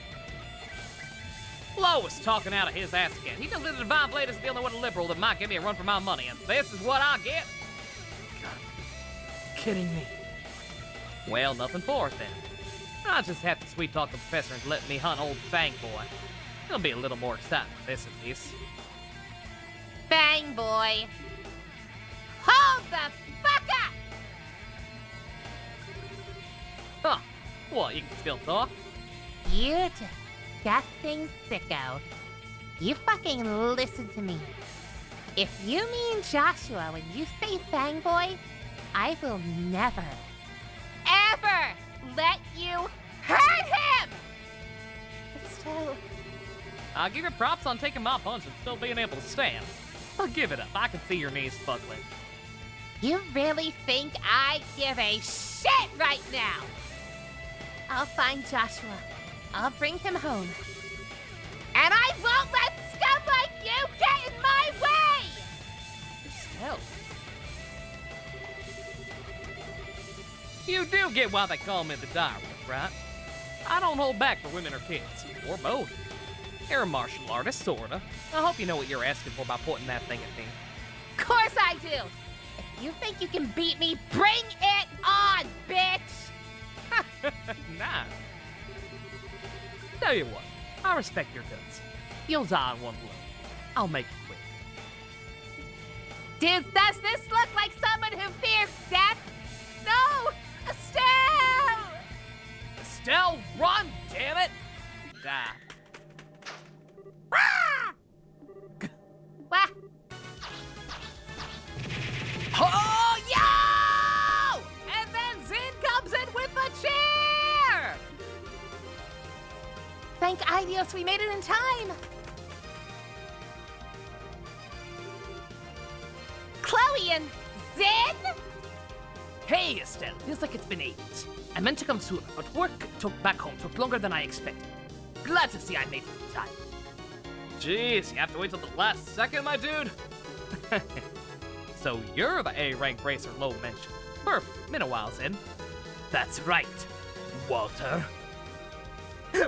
Lois talking out of his ass again. He tells me the Divine Blade is the only one liberal that might give me a run for my money, and this is what I get? God. Kidding me. Well, nothing for it then. I'll just have to sweet talk the professor and let me hunt old Fang Boy. He'll be a little more excited for this at least. Bang, boy. Hold the fuck up! Huh. What, you can still talk? You disgusting sicko. You fucking listen to me. If you mean Joshua when you say Fang Boy, I will never, ever let you hurt him! So... I'll give you props on taking my punch and still being able to stand. I'll give it up. I can see your knees buckling. You really think I give a shit right now? I'll find Joshua. I'll bring him home. And I won't let scum like you get in my way! Estelle. You do get why they call me the direwolf, right? I don't hold back for women or kids, or both. You're a martial artist, sorta. I hope you know what you're asking for by pointing that thing at me. Of course I do! If you think you can beat me, bring it on, bitch! Nah. Tell you what, I respect your guts. You'll die in one blow. I'll make you quick. Does this look like someone who fears death? No! Estelle! Estelle, run, damn it! Die. What? Oh, yo! And then Zin comes in with the chair! Thank Idios we made it in time! Chloe and Zin? Hey, Estelle, feels like it's been ages. I meant to come sooner, but work back home took longer than I expected. Glad to see I made it in time. Jeez, you have to wait till the last second, my dude? So you're the A-rank racer low mention. Perfect, been a while, Zin. That's right, Walter.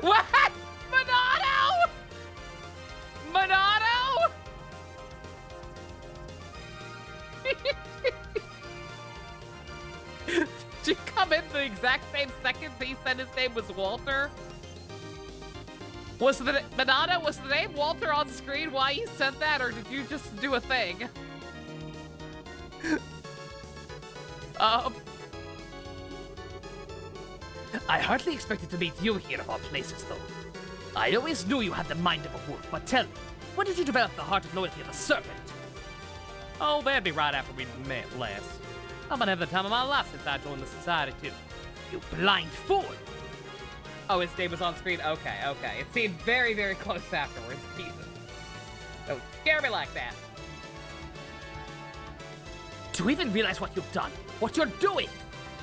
What? Monado? Monado? Did you come in the exact same second he said his name was Walter? Was the Monado, was the name Walter on screen while you said that, or did you just do a thing? I hardly expected to meet you here of all places, though. I always knew you had the mind of a wolf, but tell me, when did you develop the heart of loyalty of a serpent? Oh, that'd be right after we met last. I'm gonna have the time of my life since I joined the society, too. You blind fool! Oh, his name was on screen? Okay, okay. It seemed very, very close afterwards. Jesus. Don't scare me like that. To even realize what you've done, what you're doing,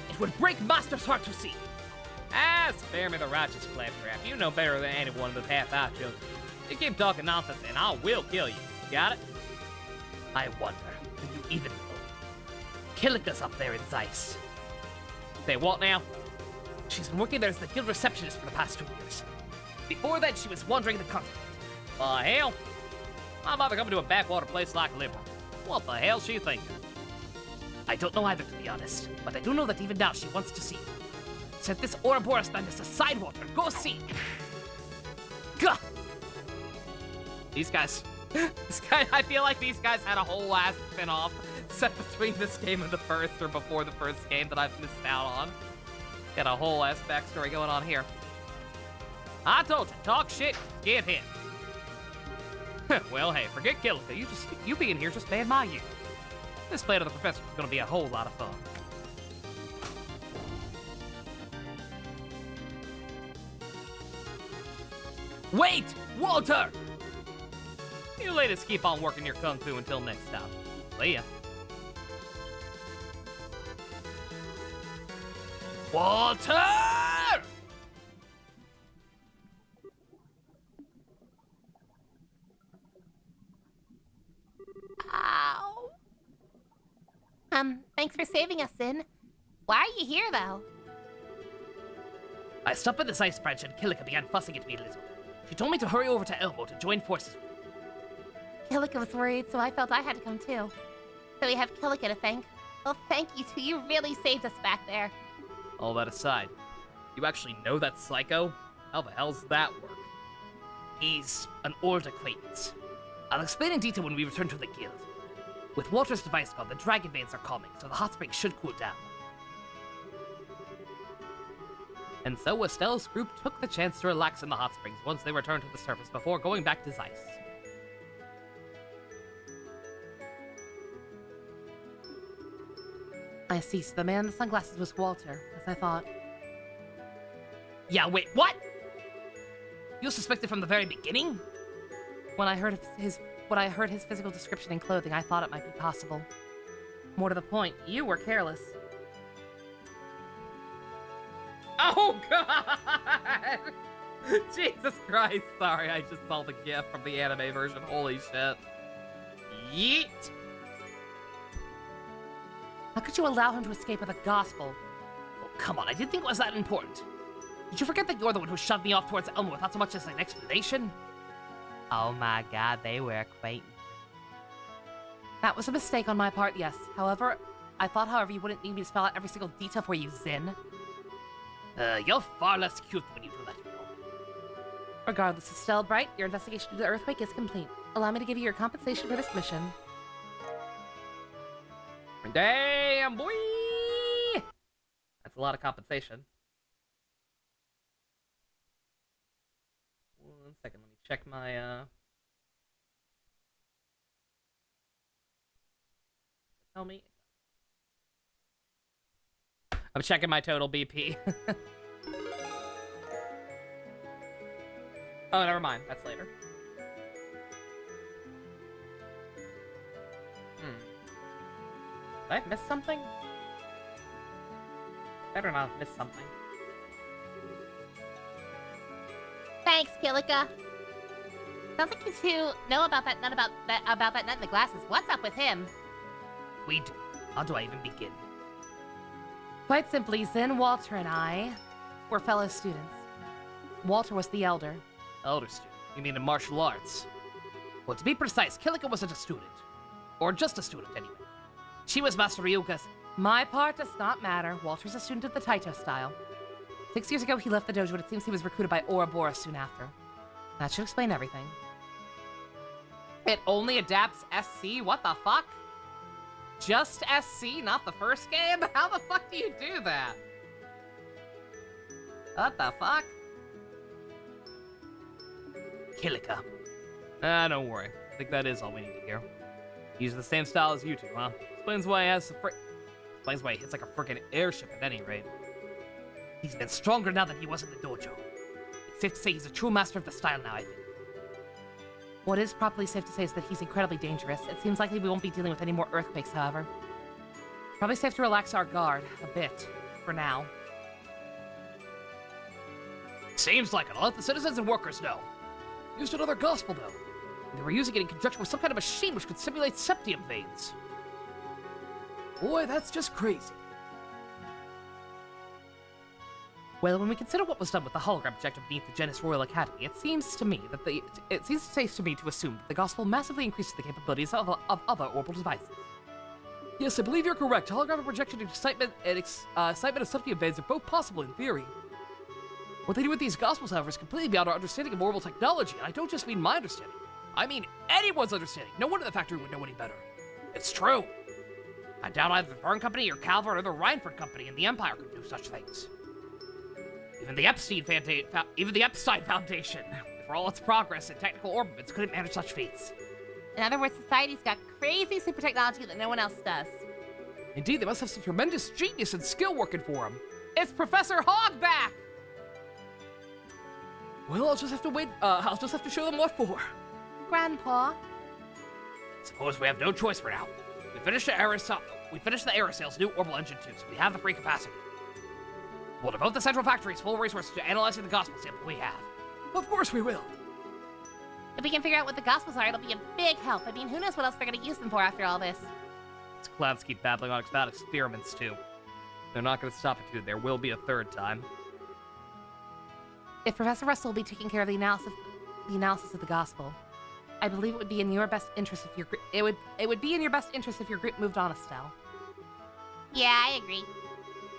it would break Master's heart to see. Ah, spare me the righteous claptrap. You know better than anyone with half-eye children. You keep talking nonsense and I will kill you. Got it? I wonder, do you even know? Killika's up there in Zeiss. Say what now? She's been working there as the guild receptionist for the past 2 years. Before that, she was wandering the continent. Hell? I'm about to come to a backwater place like Liberal. What the hell's she thinking? I don't know either, to be honest, but I do know that even now she wants to see you. Said this Ouroboros man is a sidewalker. Go see. Gah! These guys. I feel like these guys had a whole ass spin-off set between this game and the first, or before the first game that I've missed out on. Got a whole ass backstory going on here. I told you, talk shit, get hit. Well, hey, forget Kilika. You being here just made my year. This play to the professor is gonna be a whole lot of fun. Wait! Walter! You ladies keep on working your kung fu until next time. See ya. Walter! Ow. Thanks for saving us, Sin. Why are you here, though? I stopped at this ice branch and Kilika began fussing at me a little. She told me to hurry over to Elmo to join forces. Kilika was worried, so I felt I had to come too. So we have Kilika to thank. Well, thank you two. You really saved us back there. All that aside, you actually know that psycho? How the hell's that work? He's an old acquaintance. I'll explain in detail when we return to the guild. With Walter's device gone, the dragon veins are calming, so the hot springs should cool down. And so Estelle's group took the chance to relax in the hot springs once they returned to the surface before going back to Zeiss. I see. So the man in the sunglasses was Walter, as I thought. Yeah, wait, what? You suspected from the very beginning? When I heard his physical description and clothing, I thought it might be possible. More to the point, you were careless. Oh, God! Jesus Christ, sorry, I just saw the gif from the anime version. Holy shit. Yeet! How could you allow him to escape with a gospel? Oh, come on, I didn't think it was that important. Did you forget that you're the one who shoved me off towards Elmo without so much as an explanation? Oh my god, they were acquaintances. That was a mistake on my part, yes. However, I thought, you wouldn't need me to spell out every single detail for you, Zin. You're far less cute when you do that, you know. Regardless, Estelle Bright, your investigation into the earthquake is complete. Allow me to give you your compensation for this mission. Damn, boy! That's a lot of compensation. 1 second, let me check my, Tell me. I'm checking my total BP. Oh, never mind. That's later. Did I miss something? Better not have missed something. Thanks, Kilika. Sounds like you two know about that nut in the glasses. What's up with him? We do. How do I even begin? Quite simply, Zin, Walter, and I were fellow students. Walter was the elder. Elder student? You mean in martial arts? Well, to be precise, Kilika wasn't a student. Or just a student, anyway. She was Master Ryuka's. My part does not matter. Walter's a student of the Taito style. 6 years ago, he left the dojo, but it seems he was recruited by Ouroboros soon after. That should explain everything. It only adapts SC? What the fuck? Just SC, not the first game? How the fuck do you do that? What the fuck? Kilika. Don't worry. I think that is all we need to hear. He's the same style as you two, huh? Explains why he has explains why he hits like a freaking airship at any rate. He's been stronger now than he was in the dojo. It's safe to say he's a true master of the style now, I think. What is properly safe to say is that he's incredibly dangerous. It seems likely we won't be dealing with any more earthquakes, however. Probably safe to relax our guard a bit, for now. Seems like it. I'll let the citizens and workers know. Used another gospel, though. They were using it in conjunction with some kind of machine which could simulate septium veins. Boy, that's just crazy. Well, when we consider what was done with the hologram projector beneath the Genis Royal Academy, it seems safe to me to assume that the gospel massively increases the capabilities of other orbital devices. Yes, I believe you're correct. Holographic projection and excitement of septium veins are both possible in theory. What they do with these gospels, however, is completely beyond our understanding of orbital technology, and I don't just mean my understanding. I mean anyone's understanding. No one in the factory would know any better. It's true. I doubt either the Vern Company or Calvert or the Reinford Company in the Empire could do such things. Even the Epstein Foundation, for all its progress in technical armaments, couldn't manage such feats. In other words, society's got crazy super technology that no one else does. Indeed, they must have some tremendous genius and skill working for them. It's Professor Hogg back! Well, I'll just have to wait. I'll just have to show them what for. Grandpa? Suppose we have no choice for now. We finished the Aerosail's new orbital engine too, so we have the free capacity. We'll devote the Central Factory's full resources to analyzing the gospel sample we have. Of course we will. If we can figure out what the gospels are, it'll be a big help. I mean, who knows what else they're gonna use them for after all this? These clowns keep babbling on about experiments, too. They're not gonna stop it, too. There will be a third time. If Professor Russell will be taking care of the analysis of the gospel, I believe it would be in your best interest if it would be in your best interest if your group moved on, Estelle. Yeah, I agree.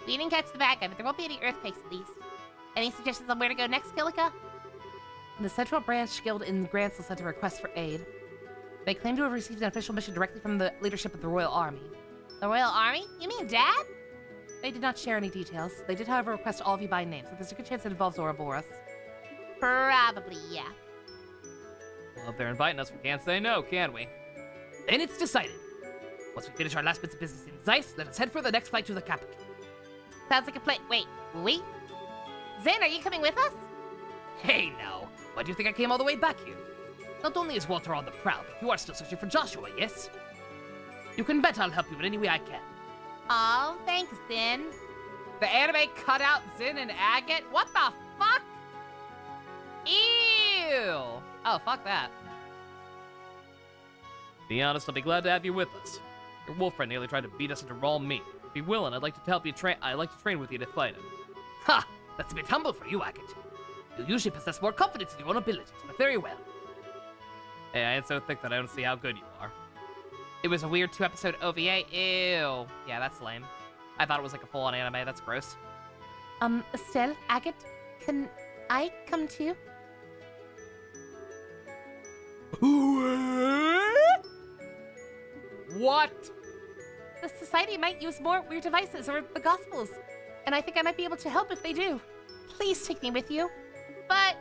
We didn't catch the bad guy, but there won't be any earthquakes at least. Any suggestions on where to go next, Kilika? The Central Branch Guild in Gransel sent a request for aid. They claim to have received an official mission directly from the leadership of the Royal Army. The Royal Army? You mean Dad? They did not share any details. They did, however, request all of you by name, so there's a good chance it involves Ouroboros. Probably, yeah. Well, if they're inviting us, we can't say no, can we? Then it's decided. Once we finish our last bits of business in Zeiss, let us head for the next flight to the capital. Sounds like a play. Wait. Zane, are you coming with us? Hey now, why do you think I came all the way back here? Not only is Walter on the prowl, but you are still searching for Joshua, yes? You can bet I'll help you in any way I can. Oh, thanks, Zin. The anime cut out Zin and Agate? What the fuck? Ew! Oh, fuck that. Be honest, I'll be glad to have you with us. Your wolf friend nearly tried to beat us into raw meat. If you're willing, I'd like to help you train. I'd like to train with you to fight him. Ha! That's a bit humble for you, Agate. You usually possess more confidence in your own abilities, but very well. Hey, I ain't so thick that I don't see how good you are. It was a weird 2-episode OVA. Ew. Yeah, that's lame. I thought it was like a full-on anime. That's gross. Estelle, Agate, can I come too? What? The Society might use more weird devices or the Gospels, and I think I might be able to help if they do. Please take me with you. But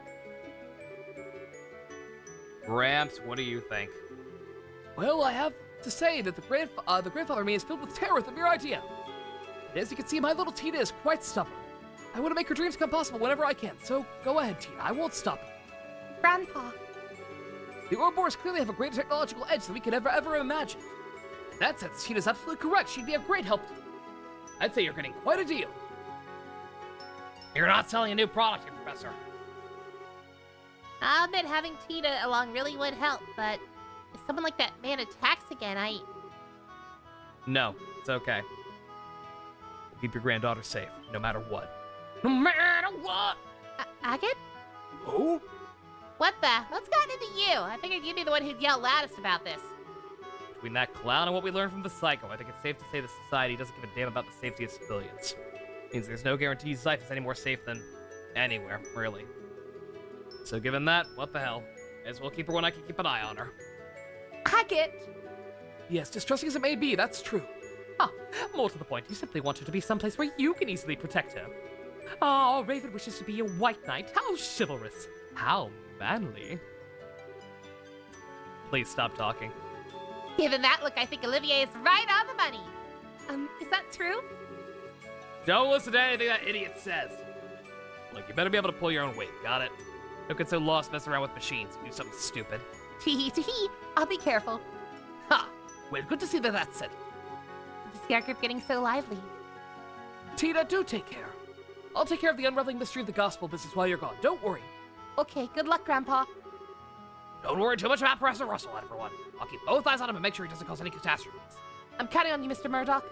Gramps, what do you think? Well, I have to say that the grandfather in me is filled with terror at the mere idea. And as you can see, my little Tina is quite stubborn. I want to make her dreams come possible whenever I can, so go ahead, Tina. I won't stop you. Grandpa, The Ouroboros clearly have a greater technological edge than we could ever imagine. In that sense, Tina's absolutely correct. She'd be a great help to you. I'd say you're getting quite a deal. You're not selling a new product here, Professor. I'll admit having Tita along really would help, but if someone like that man attacks again, No, it's okay. We'll keep your granddaughter safe, no matter what. No matter what! Agate? Oh? What's gotten into you? I figured you'd be the one who'd yell loudest about this. Between that clown and what we learned from the Psycho, I think it's safe to say the Society doesn't give a damn about the safety of civilians. Means there's no guarantees life is any more safe than anywhere, really. So given that, what the hell? May as well keep her when I can keep an eye on her. Agate! Yes, distressing as it may be, that's true. Huh, more to the point, you simply want her to be someplace where you can easily protect her. Oh, Raven wishes to be a white knight. How chivalrous! How manly! Please stop talking. Given that look, I think Olivier is right on the money. Is that true? Don't listen to anything that idiot says. Look, you better be able to pull your own weight, got it? Don't get so lost messing around with machines and do something stupid. Tee tee. I'll be careful. Ha! Well, good to see that that's settled. The scare group getting so lively. Tina, do take care. I'll take care of the unraveling mystery of the gospel business while you're gone. Don't worry. Okay, good luck, Grandpa. Don't worry too much about Professor Russell, everyone. I'll keep both eyes on him and make sure he doesn't cause any catastrophes. I'm counting on you, Mr. Murdoch.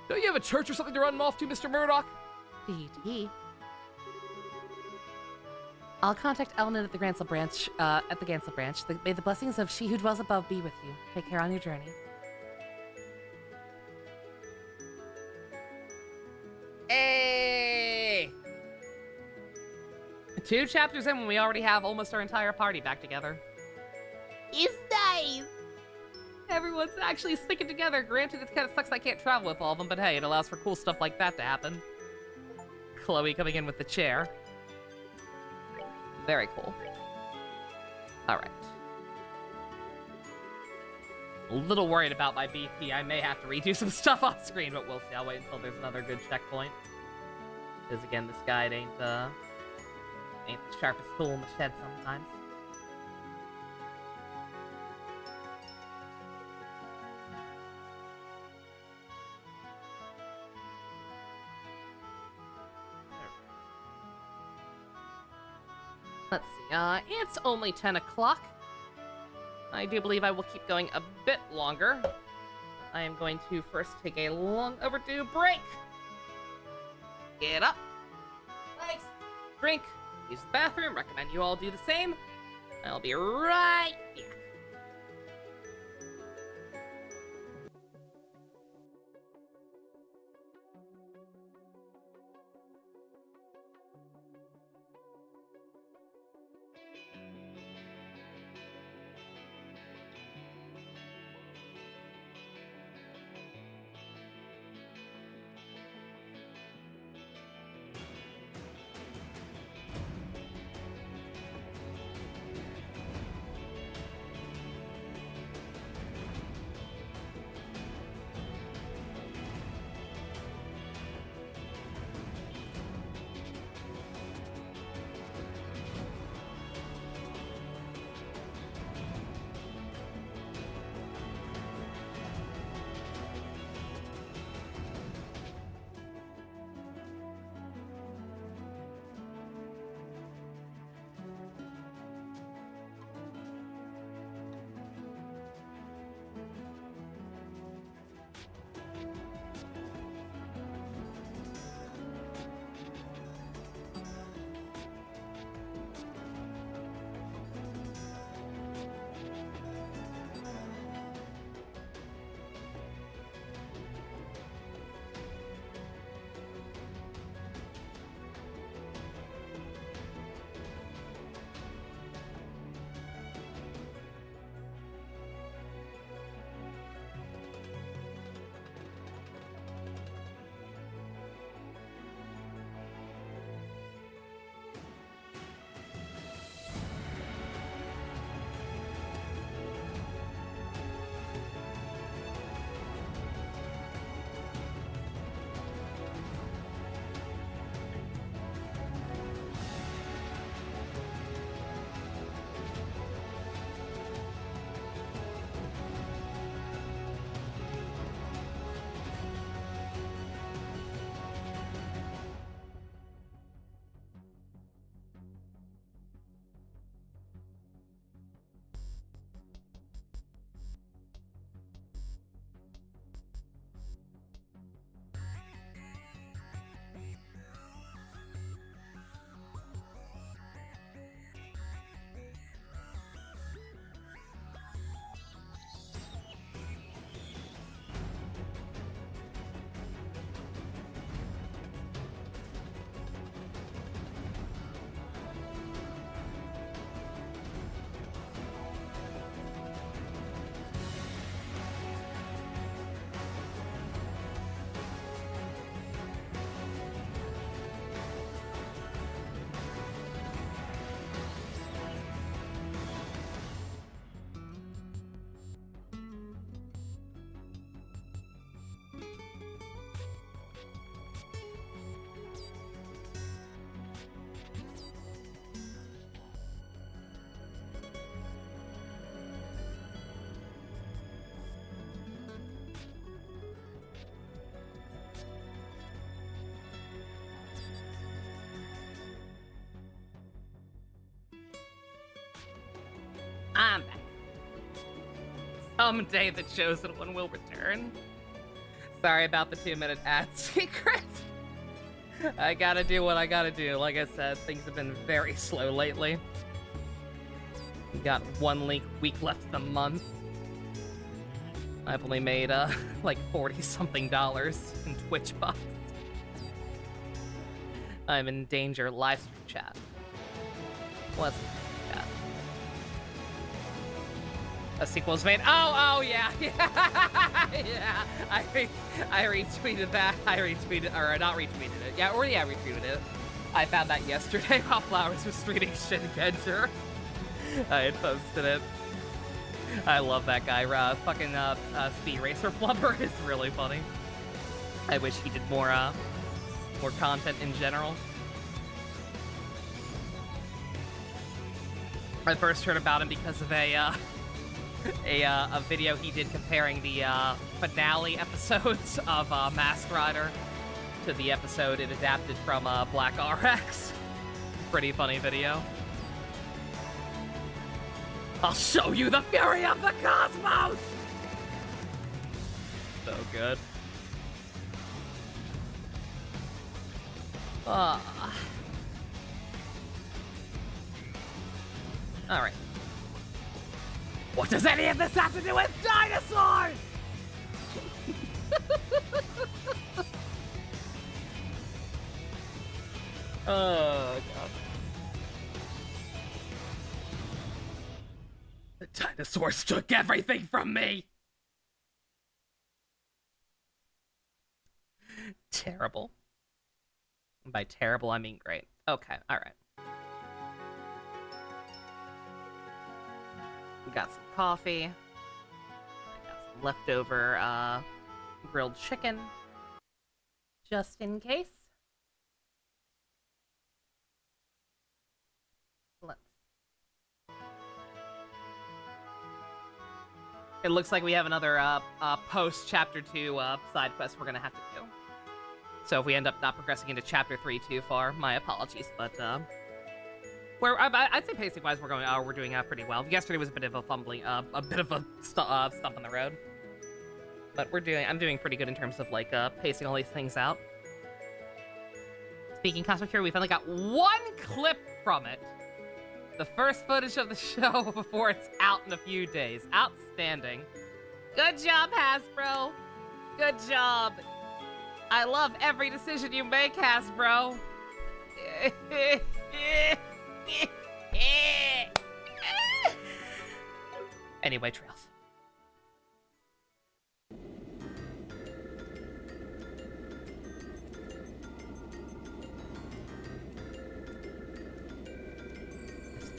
Don't you have a church or something to run him off to, Mr. Murdoch? Tee tee. I'll contact Eleanor at the Gansel branch. May the blessings of she who dwells above be with you. Take care on your journey. Hey! 2 chapters in when we already have almost our entire party back together. It's nice. Everyone's actually sticking together. Granted, it kind of sucks I can't travel with all of them, but hey, it allows for cool stuff like that to happen. Chloe coming in with the chair. Very cool. Alright. A little worried about my BP. I may have to redo some stuff on screen, but we'll see. I'll wait until there's another good checkpoint. Because again, this guide ain't the sharpest tool in the shed sometimes. Let's see, it's only 10 o'clock. I do believe I will keep going a bit longer. I am going to first take a long overdue break. Get up. Legs. Drink. Use the bathroom. Recommend you all do the same. I'll be right back. I'm back. Someday the chosen one will return. Sorry about the 2-minute ad secret. I gotta do what I gotta do. Like I said, things have been very slow lately. We got 1 week left of the month. I've only made like $40-something in Twitch bucks. I'm in danger. Live stream chat. What's chat? A sequel's made. Oh yeah, yeah. I retweeted that. I retweeted, or not retweeted it. Yeah, or yeah, I retweeted it. I found that yesterday while Flowers was streaming Shin Genjer. I had posted it. I love that guy. Fucking Speed Racer Flubber is really funny. I wish he did more content in general. I first heard about him because of a video he did comparing the finale episodes of Mask Rider to the episode it adapted from Black RX. Pretty funny video. I'll show you the fury of the cosmos! So good. Alright. What does any of this have to do with dinosaurs? Oh, God. The dinosaurs took everything from me! Terrible. By terrible, I mean great. Okay, alright. We got some coffee. I got some leftover grilled chicken. Just in case. It looks like we have another post Chapter 2 side quest we're gonna have to do. So if we end up not progressing into Chapter 3 too far, my apologies. But I'd say pacing-wise we're doing pretty well. Yesterday was a bit of a fumbling, a bit of a stump on the road. But I'm doing pretty good in terms of like pacing all these things out. Speaking of Cosmic Fury, we finally got 1 clip from it. The first footage of the show before it's out in a few days. Outstanding. Good job, Hasbro. Good job. I love every decision you make, Hasbro. Anyway, Trails.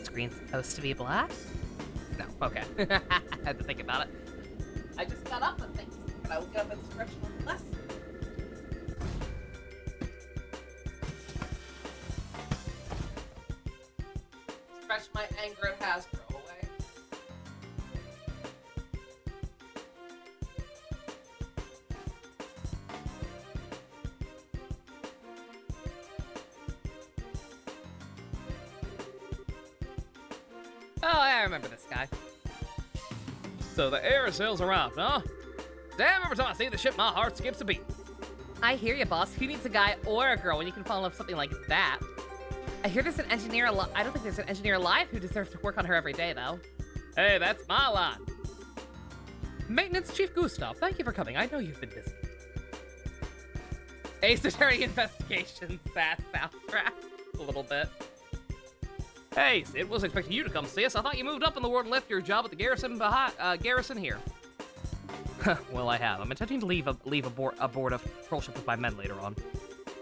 Screen's supposed to be black? No, okay. I had to think about it. I just got up and things. And I woke up and stretched on less. Stretch my anger at Hasbro away. Oh, I remember this guy. So the Aerosail's arrived, huh? Damn, every time I see the ship, my heart skips a beat. I hear you, boss. Who needs a guy or a girl when you can fall in love with something like that? I hear there's an engineer I don't think there's an engineer alive who deserves to work on her every day, though. Hey, that's my line. Maintenance Chief Gustav, thank you for coming. I know you've been busy. Ace Attorney Investigation sad soundtrack. A little bit. Hey, Sid, wasn't expecting you to come see us. I thought you moved up in the world and left your job at the garrison here. Well, I have. I'm intending to leave aboard a patrol ship with my men later on.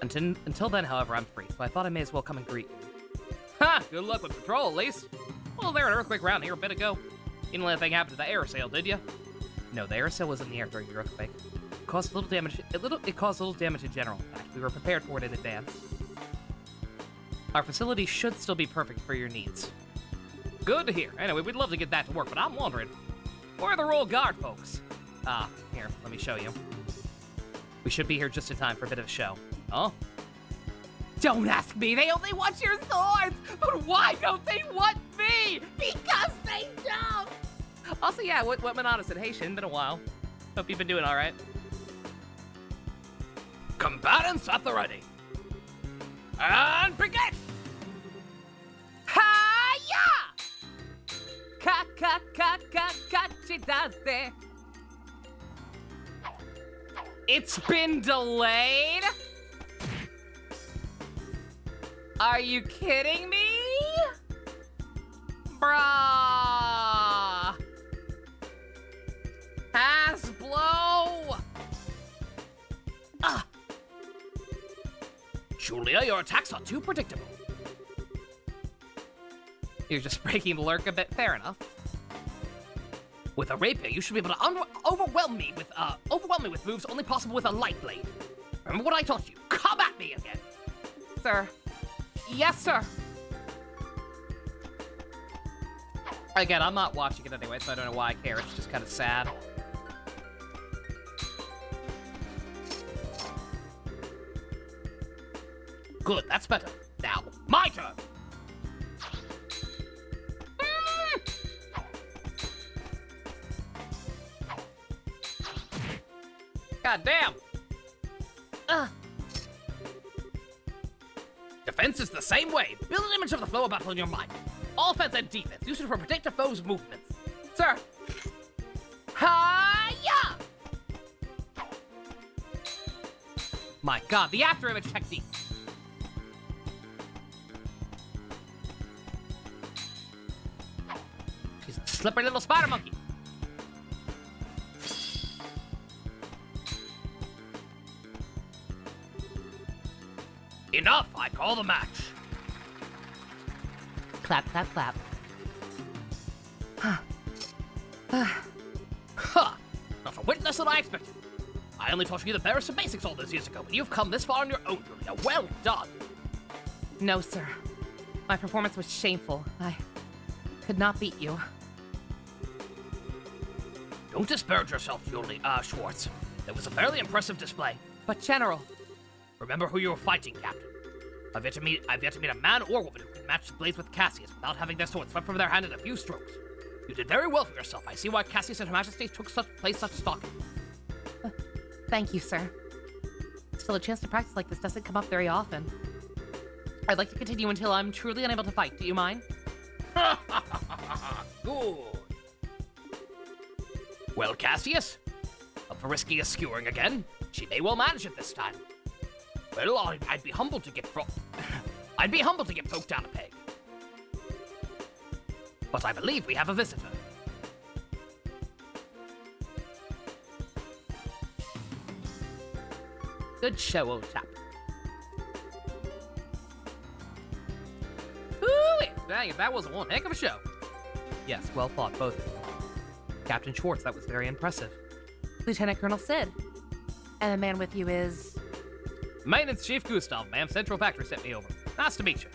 Until then, however, I'm free, so I thought I may as well come and greet you. Ha! Good luck with patrol, at least. Well, there an earthquake around here a bit ago. You didn't let anything happen to the Aerosail, did you? No, the Aerosail was in the air during the earthquake. It caused little damage. It caused little damage in general. In fact, we were prepared for it in advance. Our facility should still be perfect for your needs. Good to hear. Anyway, we'd love to get that to work, but I'm wondering, where are the Royal Guard folks? Here, let me show you. We should be here just in time for a bit of a show. Oh? Don't ask me. They only want your swords. But why don't they want me? Because they don't! Also, yeah, what Manana said. Hey, Shin, been a while. Hope you've been doing all right. Combatants at the ready. And begin! Hi-ya! Ka-ka-ka-ka-ka-chi-da-se. It's been delayed? Are you kidding me? Bruh. Hasblo. Julia, your attacks are too predictable. You're just breaking the lurk a bit. Fair enough. With a rapier, you should be able to overwhelm me with moves only possible with a light blade. Remember what I taught you. Come at me again. Sir. Yes, sir. Again, I'm not watching it anyway, so I don't know why I care. It's just kind of sad. Good, that's better. Now, my turn. God damn. Defense is the same way. Build an image of the flow of battle in your mind. Offense and defense. Use it for predict a foe's movements. Sir. Hi-ya! My god, the after image technique. She's a slippery little spider monkey. Enough, I call the match. Clap, clap, clap. Huh! Not a whit less than I expected. I only taught you the barest of basics all those years ago, but you've come this far on your own, Julia. Well done. No, sir. My performance was shameful. I could not beat you. Don't disparage yourself, Julia, Schwartz. It was a fairly impressive display. But, General, Remember who you were fighting, Captain. I've yet to meet a man or woman who can match blades with Cassius without having their swords swept from their hand in a few strokes. You did very well for yourself. I see why Cassius and Her Majesty took such stock in you. thank you, sir. Still, a chance to practice like this doesn't come up very often. I'd like to continue until I'm truly unable to fight. Do you mind? Good. Well, Cassius, up for risking a skewering again? She may well manage it this time. Well, I'd be humbled to get poked down a peg. But I believe we have a visitor. Good show, old chap. Ooh, dang, that was one heck of a show. Yes, well fought, both of you. Captain Schwartz, that was very impressive. Lieutenant Colonel Sid. And the man with you is... Maintenance Chief Gustav, ma'am. Central Factory sent me over. Nice to meet you.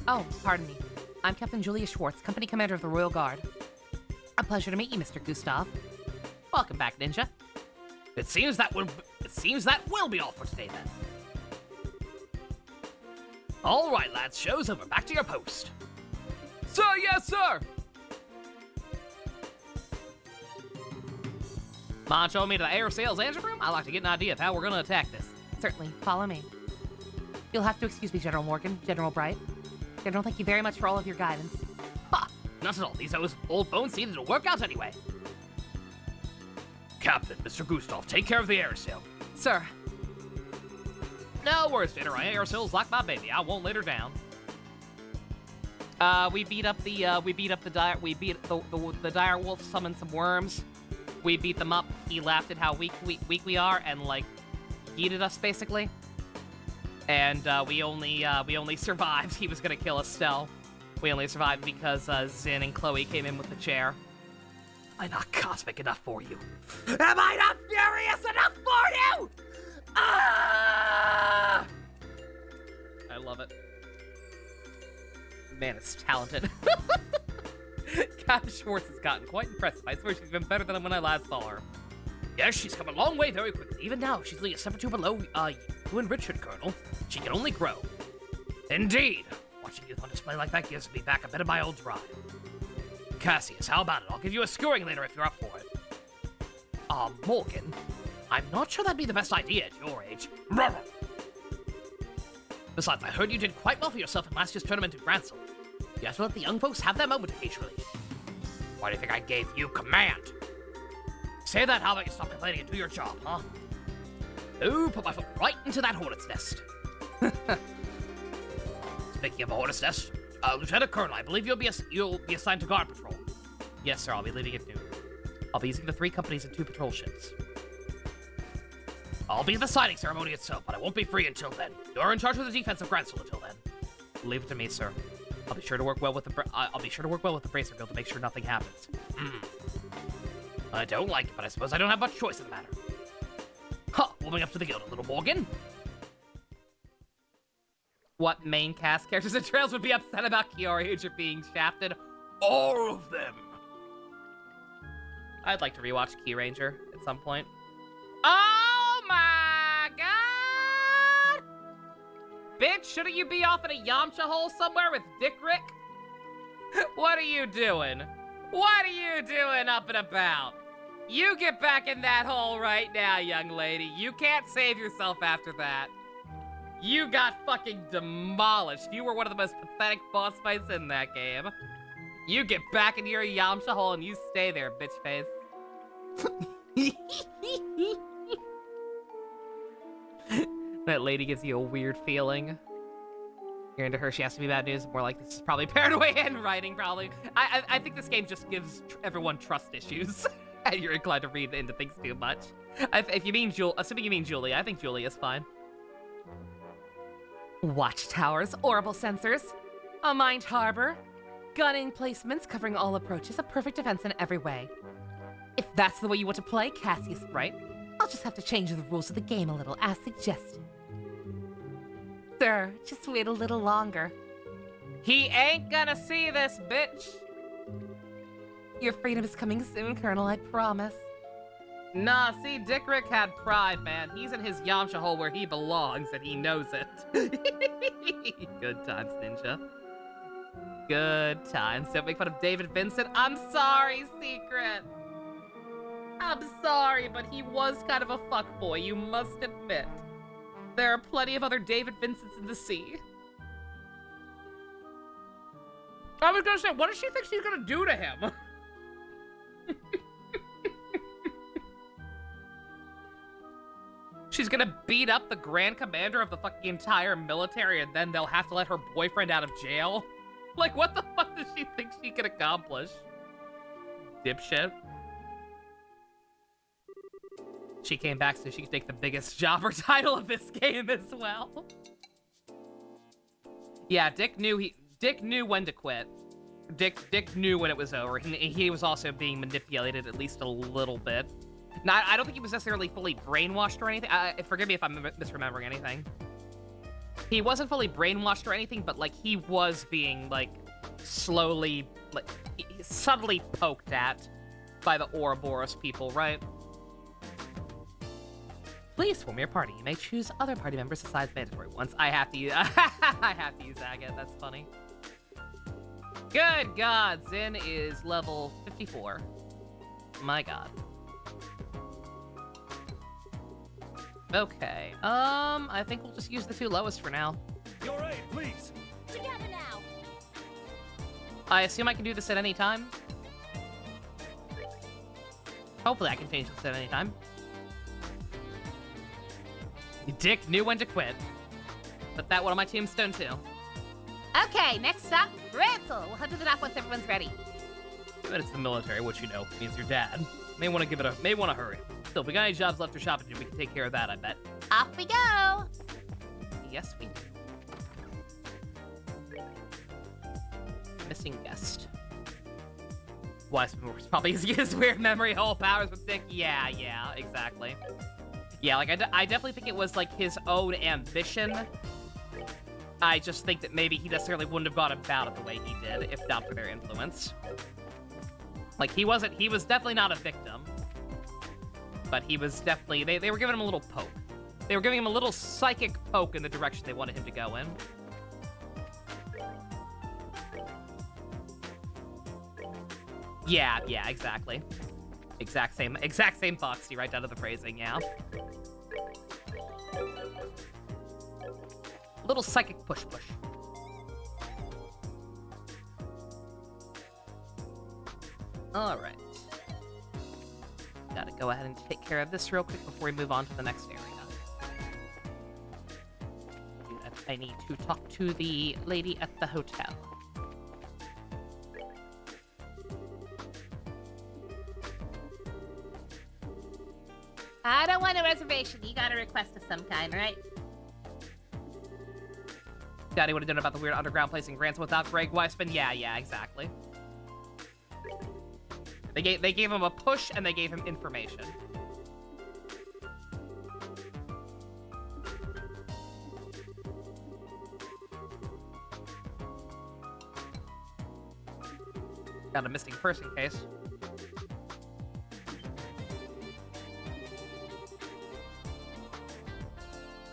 Oh, pardon me. I'm Captain Julia Schwartz, Company Commander of the Royal Guard. A pleasure to meet you, Mr. Gustav. Welcome back, Ninja. It seems that will be all for today, then. All right, lads. Show's over. Back to your post. Sir, yes, sir! Mind showing me to the air sales engine room? I'd like to get an idea of how we're going to attack this. Certainly. Follow me. You'll have to excuse me, General Morgan, General Bright. General, thank you very much for all of your guidance. Ha! Not at all. These old bones needed to work out anyway. Captain, Mr. Gustav, take care of the air sale. Sir. No worries, Vader. My air sale's like my baby. I won't let her down. We beat the dire wolf, summoned some worms. We beat them up. He laughed at how weak we are and like yeeted us basically. And we only survived. He was gonna kill us still. We only survived because Zin and Chloe came in with the chair. Am I not cosmic enough for you? Am I not furious enough for you? Ah! I love it. Man, it's talented. Captain Schwartz has gotten quite impressive. I swear she's been better than when I last saw her. Yes, she's come a long way very quickly. Even now, she's only a step or two below you and Richard, Colonel. She can only grow. Indeed. Watching youth on display like that gives me back a bit of my old drive. Cassius, how about it? I'll give you a skewering later if you're up for it. Morgan, I'm not sure that'd be the best idea at your age. Besides, I heard you did quite well for yourself in last year's tournament in Gransel. You have to let the young folks have their moment occasionally. Why do you think I gave you command? Say that, how about you stop complaining and do your job, huh? Ooh, put my foot right into that hornet's nest. Speaking of a hornet's nest, Lieutenant Colonel, I believe you'll be assigned to guard patrol. Yes, sir, I'll be leaving at noon. I'll be using the 3 companies and 2 patrol ships. I'll be at the signing ceremony itself, but I won't be free until then. You're in charge of the defense of Gransel until then. Leave it to me, sir. I'll be sure to work well with the Bracer Guild to make sure nothing happens. I don't like it, but I suppose I don't have much choice in the matter. Huh, warming up to the guild a little, Morgan. What main cast characters in Trails would be upset about Kyoryuger being shafted? All of them. I'd like to rewatch Key Ranger at some point. Oh my god! Bitch, shouldn't you be off in a Yamcha hole somewhere with Dick Rick? What are you doing? What are you doing up and about? You get back in that hole right now, young lady. You can't save yourself after that. You got fucking demolished. You were one of the most pathetic boss fights in that game. You get back into your Yamcha hole and you stay there, bitch face. That lady gives you a weird feeling. You're into her, she has to be bad news. More like this is probably paranoid handwriting, probably. I think this game just gives everyone trust issues. And you're inclined to read into things too much. If you mean assuming you mean Julie, I think Julie is fine. Watchtowers, orbital sensors, a mined harbor, gun emplacements covering all approaches, a perfect defense in every way. If that's the way you want to play, Cassius, right? I'll just have to change the rules of the game a little, as suggested. Sir, just wait a little longer. He ain't gonna see this, bitch. Your freedom is coming soon, Colonel, I promise. Nah, see, Dick Rick had pride, man. He's in his Yamcha hole where he belongs, and he knows it. Good times, Ninja. Good times. Don't make fun of David Vincent. I'm sorry, Secret. I'm sorry, but he was kind of a fuckboy, you must admit. There are plenty of other David Vincents in the sea. I was gonna say, what does she think she's gonna do to him? She's gonna beat up the Grand Commander of the fucking entire military and then they'll have to let her boyfriend out of jail? Like, what the fuck does she think she can accomplish? Dipshit. She came back so she could take the biggest jobber title of this game as well. Yeah, Dick knew when to quit. Dick knew when it was over. He was also being manipulated at least a little bit. Now, I don't think he was necessarily fully brainwashed or anything. Forgive me if I'm misremembering anything. He wasn't fully brainwashed or anything, but, like, he was being, like, slowly, like, subtly poked at by the Ouroboros people, right? Please form your party. You may choose other party members besides mandatory ones. I have to use Zagat. That's funny. Good God, Zin is level 54. My God. Okay. I think we'll just use the 2 lowest for now. Your aid, please. Together now. I assume I can do this at any time. Hopefully I can change this at any time. Dick knew when to quit. Put that one on my tombstone too. Okay, next stop, Gransel. We'll head to the dock once everyone's ready. But it's the military, which you know means your dad. May want to hurry. Still, if we got any jobs left or shopping to do, we can take care of that, I bet. Off we go. Yes, we do. Missing guest. Wise probably his weird memory hole powers with Dick. Yeah, exactly. Yeah, like, I definitely think it was, like, his own ambition. I just think that maybe he necessarily wouldn't have gone about it the way he did if not for their influence. Like, he was definitely not a victim. But he was definitely, they were giving him a little poke. They were giving him a little psychic poke in the direction they wanted him to go in. Yeah, yeah, exactly. Exact same Foxy, right down to the phrasing, yeah. Little psychic push. All right. Gotta go ahead and take care of this real quick before we move on to the next area. I need to talk to the lady at the hotel. I don't want a reservation. You got a request of some kind, right? Daddy would have done about the weird underground place in Grants without Greg Weisman. Yeah, exactly. They gave him a push and they gave him information. Got a missing person case.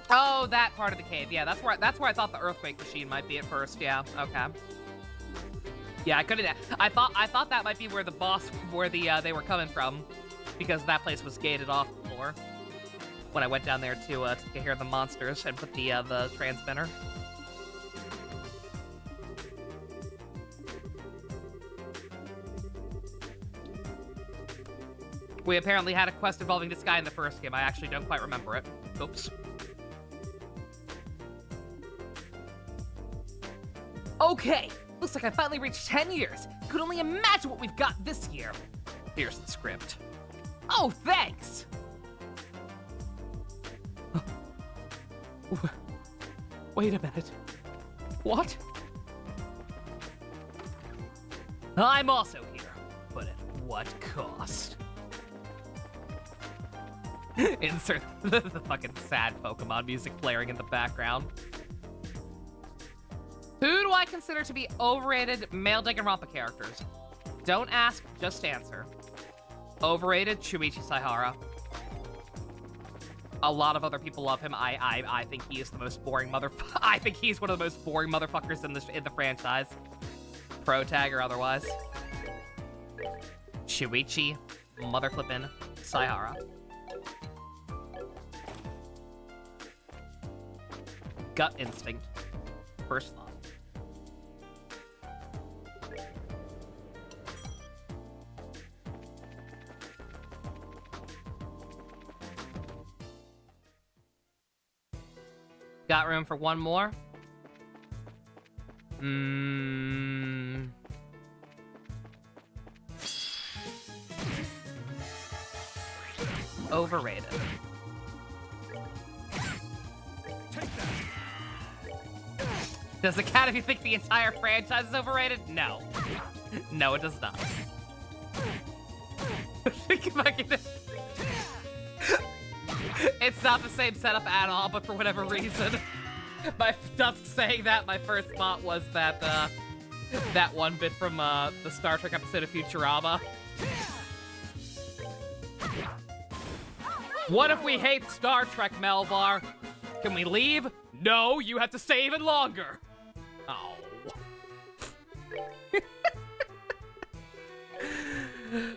Oh, that part of the cave. Yeah, that's where I thought the earthquake machine might be at first. Yeah, okay. Yeah, I couldn't. I thought that might be where they were coming from, because that place was gated off before. When I went down there to take care of the monsters and put the transmitter. We apparently had a quest involving this guy in the first game. I actually don't quite remember it. Oops. Okay, looks like I finally reached 10 years. Could only imagine what we've got this year. Here's the script. Oh, thanks! Wait a minute. What? I'm also here, but at what cost? Insert the fucking sad Pokemon music blaring in the background. Who do I consider to be overrated male Danganronpa characters? Don't ask, just answer. Overrated, Shuichi Saihara. A lot of other people love him. I think he is the most boring I think he's one of the most boring motherfuckers in the franchise. Pro tag or otherwise. Shuichi, motherflippin' Saihara. Gut instinct. First thought. Got room for one more? Overrated. Does Academy think the entire franchise is overrated? No. No, it does not. Think if I can... It's not the same setup at all, but for whatever reason, saying that, my first thought was that, that one bit from, the Star Trek episode of Futurama. What if we hate Star Trek, Melvar? Can we leave? No, you have to stay even longer. Oh.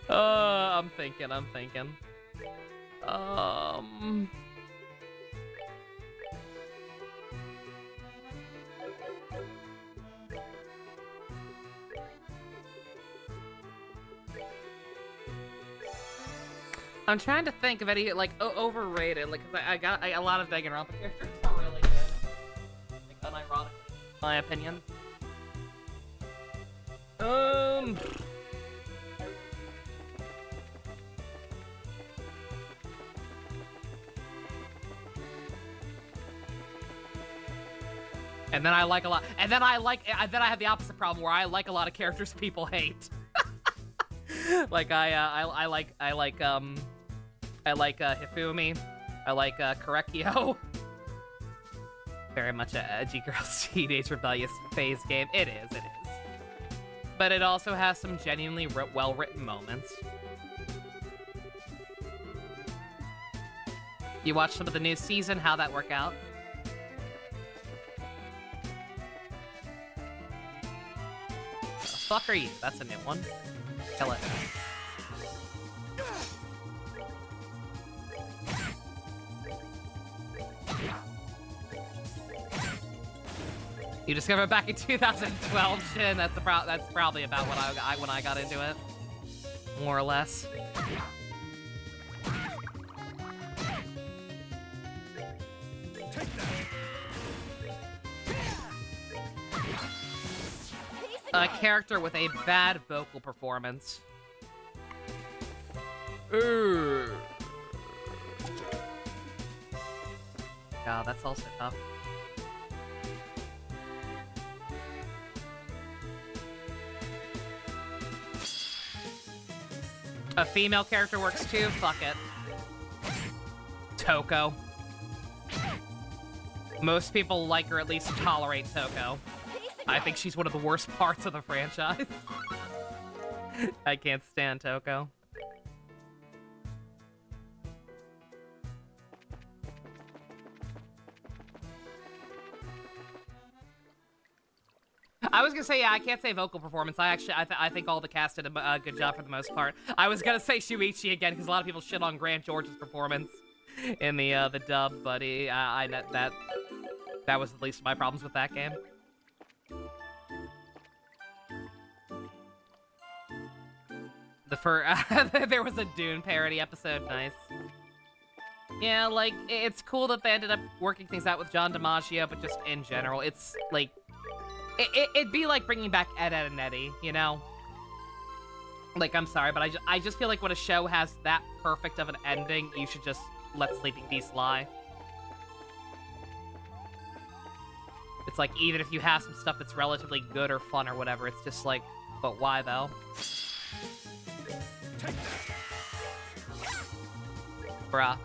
I'm thinking. I'm trying to think of any, like, overrated, like, cause I got a lot of Danganronpa characters are really good. Like, unironically, in my opinion. And then I like a lot, and then I have the opposite problem where I like a lot of characters people hate. Like I like Hifumi. I like Korekiyo. Very much a edgy girl's teenage rebellious phase game. It is. But it also has some genuinely well-written moments. You watch some of the new season, how'd that work out? The fuck are you? That's a new one. Kill it. You discovered it back in 2012, Shin. That's probably about when I got into it, more or less. A character with a bad vocal performance. God, that's also tough. A female character works too? Fuck it. Toko. Most people like or at least tolerate Toko. I think she's one of the worst parts of the franchise. I can't stand Toko. I was gonna say, yeah, I can't say vocal performance. I think all the cast did a good job for the most part. I was gonna say Shuichi again because a lot of people shit on Grant George's performance in the dub, but that was the least of my problems with that game. There was a Dune parody episode. Nice. Yeah, like, it's cool that they ended up working things out with John DiMaggio, but just in general, it's like, it'd be like bringing back Ed, Edd and Eddy, you know? Like, I'm sorry, but I just feel like when a show has that perfect of an ending, you should just let Sleeping Beast lie. It's like, even if you have some stuff that's relatively good or fun or whatever, it's just like, but why though? Bruh.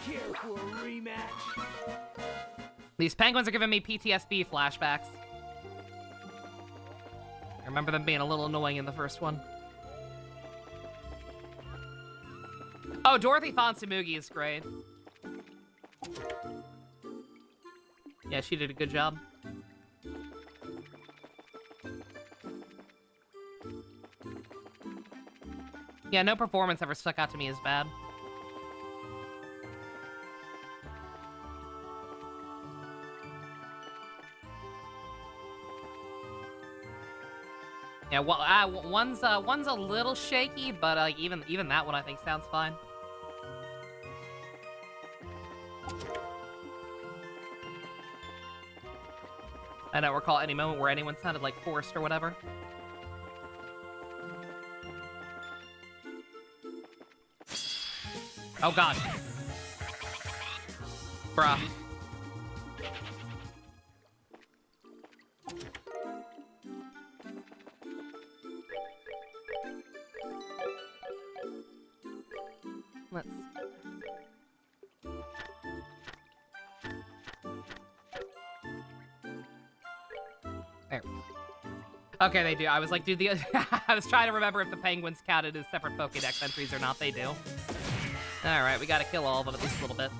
Care for a rematch? These penguins are giving me PTSD flashbacks. I remember them being a little annoying in the first one. Oh, Dorothy Fonsumugi is great. Yeah, she did a good job. Yeah, no performance ever stuck out to me as bad. Yeah, well, one's a little shaky, but even that one I think sounds fine. I don't recall any moment where anyone sounded like forced or whatever. Oh god. Bruh. Let's... There. Okay, they do. I was like, dude, I was trying to remember if the penguins counted as separate Pokédex entries or not. They do. Alright, we gotta kill all of them at least a little bit.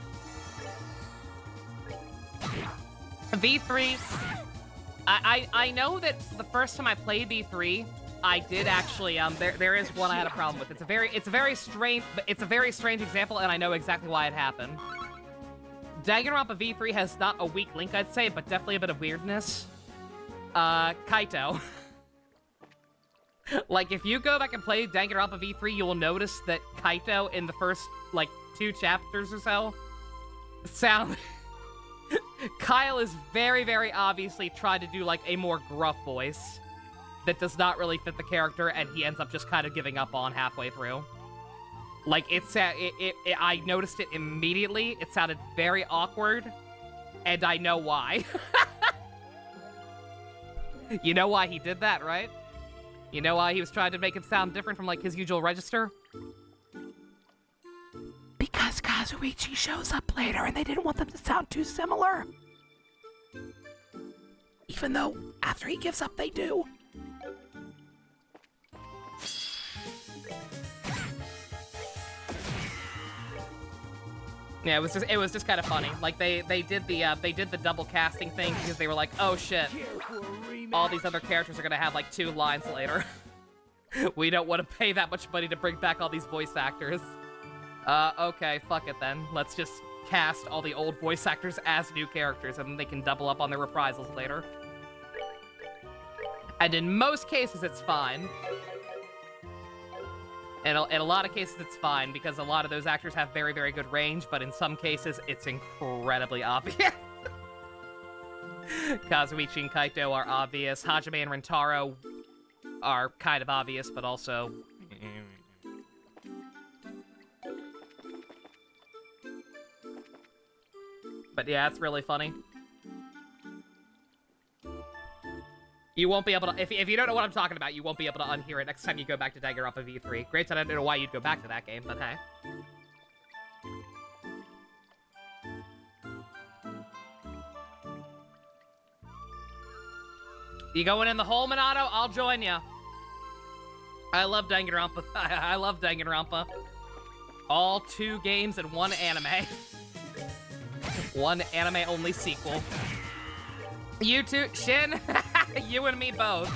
V3. I know that the first time I played V3, I did actually, there is one I had a problem with. It's a very strange example, and I know exactly why it happened. Danganronpa V3 has not a weak link, I'd say, but definitely a bit of weirdness. Kaito. Like, if you go back and play Danganronpa V3, you will notice that Kaito, in the first, like, 2 chapters or so, Kyle is very, very obviously trying to do, like, a more gruff voice that does not really fit the character, and he ends up just kind of giving up on halfway through. Like, I noticed it immediately. It sounded very awkward, and I know why. You know why he did that, right? You know why he was trying to make it sound different from, like, his usual register? Because Kazuichi shows up later and they didn't want them to sound too similar. Even though, after he gives up, they do. Yeah, it was just kind of funny. Like they did the double casting thing because they were like, oh shit, Care for a rematch? all these other characters are gonna have like 2 lines later. We don't want to pay that much money to bring back all these voice actors. Okay, fuck it then. Let's just cast all the old voice actors as new characters, and then they can double up on their reprisals later. And in most cases, it's fine. In a lot of cases, it's fine, because a lot of those actors have very, very good range, but in some cases, it's incredibly obvious. Kazuichi and Kaito are obvious. Hajime and Rintaro are kind of obvious, but also... But yeah, it's really funny. You won't be able to, if you don't know what I'm talking about, you won't be able to unhear it next time you go back to Danganronpa V3. Granted, I don't know why you'd go back to that game, but hey. You going in the hole, Minato? I'll join ya. I love Danganronpa. I love Danganronpa. All 2 games and 1 anime. 1 anime-only sequel. You two, Shin, you and me both.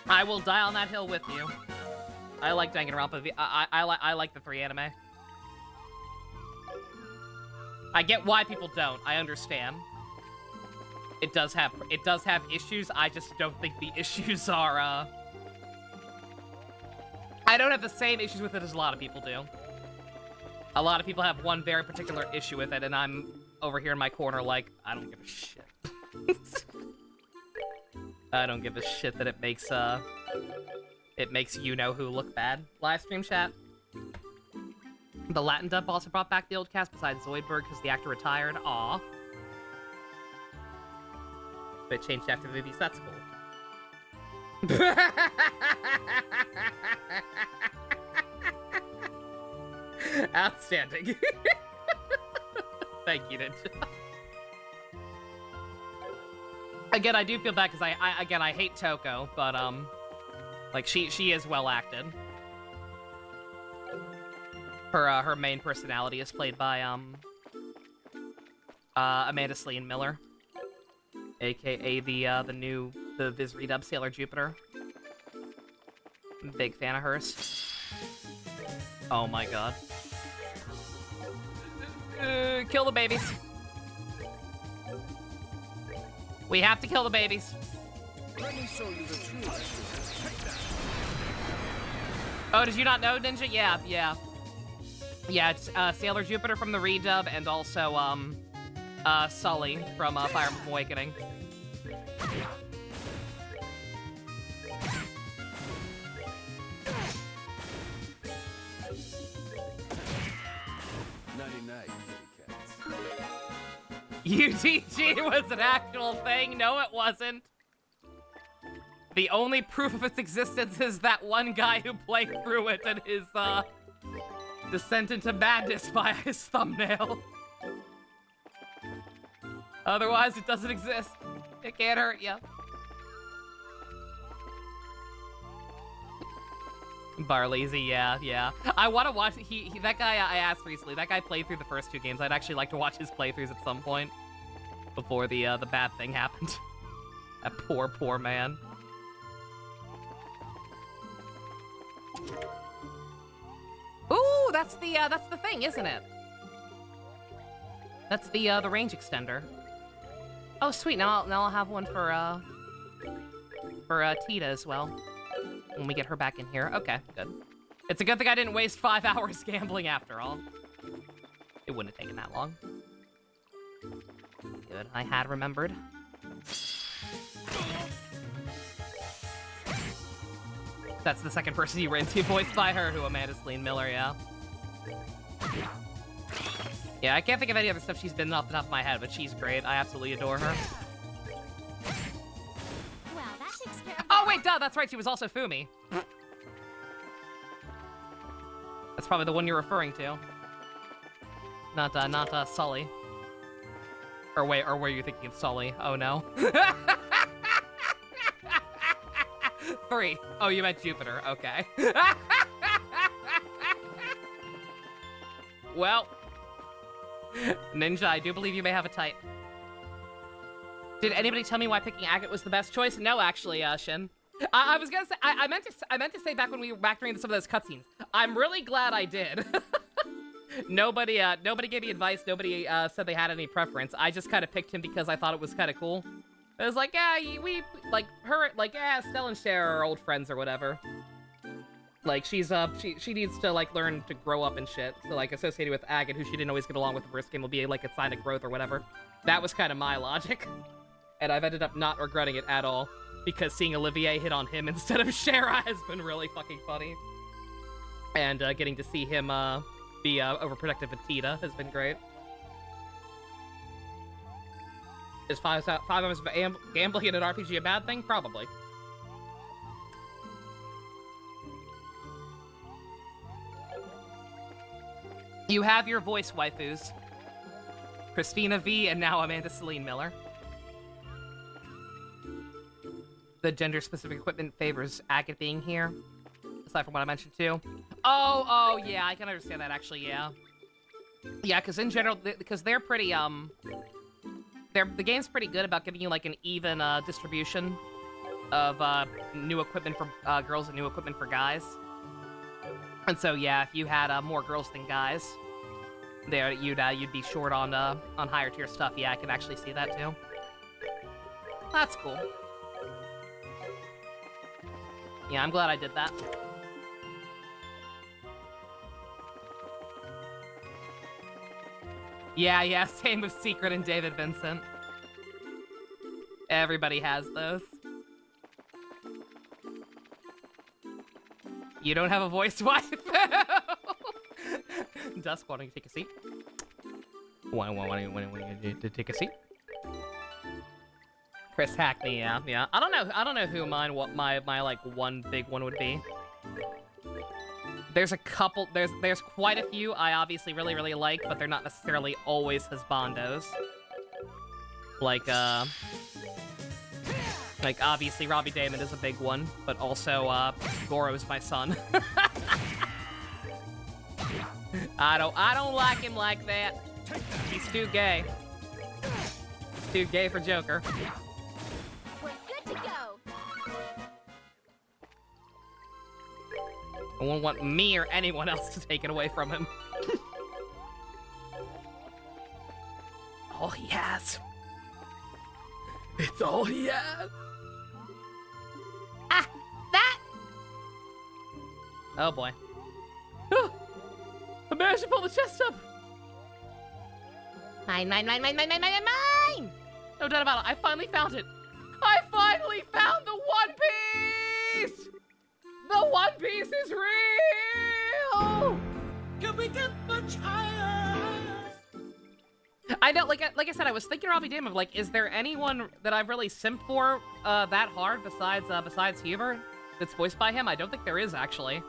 I will die on that hill with you. I like Danganronpa. I like the 3 anime. I get why people don't. I understand. It does have issues. I just don't think the issues are. I don't have the same issues with it as a lot of people do. A lot of people have one very particular issue with it, and I'm over here in my corner like, I don't give a shit. I don't give a shit that it makes you-know-who look bad. Live stream chat. The Latin dub also brought back the old cast besides Zoidberg because the actor retired. Aw. But it changed after the movie, so that's cool. Outstanding. Thank you, Ninja. Again, I do feel bad because I hate Toko, but like she is well acted. Her main personality is played by Amanda Sleen Miller, aka the Viz redub Sailor Jupiter. Big fan of hers. Oh my god. Kill the babies. We have to kill the babies. Let me show you the truth. Take that. Oh, did you not know, Ninja? Yeah. Yeah, it's Sailor Jupiter from the redub, and also Sully from Fire Emblem Awakening. UTG was an actual thing. No, it wasn't. The only proof of its existence is that one guy who played through it and his descent into madness via his thumbnail. Otherwise, it doesn't exist. It can't hurt you. Barlazy, yeah. I want to watch. That guy I asked recently. That guy played through the first 2 games. I'd actually like to watch his playthroughs at some point before the bad thing happened. That poor man. Ooh, that's the thing, isn't it? That's the range extender. Oh, sweet. Now I'll have one for Tita as well. When we get her back in here. Okay, good. It's a good thing I didn't waste 5 hours gambling after all. It wouldn't have taken that long. Good, I had remembered. That's the second person you ran into, voiced by her, who Amanda Sleen Miller, yeah. Yeah, I can't think of any other stuff she's been in off the top of my head, but she's great. I absolutely adore her. Oh, wait, duh, that's right, she was also Fumi. That's probably the one you're referring to. Not Sully. Or were you thinking of Sully? Oh, no. 3. Oh, you meant Jupiter, okay. Well, Ninja, I do believe you may have a type. Did anybody tell me why picking Agate was the best choice? No, actually, Shin. I was gonna say I meant to say back when we were factoring into some of those cutscenes. I'm really glad I did. Nobody gave me advice. Nobody said they had any preference. I just kind of picked him because I thought it was kind of cool. It was like, yeah, Stella and Cher are old friends or whatever. Like, she needs to, like, learn to grow up and shit. So, like, associated with Agate, who she didn't always get along with the first game, will be, like, a sign of growth or whatever. That was kind of my logic. And I've ended up not regretting it at all. Because seeing Olivier hit on him instead of Shara has been really fucking funny. And getting to see him be overprotective with Tita has been great. Is 5 hours of gambling in an RPG a bad thing? Probably. You have your voice waifus. Christina V and now Amanda Celine Miller. The gender-specific equipment favors Agate being here, aside from what I mentioned too. Oh, yeah, I can understand that actually, yeah. Yeah, because in general, because they're pretty, the game's pretty good about giving you, like, an even, distribution of, new equipment for, girls and new equipment for guys. And so, yeah, if you had, more girls than guys, there, you'd be short on higher tier stuff. Yeah, I can actually see that too. That's cool. Yeah, I'm glad I did that. Yeah, same with Secret and David Vincent. Everybody has those. You don't have a voice wife? Dusk, why don't you take a seat? Why don't you take a seat? Chris Hackney, yeah. I don't know who what my like one big one would be. There's a couple, there's quite a few I obviously really like, but they're not necessarily always husbandos. Like obviously Robbie Damon is a big one, but also Goro's my son. I don't like him like that. He's too gay. Too gay for Joker. We're good to go. I won't want me or anyone else to take it away from him. All he has. It's all he has. Ah, that. Oh boy. I managed to pull the chest up. Mine. No doubt about it. I finally found it. I finally found the One Piece! The One Piece is real! Can we get much higher? I know, like I said, I was thinking Robbie Damon, like, is there anyone that I've really simped for that hard besides Hubert that's voiced by him? I don't think there is, actually.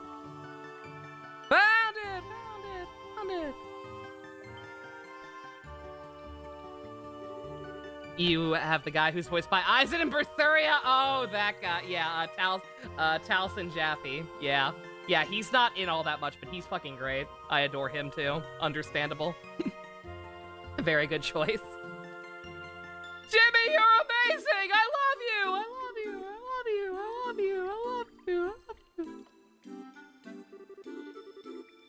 Found it! You have the guy who's voiced by Aizen and Berthuria. Oh, that guy. Yeah, Taliesin Jaffe. Yeah, he's not in all that much, but he's fucking great. I adore him too. Understandable. Very good choice. Jimmy, you're amazing! I love you!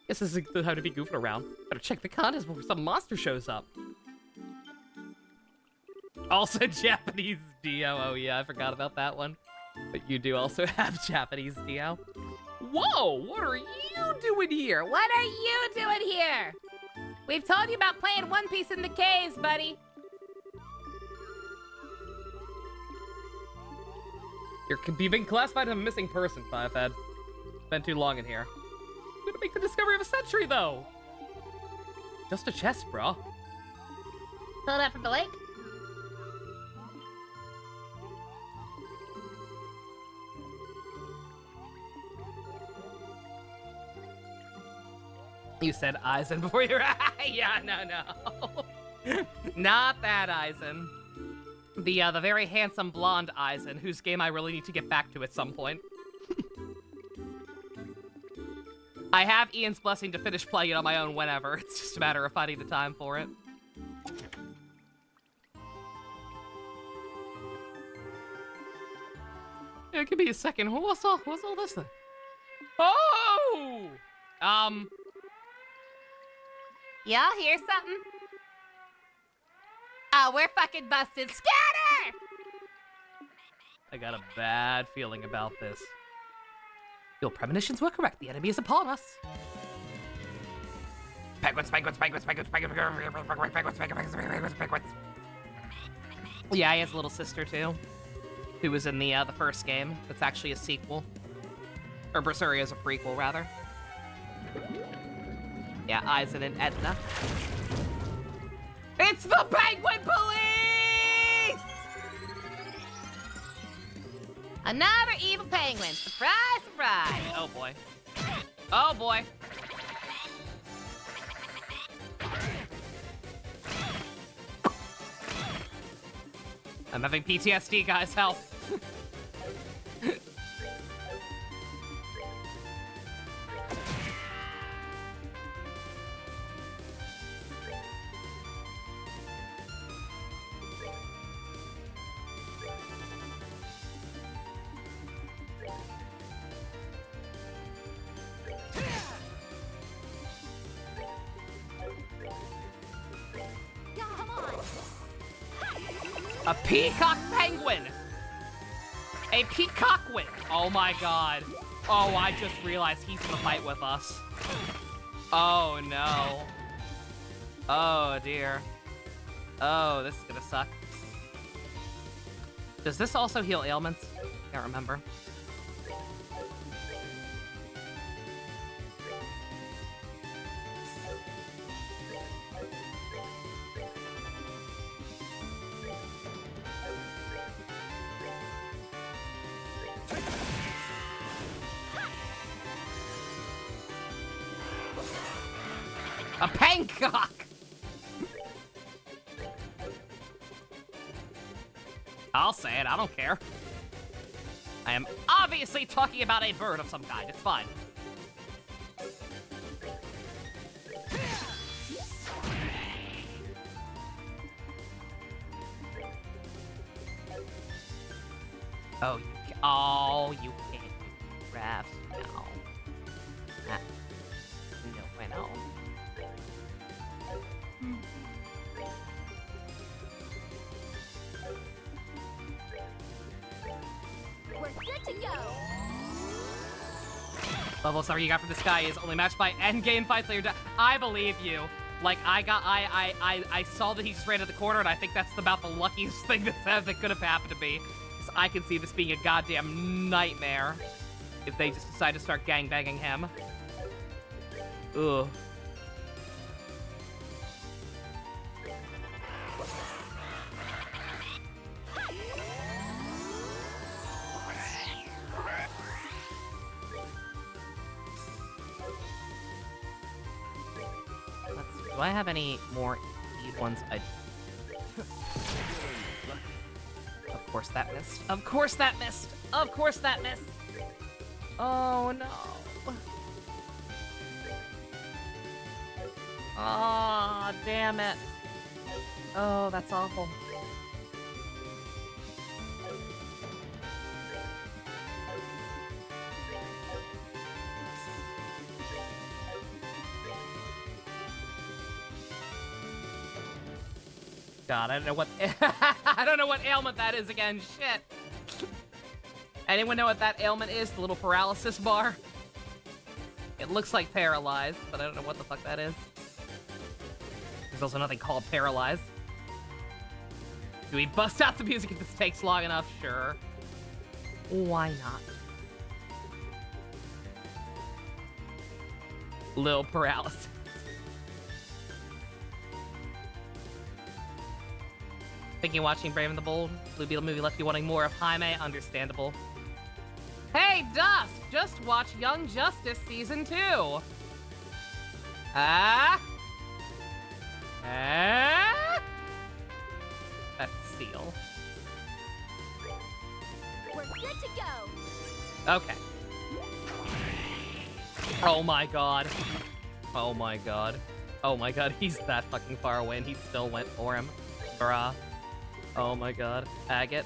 Guess this is the time to be goofing around. Better check the contest before some monster shows up. Also Japanese Dio. Oh yeah, I forgot about that one. But you do also have Japanese Dio. Whoa, what are you doing here? What are you doing here? We've told you about playing One Piece in the caves, buddy. You've been classified as a missing person, Fivehead. Been too long in here. I'm gonna make the discovery of a century, though. Just a chest, bro. Pull it up from the lake. You said Aizen before your yeah, no. Not that Aizen. The very handsome blonde Aizen, whose game I really need to get back to at some point. I have Ian's blessing to finish playing it on my own whenever. It's just a matter of finding the time for it. Yeah, give me a second. What's all this thing? Oh! Y'all hear something? Oh, we're fucking busted. Scatter! I got a bad feeling about this. Your premonitions were correct. The enemy is upon us. Penguins. Yeah, he has a little sister too, who was in the first game. That's actually a sequel, or Berseria is a prequel rather. Yeah, Aizen and Edna. It's the Penguin Police! Another evil penguin. Surprise, surprise. Oh boy. Oh boy. I'm having PTSD, guys. Help. A peacock penguin! A peacock-win! Oh my god. Oh, I just realized he's gonna fight with us. Oh no. Oh dear. Oh, this is gonna suck. Does this also heal ailments? Can't remember. A peacock! I'll say it, I don't care. I am obviously talking about a bird of some kind, it's fine. Oh, you can't do crafts. No. No, I know. We're good to go. Level 7 you got from this guy is only matched by endgame fights later. I believe you. Like, I saw that he just ran to the corner, and I think that's about the luckiest thing that could have happened to me. 'Cause I can see this being a goddamn nightmare if they just decide to start gangbanging him. Ugh. Do I have any more speed ones? Of course that missed. Of course that missed. Of course that missed. Oh no. Oh, damn it. Oh, that's awful. God, I don't know what I don't know what ailment that is again. Shit. Anyone know what that ailment is? The little paralysis bar? It looks like paralyzed, but I don't know what the fuck that is. There's also nothing called paralyzed. Do we bust out the music if this takes long enough? Sure. Why not? Little paralysis. Thinking watching Brave and the Bold, Blue Beetle movie left you wanting more of Jaime, understandable. Hey, Dust! Just watch Young Justice Season 2! Ah? Ah? That's Seal. We're good to go. Okay. Oh my god. Oh my god. Oh my god, he's that fucking far away and he still went for him. Bruh. Oh my god. Agate,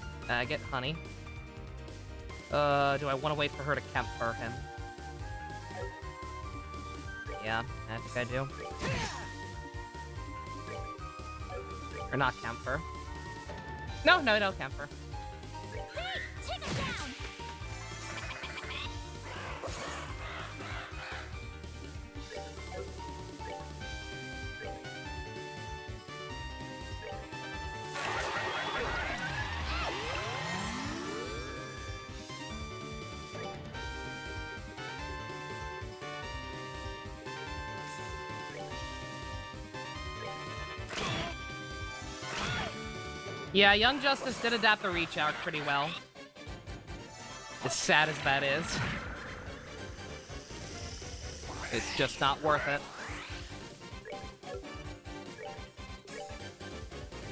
honey. Do I want to wait for her to camp for him? Yeah, I think I do. Or not camper. No, camper. Take it down. Yeah, Young Justice did adapt the Reach arc pretty well. As sad as that is. It's just not worth it.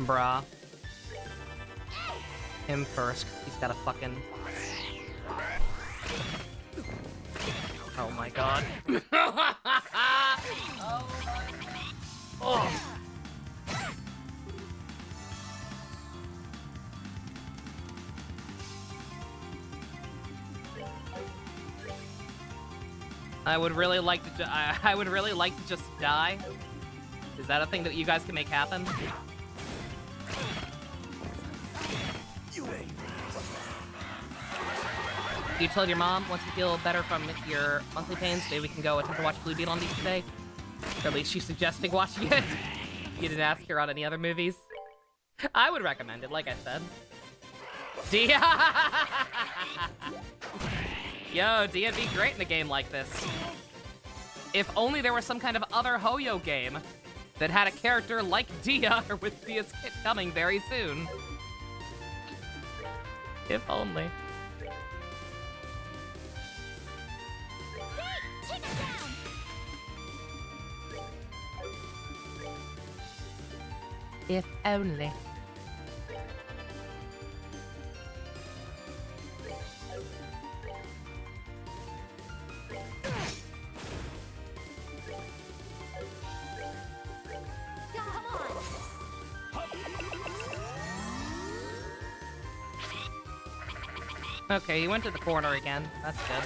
Bruh. Him first, 'cause he's got a fucking... Oh my god. Oh. I would really like to I would really like to just die. Is that a thing that you guys can make happen? You told your mom once you feel better from your monthly pains, maybe we can go attempt to watch Blue Beetle on these today? Or at least she's suggesting watching it. You didn't ask her on any other movies? I would recommend it, like I said. Dia! Yo, Dia'd be great in a game like this. If only there was some kind of other Hoyo game that had a character like Dia, or with Dia's kit coming very soon. If only. Take it down. If only. Come on. Okay, you went to the corner again. That's good.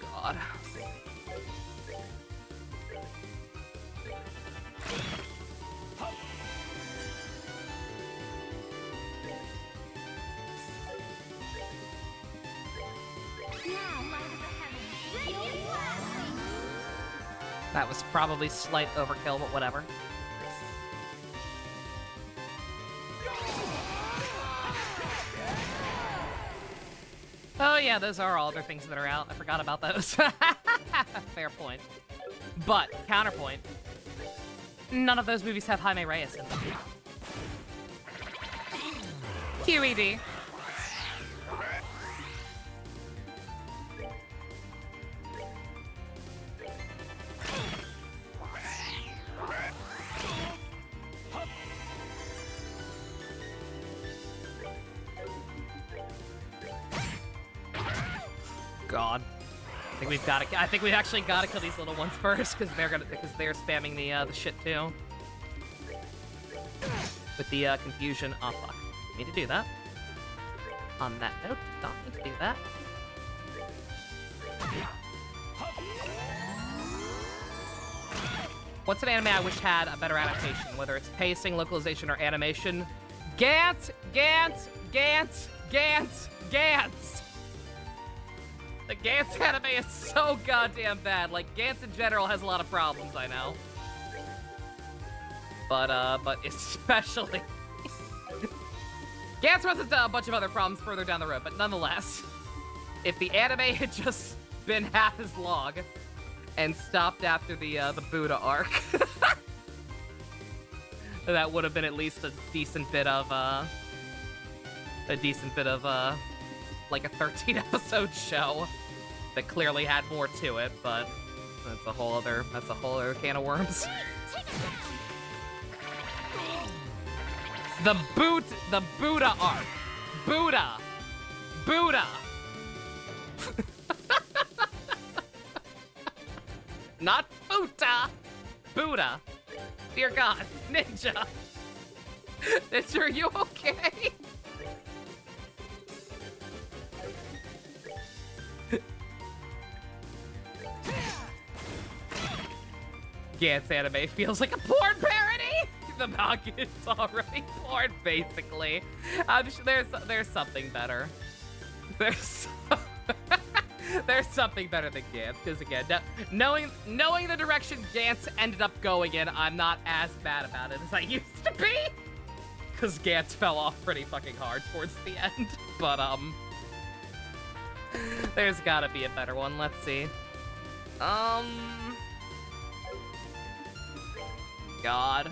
God. Now, light of the heavens. Radiant flashing. That was probably slight overkill, but whatever. Oh yeah, those are all other things that are out. I forgot about those. Fair point. But, counterpoint, none of those movies have Jaime Reyes in them. QED. God. I think we've actually gotta kill these little ones first, because they're spamming the shit too. With the confusion. Oh fuck. Need to do that. On that note, don't need to do that. What's an anime I wish had a better adaptation, whether it's pacing, localization, or animation? Gantz! Gantz! Gantz! Gantz! Gantz! The Gantz anime is so goddamn bad. Like, Gantz in general has a lot of problems, I know. But especially... Gantz runs into a bunch of other problems further down the road, but nonetheless, if the anime had just been half as long and stopped after the Buddha arc, that would have been at least a decent bit of, like a 13-episode show that clearly had more to it, but that's a whole other can of worms. The Buddha arc. Buddha. Not Futa! Buddha. Dear God. Ninja. Ninja, are you okay? Gantz anime feels like a porn parody! The manga is already porn, basically. I'm sure there's something better. There's there's something better than Gantz, because again, knowing the direction Gantz ended up going in, I'm not as mad about it as I used to be. Because Gantz fell off pretty fucking hard towards the end. But there's gotta be a better one. Let's see. God.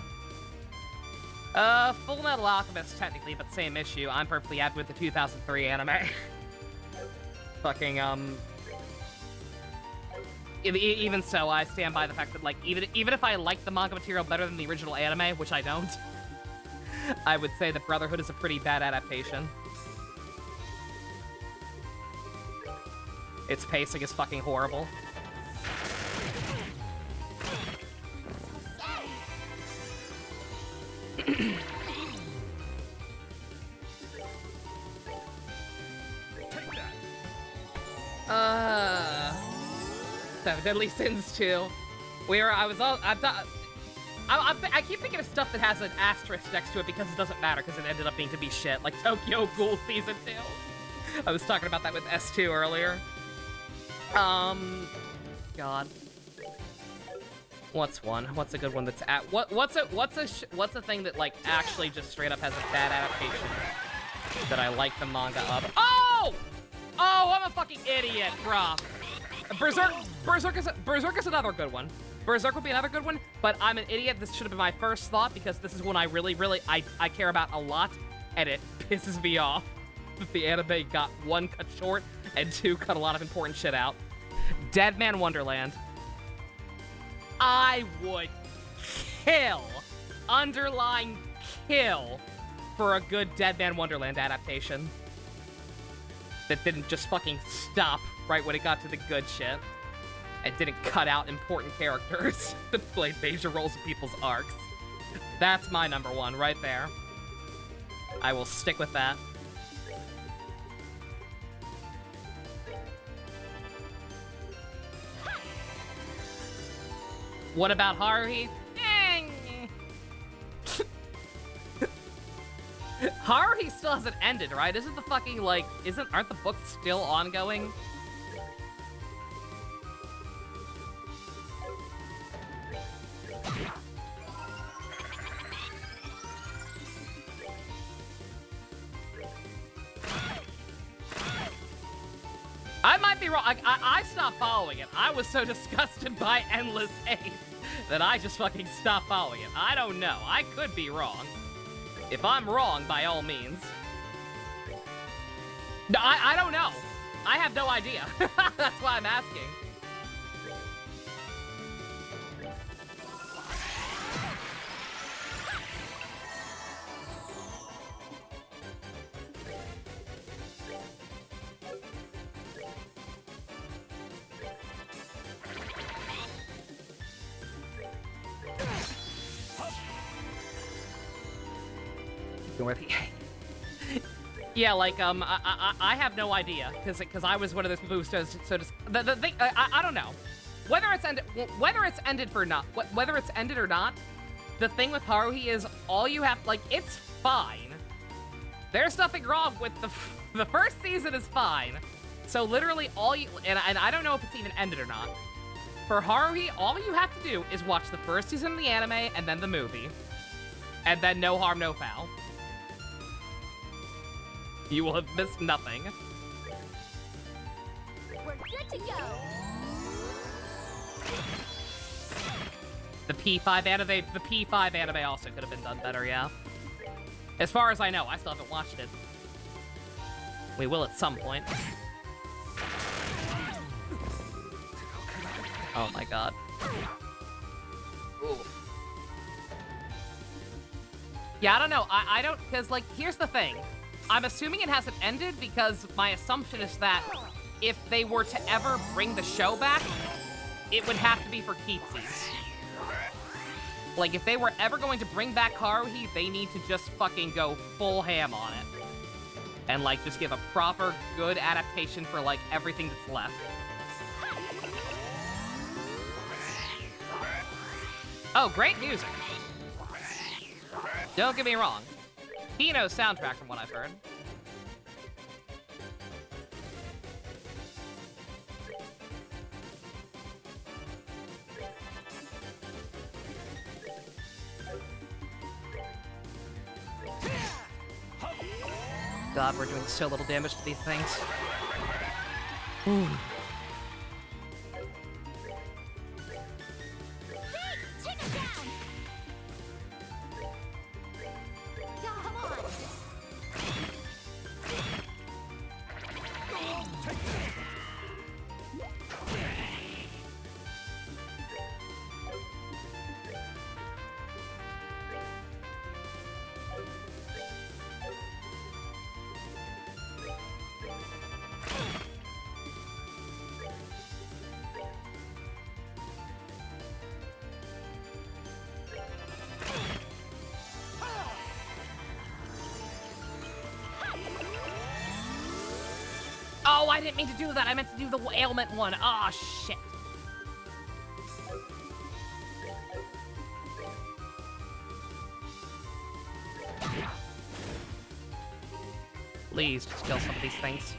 Full Metal Alchemist, technically, but same issue. I'm perfectly happy with the 2003 anime. Fucking, even so, I stand by the fact that, like, even if I like the manga material better than the original anime, which I don't, I would say that Brotherhood is a pretty bad adaptation. Its pacing is fucking horrible. Seven Deadly Sins 2. I keep thinking of stuff that has an asterisk next to it because it doesn't matter because it ended up being to be shit, like Tokyo Ghoul Season 2. I was talking about that with S2 earlier. God. What's one? What's a good one that's at what's a thing that like actually just straight up has a bad adaptation that I like the manga of? Oh! Oh, I'm a fucking idiot, bruh. Berserk is another good one. Berserk would be another good one, but I'm an idiot. This should have been my first thought because this is one I really I care about a lot, and it pisses me off that the anime got 1, cut short, and 2, cut a lot of important shit out. Deadman Wonderland. I would kill, underline kill, for a good Deadman Wonderland adaptation that didn't just fucking stop right when it got to the good shit and didn't cut out important characters that played major roles in people's arcs. That's my number one right there. I will stick with that. What about Haruhi? Haruhi still hasn't ended, right? Isn't the fucking, like, aren't the books still ongoing? I might be wrong. I stopped following it. I was so disgusted by Endless Hate that I just fucking stopped following it. I don't know. I could be wrong. If I'm wrong, by all means. No, I don't know. I have no idea. That's why I'm asking. Yeah, like, I have no idea, because I was one of those people who so the thing, I don't know. Whether it's ended or not, the thing with Haruhi is all you have, like, it's fine. There's nothing wrong with the first season is fine. So literally all you, and I don't know if it's even ended or not. For Haruhi, all you have to do is watch the first season of the anime and then the movie. And then no harm, no foul. You will have missed nothing. We're good to go. The P5 anime also could have been done better, yeah. As far as I know, I still haven't watched it. We will at some point. Oh my god. Ooh. Yeah, I don't know. I don't, because, like, here's the thing. I'm assuming it hasn't ended because my assumption is that if they were to ever bring the show back, it would have to be for keepsies. Like, if they were ever going to bring back Haruhi, they need to just fucking go full ham on it. And, like, just give a proper, good adaptation for, like, everything that's left. Oh, great music. Don't get me wrong. Kino's soundtrack from what I've heard. God, we're doing so little damage to these things. Ooh. Take it down! Yeah, come on! Oh, I didn't mean to do that. I meant to do the ailment one. Oh, shit. Please, just kill some of these things.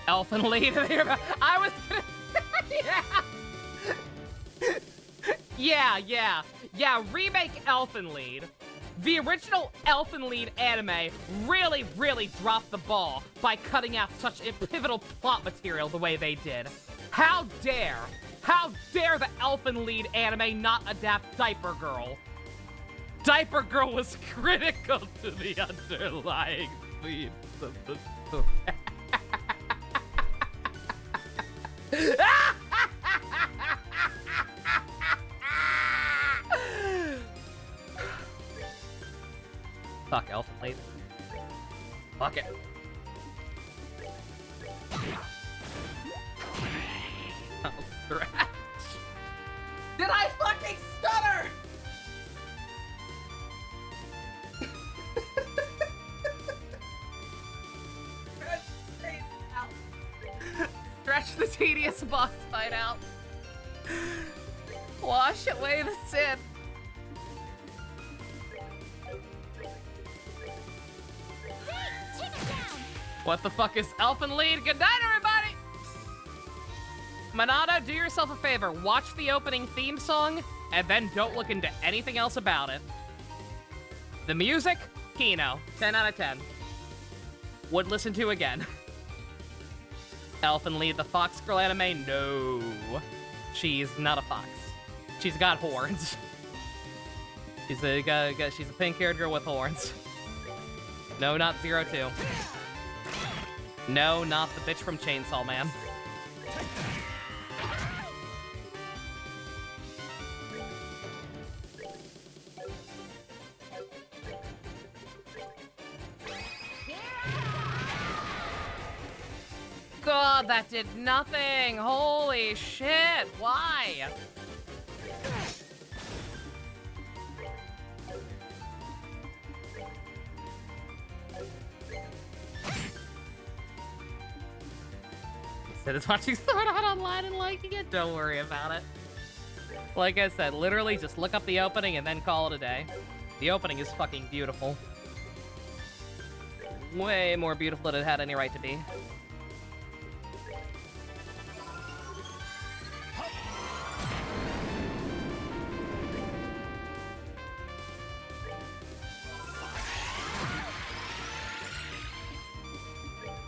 Elfin lead. I was gonna yeah, remake Elfin Lead. The original Elfin Lead anime really dropped the ball by cutting out such pivotal plot material the way they did. How dare the Elfin Lead anime not adapt Diaper Girl? Diaper Girl was critical to the underlying themes of the story. Fuck Elfin Lead. Fuck it. Oh, stretch. Did I fucking stutter? Stretch the tedious boss fight out. Wash away the sin. Take it down! What the fuck is Elfin Lead? Good night, everybody! Monado, do yourself a favor. Watch the opening theme song, and then don't look into anything else about it. The music, Kino. 10 out of 10. Would listen to again. Elfin Lead, the fox girl anime? No. She's not a fox. She's got horns. She's a pink-haired girl with horns. No, not 02. No, not the bitch from Chainsaw Man. God, that did nothing. Holy shit. Why? Instead of watching Sword Art Online and liking it, don't worry about it. Like I said, literally just look up the opening and then call it a day. The opening is fucking beautiful. Way more beautiful than it had any right to be.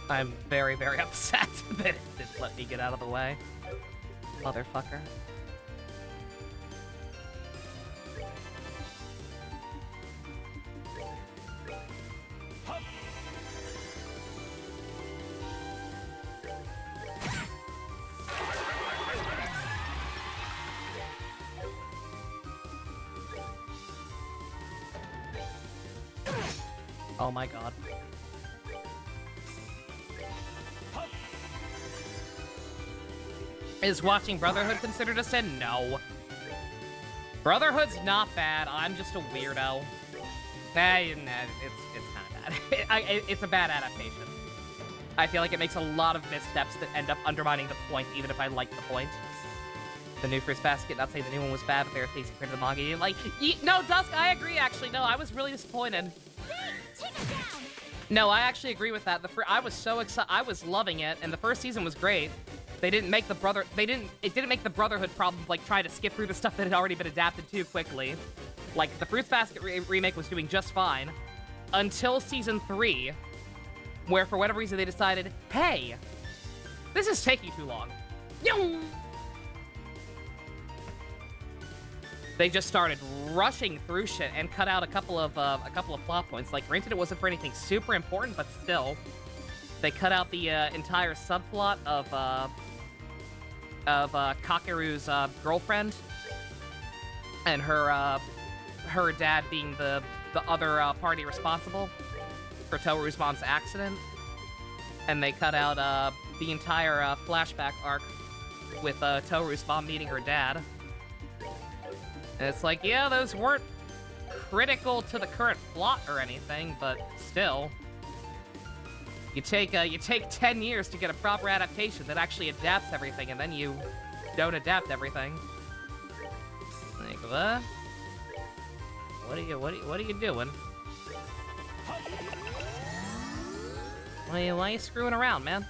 I'm very upset that it didn't let me get out of the way. Motherfucker. Oh my god. Is watching Brotherhood considered a sin? No. Brotherhood's not bad. I'm just a weirdo. It's kind of bad. It's a bad adaptation. I feel like it makes a lot of missteps that end up undermining the point, even if I like the point. The new Fruits Basket, not saying the new one was bad, but there are things compared to the manga. Like, no, Dusk, I agree, actually. No, I was really disappointed. No, I actually agree with that. I was so excited. I was loving it, and the first season was great. They didn't make the it didn't make the Brotherhood problem, like, try to skip through the stuff that had already been adapted too quickly. Like, the Fruits Basket remake was doing just fine until season 3, where for whatever reason they decided, hey, this is taking too long. They just started rushing through shit and cut out a couple of plot points. Like, granted, it wasn't for anything super important, but still, they cut out the entire subplot of Kakeru's girlfriend and her dad being the other party responsible for Toru's mom's accident, and they cut out the entire flashback arc with Toru's mom meeting her dad. And it's like, yeah, those weren't critical to the current plot or anything, but still, you take 10 years to get a proper adaptation that actually adapts everything, and then you don't adapt everything. Like, what? What are you doing? Why are you screwing around, man?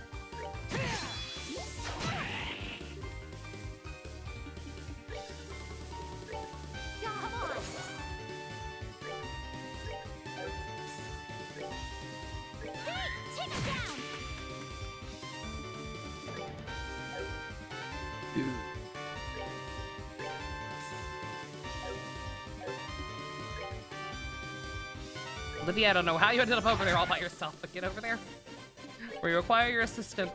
Olivia, I don't know how you ended up over there all by yourself, but get over there. Or you require your assistant.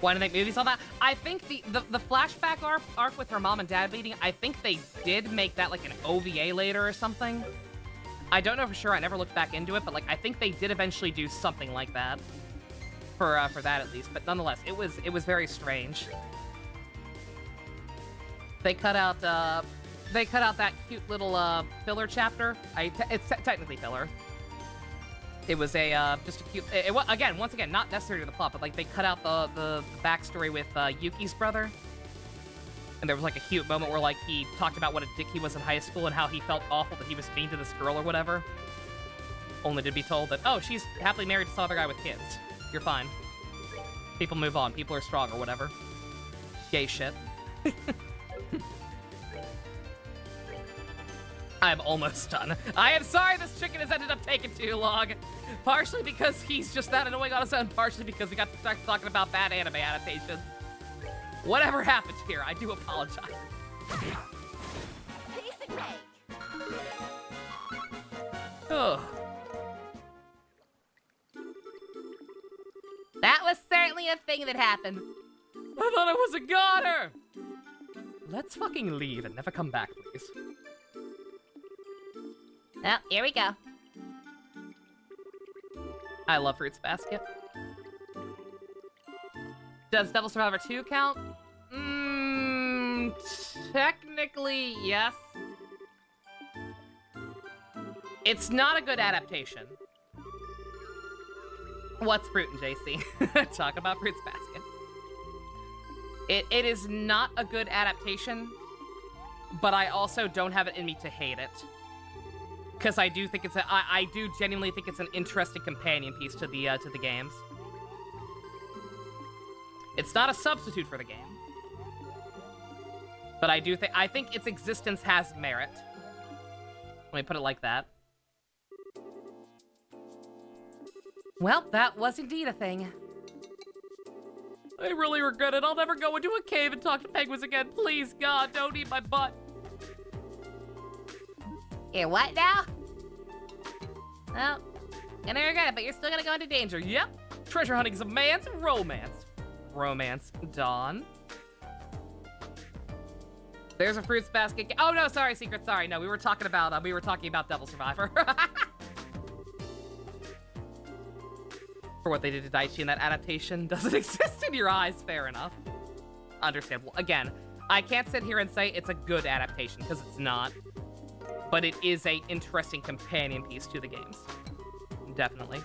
Want to make movies on that? I think the flashback arc with her mom and dad meeting, I think they did make that like an OVA later or something. I don't know for sure. I never looked back into it, but like I think they did eventually do something like that for that at least. But nonetheless, it was very strange. They cut out that cute little filler chapter. It's technically filler. It was just a cute. Once again, not necessary to the plot, but like they cut out the backstory with Yuki's brother, and there was like a cute moment where like he talked about what a dick he was in high school and how he felt awful that he was mean to this girl or whatever. Only to be told that, oh, she's happily married to some other guy with kids. You're fine. People move on. People are strong or whatever. Gay shit. I'm almost done. I am sorry this chicken has ended up taking too long. Partially because he's just that annoying on his own, partially because we got to start talking about bad anime adaptations. Whatever happened here, I do apologize. Oh. That was certainly a thing that happened. I thought I was a goner! Let's fucking leave and never come back, please. Oh, here we go. I love Fruits Basket. Does Devil Survivor 2 count? Technically, yes. It's not a good adaptation. What's Fruit and JC? Talk about Fruits Basket. It is not a good adaptation, but I also don't have it in me to hate it. Because I do think I do genuinely think it's an interesting companion piece to the games. It's not a substitute for the game, but I think its existence has merit. Let me put it like that. Well, that was indeed a thing. I really regret it. I'll never go into a cave and talk to penguins again. Please, God, don't eat my butt. You're what now? Well, gonna regret it, but you're still gonna go into danger. Yep. Treasure hunting's a man's romance. Romance. Dawn. There's a fruits basket. Oh no, sorry, Secret. Sorry, no, we were talking about Devil Survivor. For what they did to Daichi in that adaptation doesn't exist in your eyes. Fair enough. Understandable. Again, I can't sit here and say it's a good adaptation because it's not, but it is a interesting companion piece to the games. Definitely.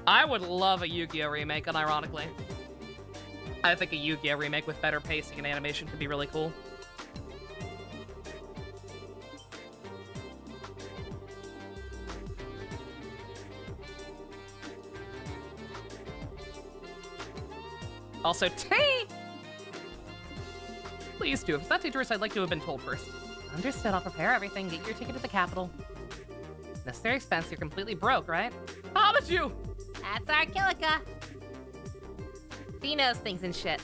I would love a Yu-Gi-Oh remake, unironically. I think a Yu-Gi-Oh remake with better pacing and animation could be really cool. Also, please do. If it's not dangerous, I'd like to have been told first. Understood. I'll prepare everything. Get your ticket to the capital. Necessary expense. You're completely broke, right? How did you? That's our Kilika. She knows things and shit.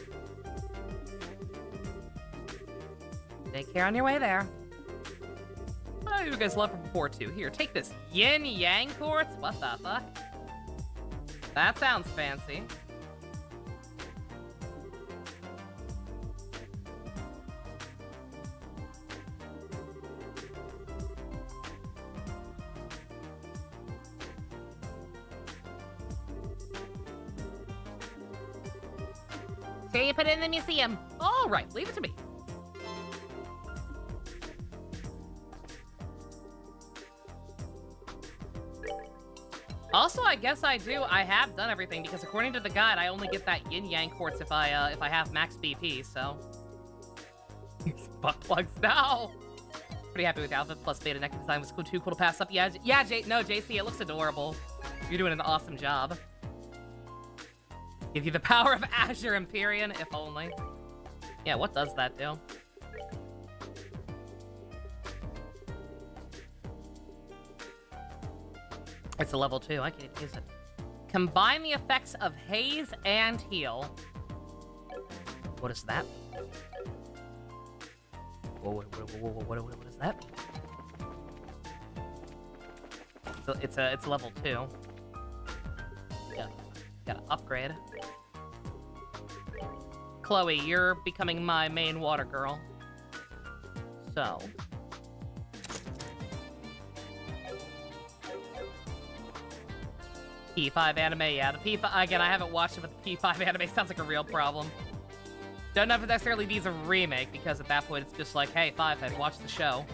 Take care on your way there. Oh, you guys love her before, too. Here, take this. Yin Yang Quartz? What the fuck? That sounds fancy. Here, you put it in the museum. All right, leave it to me. Also, I guess I have done everything because according to the guide, I only get that Yin Yang Quartz if I have max BP. So, butt plugs now. Pretty happy with the outfit plus beta neck design was cool too. Cool to pass up. Yeah, JC, it looks adorable. You're doing an awesome job. Give you the power of Azure Empyrean, if only. Yeah, what does that do? It's a level 2. I can't use it. Combine the effects of Haze and Heal. What does that mean? Whoa, what does that mean? It's level 2. Yeah, gotta upgrade. Chloe, you're becoming my main water girl. So. P5 anime, yeah, the P5, again, I haven't watched it, but the P5 anime sounds like a real problem. Don't know if it necessarily needs a remake, because at that point it's just like, hey, Fivehead, watch the show.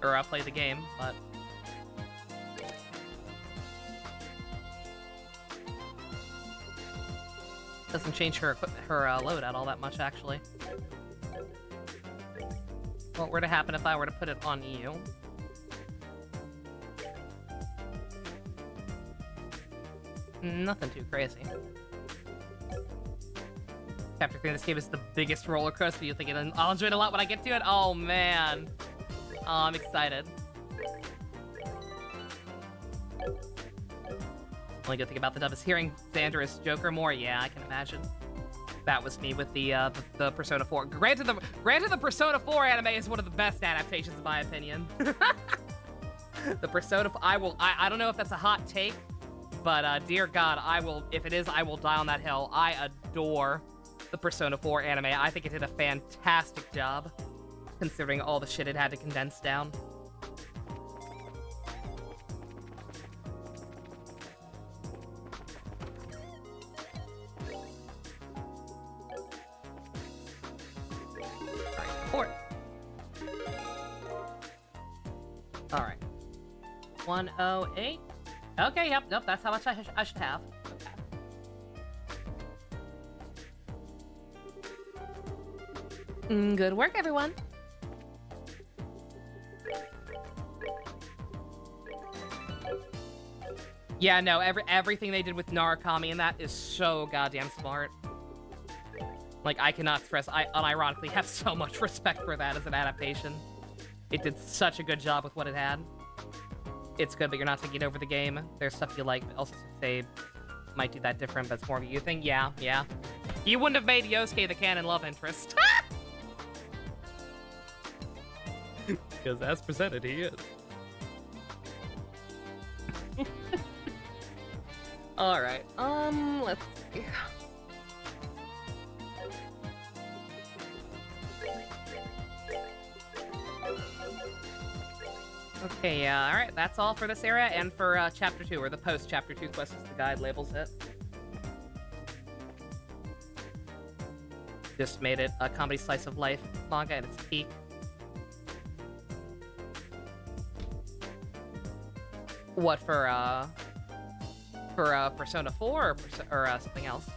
Or play the game, but... Doesn't change her loadout all that much, actually. What were to happen if I were to put it on you? Nothing too crazy. Chapter 3 of this game is the biggest roller coaster. You think I'll enjoy it a lot when I get to it? Oh, man. Oh, I'm excited. Only good thing about the dub is hearing Xander's Joker more. Yeah, I can imagine. That was me with the Persona 4. Granted, the Persona 4 anime is one of the best adaptations in my opinion. The Persona, I don't know if that's a hot take, but dear God, if it is, I will die on that hill. I adore the Persona 4 anime. I think it did a fantastic job, considering all the shit it had to condense down. Alright. 108. Okay, yep, that's how much I should have. Okay. Good work, everyone. Yeah, no, everything they did with Narukami and that is so goddamn smart. Like, I cannot stress, I unironically have so much respect for that as an adaptation. It did such a good job with what it had. It's good, but you're not taking it over the game. There's stuff you like, but also say might do that different, but it's more of a you thing. Yeah. You wouldn't have made Yosuke the canon love interest. Because as presented, he is. Alright, let's see. Okay, all right, that's all for this area and for Chapter 2, or the post-Chapter 2 quest as the guide labels it. Just made it a comedy slice of life manga at its peak. What, for Persona 4 or something else?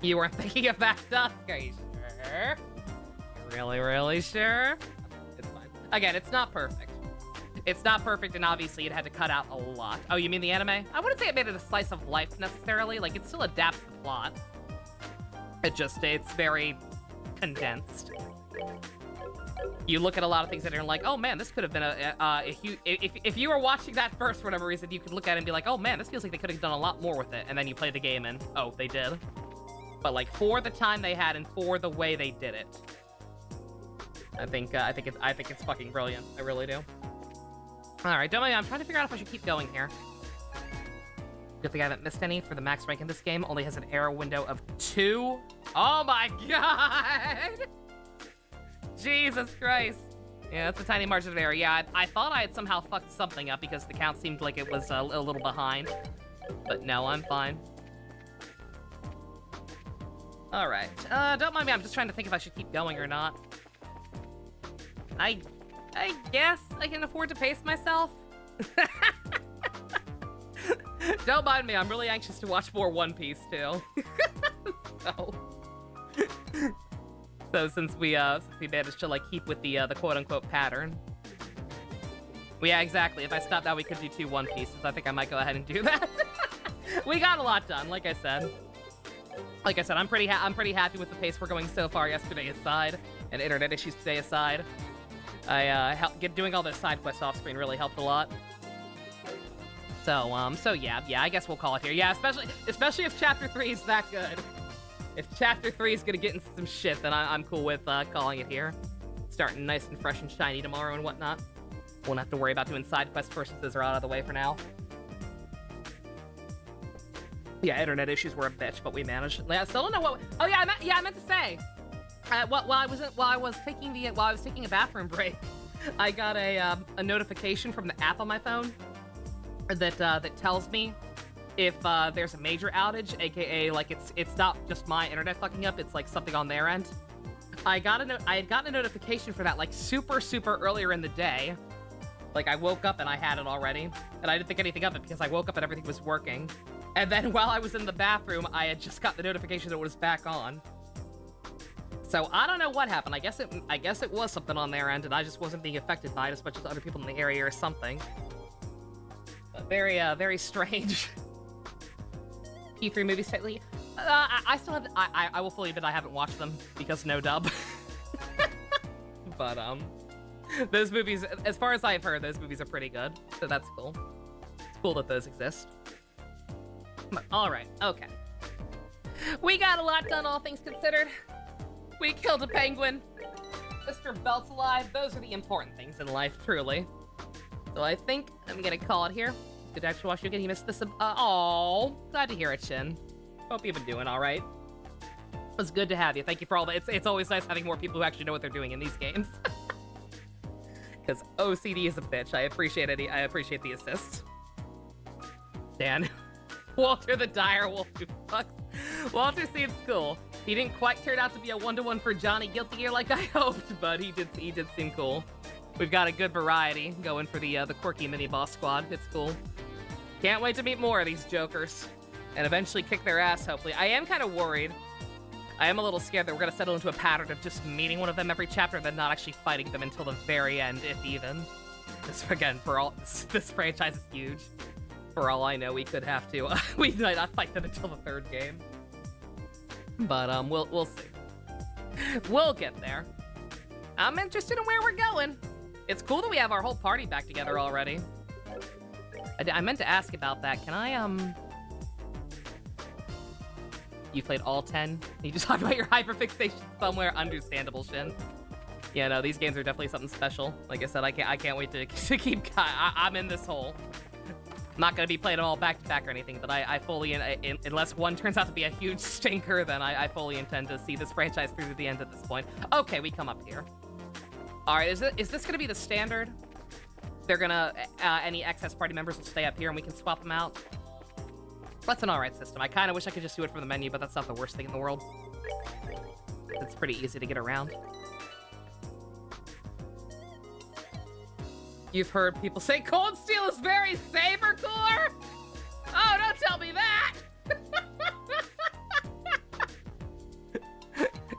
You weren't thinking of that stuff? Are you sure? Really, really sure? It's fine. Again, it's not perfect. It's not perfect, and obviously it had to cut out a lot. Oh, you mean the anime? I wouldn't say it made it a slice of life necessarily. Like, it still adapts the plot. It's very condensed. You look at a lot of things that are like, oh man, this could have been a huge... If you were watching that first for whatever reason, you could look at it and be like, oh man, this feels like they could have done a lot more with it. And then you play the game and, oh, they did. But like, for the time they had and for the way they did it, I think it's fucking brilliant. I really do. All right, don't mind. I'm trying to figure out if I should keep going here. Good thing I haven't missed any. For the max rank in this game, only has an error window of 2. Oh my god! Jesus Christ. Yeah, that's a tiny margin of error. Yeah, I thought I had somehow fucked something up because the count seemed like it was a little behind. But no, I'm fine. All right. Don't mind me. I'm just trying to think if I should keep going or not. I guess I can afford to pace myself. Don't mind me. I'm really anxious to watch more One Piece too. So since we managed to like keep with the quote-unquote pattern. Well, yeah, exactly. If I stopped now, we could do 2 One Pieces. I think I might go ahead and do that. We got a lot done, like I said. I'm pretty happy with the pace we're going so far. Yesterday aside, and internet issues today aside, doing all those side quests off screen really helped a lot. So yeah, I guess we'll call it here. Yeah, especially if Chapter 3 is that good. If Chapter 3 is gonna get into some shit, then I'm cool with calling it here. Starting nice and fresh and shiny tomorrow and whatnot. Won't have to worry about doing side quests first since those are out of the way for now. Yeah, internet issues were a bitch, but we managed. Yeah, still don't know what. Oh yeah, I meant to say. While I was taking a bathroom break, I got a notification from the app on my phone that tells me if there's a major outage, aka like it's not just my internet fucking up, it's like something on their end. I had gotten a notification for that like super earlier in the day. Like I woke up and I had it already, and I didn't think anything of it because I woke up and everything was working. And then while I was in the bathroom, I had just got the notification that it was back on. So I don't know what happened. I guess it was something on their end, and I just wasn't being affected by it as much as other people in the area or something. But very strange. E3 movies tightly. I still have. I will fully admit I haven't watched them because no dub. But those movies, as far as I've heard, those movies are pretty good. So that's cool. It's cool that those exist. But, all right. Okay. We got a lot done, all things considered. We killed a penguin. Mr. Belt's alive. Those are the important things in life, truly. So I think I'm gonna call it here. Good to actually watch you again. You missed this. Oh, glad to hear it, Shin. Hope you've been doing all right. It was good to have you. Thank you for all that. It's always nice having more people who actually know what they're doing in these games. Because OCD is a bitch. I appreciate the assist. Dan. Walter the dire wolf who fucks. Walter seems cool. He didn't quite turn out to be a 1-to-1 for Johnny Guilty Gear like I hoped, but he did seem cool. We've got a good variety going for the quirky mini-boss squad. It's cool. Can't wait to meet more of these jokers. And eventually kick their ass, hopefully. I am kind of worried. I am a little scared that we're going to settle into a pattern of just meeting one of them every chapter and then not actually fighting them until the very end, if even. This, again, this franchise is huge. For all I know, we could have to. We might not fight them until the 3rd game. But we'll see. We'll get there. I'm interested in where we're going. It's cool that we have our whole party back together already. I meant to ask about that. Can I You played all 10? You just talked about your hyperfixation somewhere. Understandable, Shin. Yeah, no, these games are definitely something special. Like I said, I can't wait to keep. I'm in this hole. I'm not gonna be playing them all back to back or anything, but I fully, unless one turns out to be a huge stinker, then I fully intend to see this franchise through to the end at this point. Okay, we come up here. All right, is this gonna be the standard? They're gonna, any excess party members will stay up here and we can swap them out. That's an alright system. I kind of wish I could just do it from the menu, but that's not the worst thing in the world. It's pretty easy to get around. You've heard people say Cold Steel is very saber cooler? Oh, don't tell me that!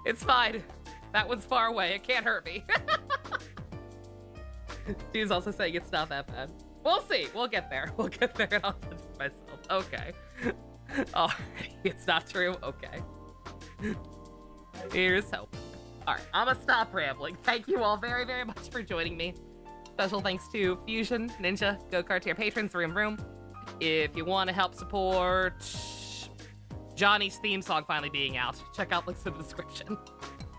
It's fine. That one's far away. It can't hurt me. Steve's also saying it's not that bad. We'll see. We'll get there. We'll get there and I'll judge for myself. Okay. Alright. It's not true? Okay. Here's hope. Alright, I'm gonna stop rambling. Thank you all very, very much for joining me. Special thanks to Fusion, Ninja, Go-Kart tier patrons, Room Room. If you want to help support Johnny's theme song finally being out, check out links in the description.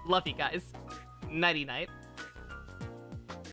Love you guys. Nighty night.